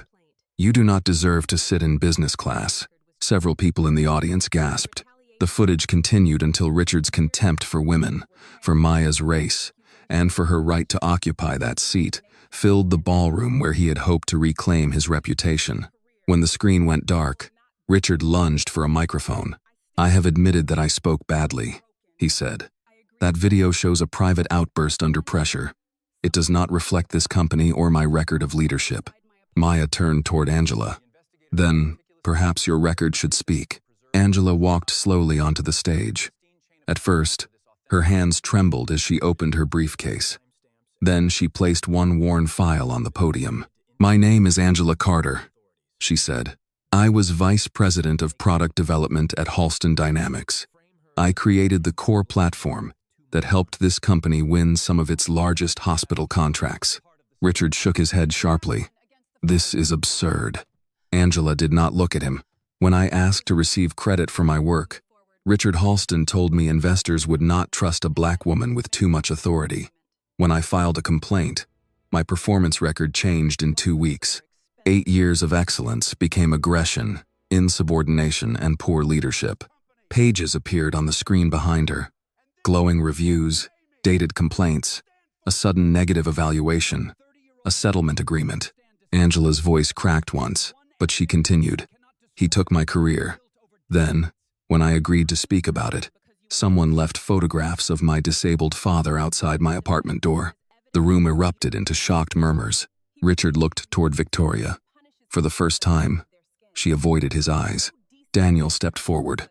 You do not deserve to sit in business class." Several people in the audience gasped. The footage continued until Richard's contempt for women, for Maya's race, and for her right to occupy that seat filled the ballroom where he had hoped to reclaim his reputation. When the screen went dark, Richard lunged for a microphone. "I have admitted that I spoke badly," he said. "That video shows a private outburst under pressure. It does not reflect this company or my record of leadership." Maya turned toward Angela. "Then, perhaps your record should speak." Angela walked slowly onto the stage. At first, her hands trembled as she opened her briefcase. Then she placed one worn file on the podium. "My name is Angela Carter," she said. "I was vice president of product development at Halston Dynamics. I created the core platform that helped this company win some of its largest hospital contracts." Richard shook his head sharply. "This is absurd." Angela did not look at him. "When I asked to receive credit for my work, Richard Halston told me investors would not trust a black woman with too much authority. When I filed a complaint, my performance record changed in 2 weeks. 8 years of excellence became aggression, insubordination, and poor leadership." Pages appeared on the screen behind her. Glowing reviews, dated complaints, a sudden negative evaluation, a settlement agreement. Angela's voice cracked once, but she continued. He took my career. Then, when I agreed to speak about it, someone left photographs of my disabled father outside my apartment door. The room erupted into shocked murmurs. Richard looked toward Victoria. For the first time, she avoided his eyes. Daniel stepped forward.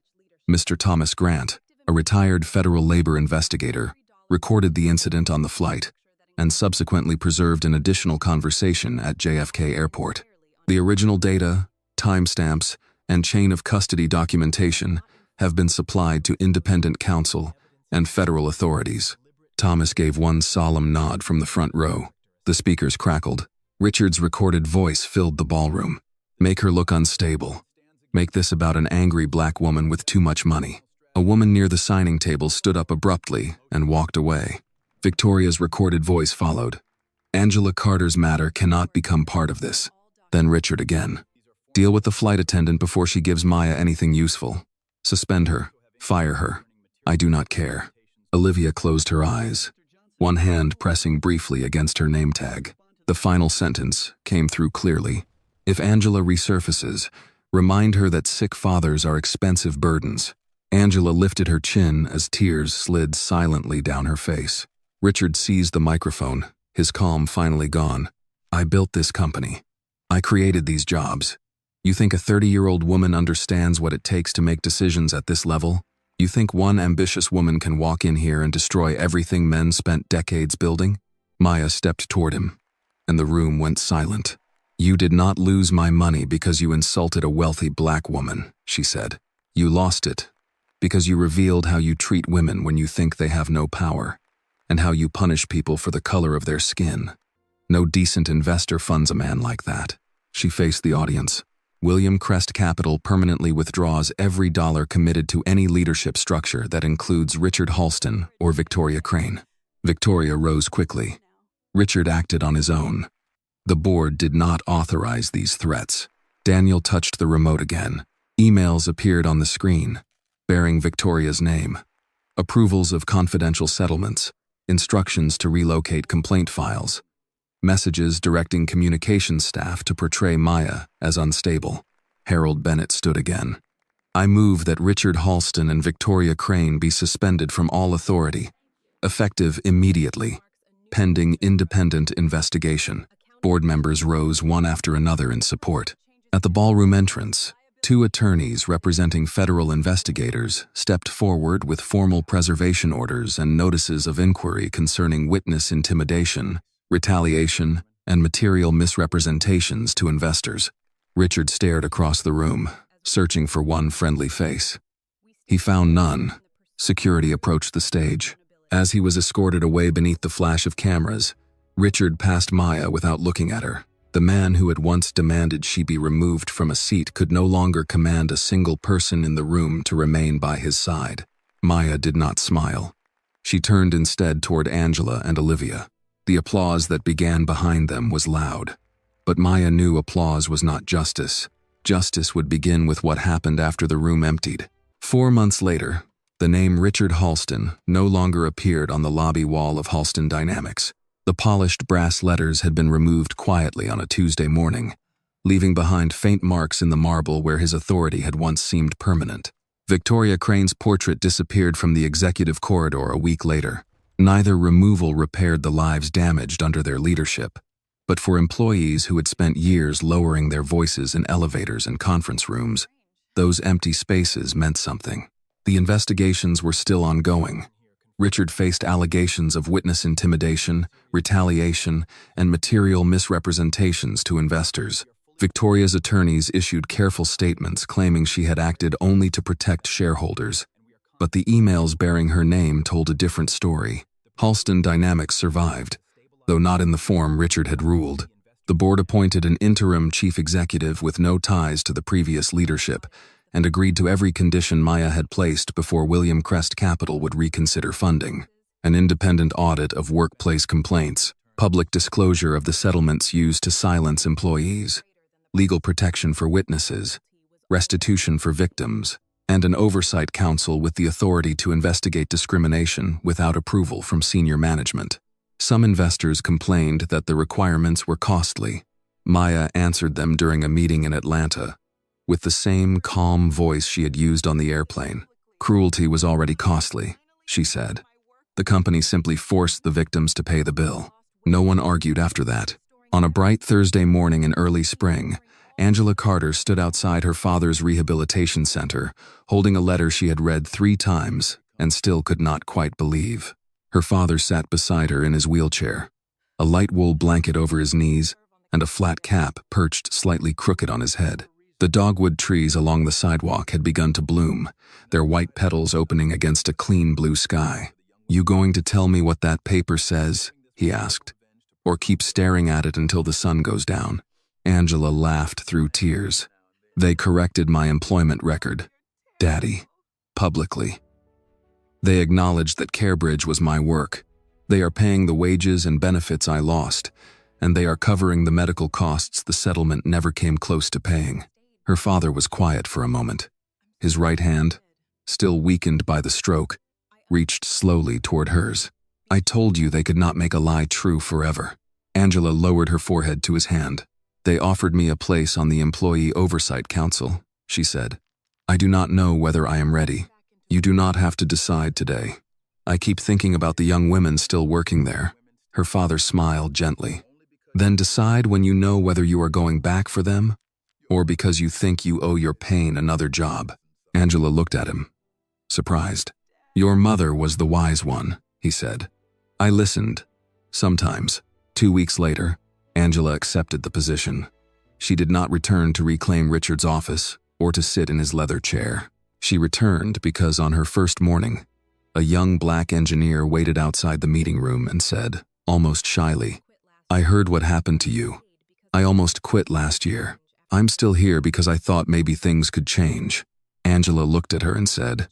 Mr. Thomas Grant, a retired federal labor investigator, recorded the incident on the flight and subsequently preserved an additional conversation at JFK Airport. The original data, timestamps, and chain of custody documentation have been supplied to independent counsel and federal authorities. Thomas gave one solemn nod from the front row. The speakers crackled. Richard's recorded voice filled the ballroom. Make her look unstable. Make this about an angry black woman with too much money. A woman near the signing table stood up abruptly and walked away. Victoria's recorded voice followed. Angela Carter's matter cannot become part of this. Then Richard again. Deal with the flight attendant before she gives Maya anything useful. Suspend her. Fire her. I do not care. Olivia closed her eyes, one hand pressing briefly against her name tag. The final sentence came through clearly. If Angela resurfaces, remind her that sick fathers are expensive burdens. Angela lifted her chin as tears slid silently down her face. Richard seized the microphone, his calm finally gone. I built this company. I created these jobs. You think a 30-year-old woman understands what it takes to make decisions at this level? You think one ambitious woman can walk in here and destroy everything men spent decades building? Maya stepped toward him, and the room went silent. You did not lose my money because you insulted a wealthy black woman, she said. You lost it because you revealed how you treat women when you think they have no power, and how you punish people for the color of their skin. No decent investor funds a man like that. She faced the audience. William Crest Capital permanently withdraws every dollar committed to any leadership structure that includes Richard Halston or Victoria Crane. Victoria rose quickly. Richard acted on his own. The board did not authorize these threats. Daniel touched the remote again. Emails appeared on the screen, bearing Victoria's name. Approvals of confidential settlements, instructions to relocate complaint files, messages directing communications staff to portray Maya as unstable. Harold Bennett stood again. I move that Richard Halston and Victoria Crane be suspended from all authority, effective immediately, pending independent investigation. Board members rose one after another in support. At the ballroom entrance, two attorneys representing federal investigators stepped forward with formal preservation orders and notices of inquiry concerning witness intimidation, retaliation, and material misrepresentations to investors. Richard stared across the room, searching for one friendly face. He found none. Security approached the stage. As he was escorted away beneath the flash of cameras, Richard passed Maya without looking at her. The man who had once demanded she be removed from a seat could no longer command a single person in the room to remain by his side. Maya did not smile. She turned instead toward Angela and Olivia. The applause that began behind them was loud. But Maya knew applause was not justice. Justice would begin with what happened after the room emptied. 4 months later, the name Richard Halston no longer appeared on the lobby wall of Halston Dynamics. The polished brass letters had been removed quietly on a Tuesday morning, leaving behind faint marks in the marble where his authority had once seemed permanent. Victoria Crane's portrait disappeared from the executive corridor a week later. Neither removal repaired the lives damaged under their leadership, but for employees who had spent years lowering their voices in elevators and conference rooms, those empty spaces meant something. The investigations were still ongoing. Richard faced allegations of witness intimidation, retaliation, and material misrepresentations to investors. Victoria's attorneys issued careful statements claiming she had acted only to protect shareholders, but the emails bearing her name told a different story. Halston Dynamics survived, though not in the form Richard had ruled. The board appointed an interim chief executive with no ties to the previous leadership, and agreed to every condition Maya had placed before William Crest Capital would reconsider funding. An independent audit of workplace complaints, public disclosure of the settlements used to silence employees, legal protection for witnesses, restitution for victims, and an oversight council with the authority to investigate discrimination without approval from senior management. Some investors complained that the requirements were costly. Maya answered them during a meeting in Atlanta, with the same calm voice she had used on the airplane. Cruelty was already costly, she said. The company simply forced the victims to pay the bill. No one argued after that. On a bright Thursday morning in early spring, Angela Carter stood outside her father's rehabilitation center, holding a letter she had read 3 times and still could not quite believe. Her father sat beside her in his wheelchair, a light wool blanket over his knees and a flat cap perched slightly crooked on his head. The dogwood trees along the sidewalk had begun to bloom, their white petals opening against a clean blue sky. "You going to tell me what that paper says?" he asked. "Or keep staring at it until the sun goes down?" Angela laughed through tears. "They corrected my employment record, Daddy, publicly. They acknowledged that CareBridge was my work. They are paying the wages and benefits I lost, and they are covering the medical costs the settlement never came close to paying." Her father was quiet for a moment. His right hand, still weakened by the stroke, reached slowly toward hers. "I told you they could not make a lie true forever." Angela lowered her forehead to his hand. "They offered me a place on the Employee Oversight Council," she said. "I do not know whether I am ready. You do not have to decide today. I keep thinking about the young women still working there." Her father smiled gently. "Then decide when you know whether you are going back for them, or because you think you owe your pain another job." Angela looked at him, surprised. "Your mother was the wise one," he said. "I listened. Sometimes." 2 weeks later, Angela accepted the position. She did not return to reclaim Richard's office or to sit in his leather chair. She returned because on her first morning, a young black engineer waited outside the meeting room and said, almost shyly, "I heard what happened to you. I almost quit last year. I'm still here because I thought maybe things could change." Angela looked at her and said,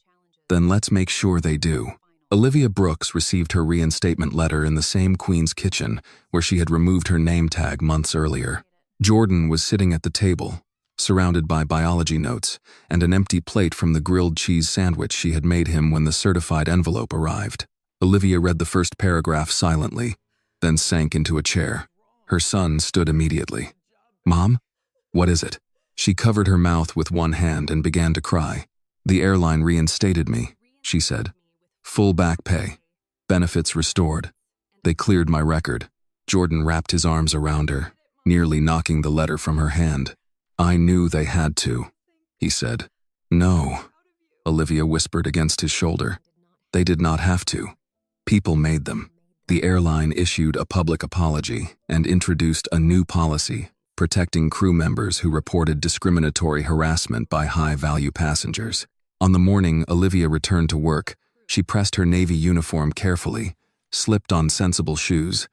"Then let's make sure they do." Olivia Brooks received her reinstatement letter in the same Queen's kitchen where she had removed her name tag months earlier. Jordan was sitting at the table, surrounded by biology notes and an empty plate from the grilled cheese sandwich she had made him when the certified envelope arrived. Olivia read the first paragraph silently, then sank into a chair. Her son stood immediately. "Mom? What is it?" She covered her mouth with one hand and began to cry. "The airline reinstated me," she said. "Full back pay. Benefits restored. They cleared my record." Jordan wrapped his arms around her, nearly knocking the letter from her hand. "I knew they had to," he said. "No," Olivia whispered against his shoulder. "They did not have to. People made them." The airline issued a public apology and introduced a new policy protecting crew members who reported discriminatory harassment by high-value passengers. On the morning Olivia returned to work, she pressed her Navy uniform carefully, slipped on sensible shoes,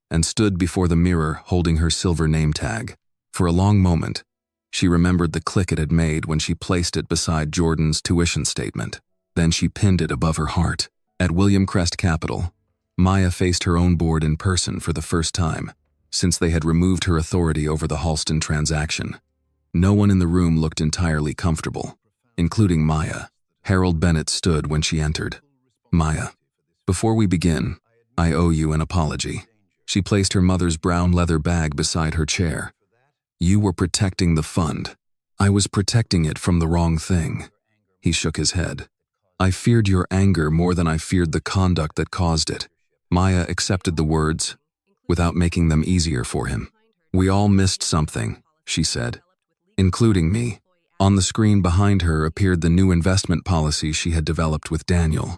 and stood before the mirror holding her silver name tag. For a long moment, she remembered the click it had made when she placed it beside Jordan's tuition statement. Then she pinned it above her heart. At William Crest Capital, Maya faced her own board in person for the first time since they had removed her authority over the Halston transaction. No one in the room looked entirely comfortable, including Maya. Harold Bennett stood when she entered. "Maya, before we begin, I owe you an apology." She placed her mother's brown leather bag beside her chair. "You were protecting the fund. I was protecting it from the wrong thing." He shook his head. "I feared your anger more than I feared the conduct that caused it." Maya accepted the words, without making them easier for him. "We all missed something," she said, "including me." On the screen behind her appeared the new investment policy she had developed with Daniel,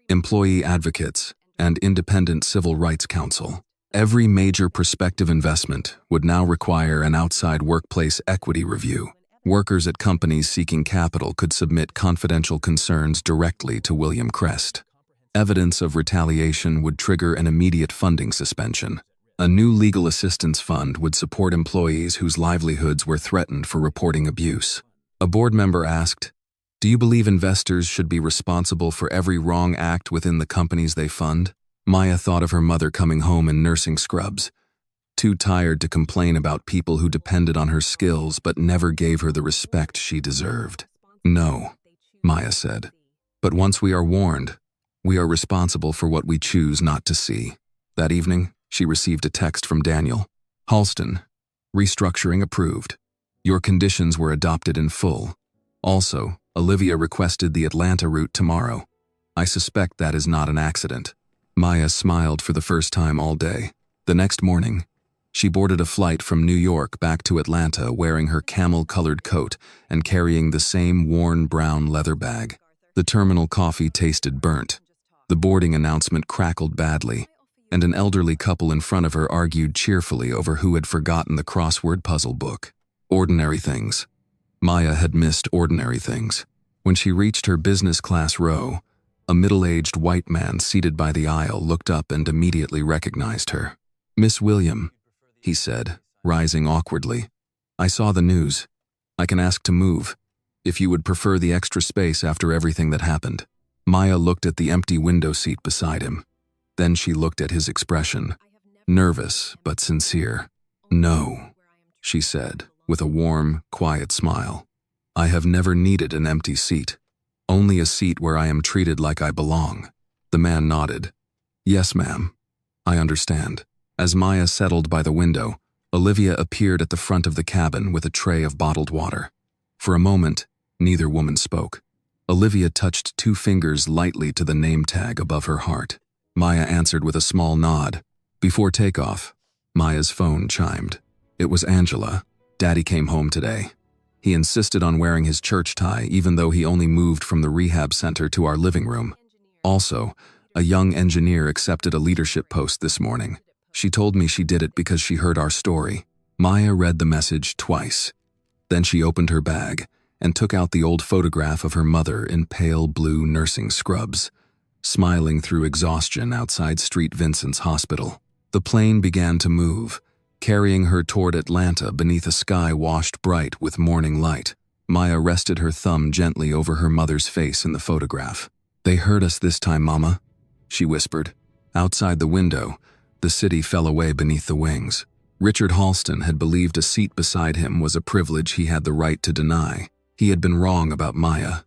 employee advocates, and independent civil rights counsel. Every major prospective investment would now require an outside workplace equity review. Workers at companies seeking capital could submit confidential concerns directly to William Crest. Evidence of retaliation would trigger an immediate funding suspension. A new legal assistance fund would support employees whose livelihoods were threatened for reporting abuse. A board member asked, "Do you believe investors should be responsible for every wrong act within the companies they fund?" Maya thought of her mother coming home in nursing scrubs, too tired to complain about people who depended on her skills but never gave her the respect she deserved. "No," Maya said. "But once we are warned, we are responsible for what we choose not to see." That evening, she received a text from Daniel. "Halston, Restructuring approved. Your conditions were adopted in full. Also, Olivia requested the Atlanta route tomorrow. I suspect that is not an accident. Maya smiled for the first time all day. The next morning, she boarded a flight from New York back to Atlanta wearing her camel-colored coat and carrying the same worn brown leather bag. The terminal coffee tasted burnt. The boarding announcement crackled badly, and an elderly couple in front of her argued cheerfully over who had forgotten the crossword puzzle book. Ordinary things. Maya had missed ordinary things. When she reached her business class row, a middle-aged white man seated by the aisle looked up and immediately recognized her. "Miss William," he said, rising awkwardly. "I saw the news. I can ask to move, if you would prefer the extra space after everything that happened." Maya looked at the empty window seat beside him. Then she looked at his expression, nervous but sincere. "No," she said, with a warm, quiet smile. "I have never needed an empty seat. Only a seat where I am treated like I belong." The man nodded. "Yes, ma'am. I understand." As Maya settled by the window, Olivia appeared at the front of the cabin with a tray of bottled water. For a moment, neither woman spoke. Olivia touched 2 fingers lightly to the name tag above her heart. Maya answered with a small nod. Before takeoff, Maya's phone chimed. It was Angela. "Daddy came home today. He insisted on wearing his church tie even though he only moved from the rehab center to our living room. Also, a young engineer accepted a leadership post this morning. She told me she did it because she heard our story." Maya read the message twice. Then she opened her bag and took out the old photograph of her mother in pale blue nursing scrubs, smiling through exhaustion outside St. Vincent's Hospital. The plane began to move, carrying her toward Atlanta beneath a sky washed bright with morning light. Maya rested her thumb gently over her mother's face in the photograph. "They heard us this time, Mama," she whispered. Outside the window, the city fell away beneath the wings. Richard Halston had believed a seat beside him was a privilege he had the right to deny. He had been wrong about Maya,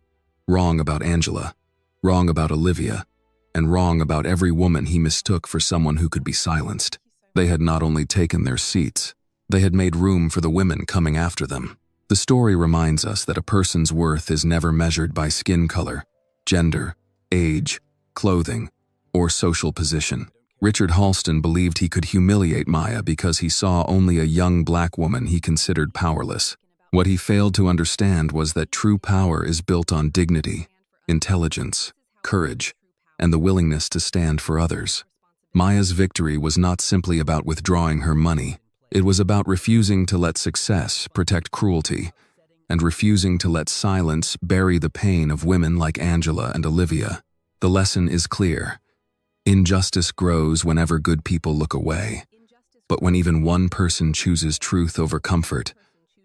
wrong about Angela, wrong about Olivia, and wrong about every woman he mistook for someone who could be silenced. They had not only taken their seats, they had made room for the women coming after them. The story reminds us that a person's worth is never measured by skin color, gender, age, clothing, or social position. Richard Halston believed he could humiliate Maya because he saw only a young black woman he considered powerless. What he failed to understand was that true power is built on dignity, intelligence, courage, and the willingness to stand for others. Maya's victory was not simply about withdrawing her money. It was about refusing to let success protect cruelty, and refusing to let silence bury the pain of women like Angela and Olivia. The lesson is clear. Injustice grows whenever good people look away. But when even one person chooses truth over comfort,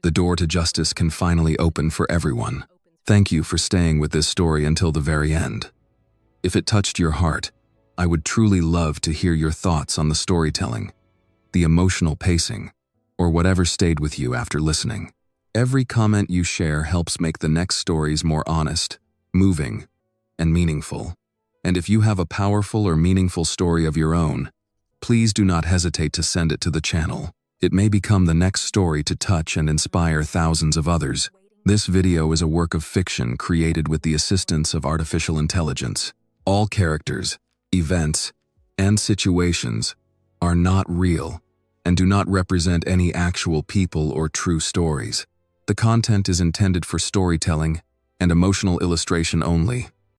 the door to justice can finally open for everyone. Thank you for staying with this story until the very end. If it touched your heart, I would truly love to hear your thoughts on the storytelling, the emotional pacing, or whatever stayed with you after listening. Every comment you share helps make the next stories more honest, moving, and meaningful. And if you have a powerful or meaningful story of your own, please do not hesitate to send it to the channel. It may become the next story to touch and inspire thousands of others. This video is a work of fiction created with the assistance of artificial intelligence. All characters, events, and situations are not real and do not represent any actual people or true stories. The content is intended for storytelling and emotional illustration only.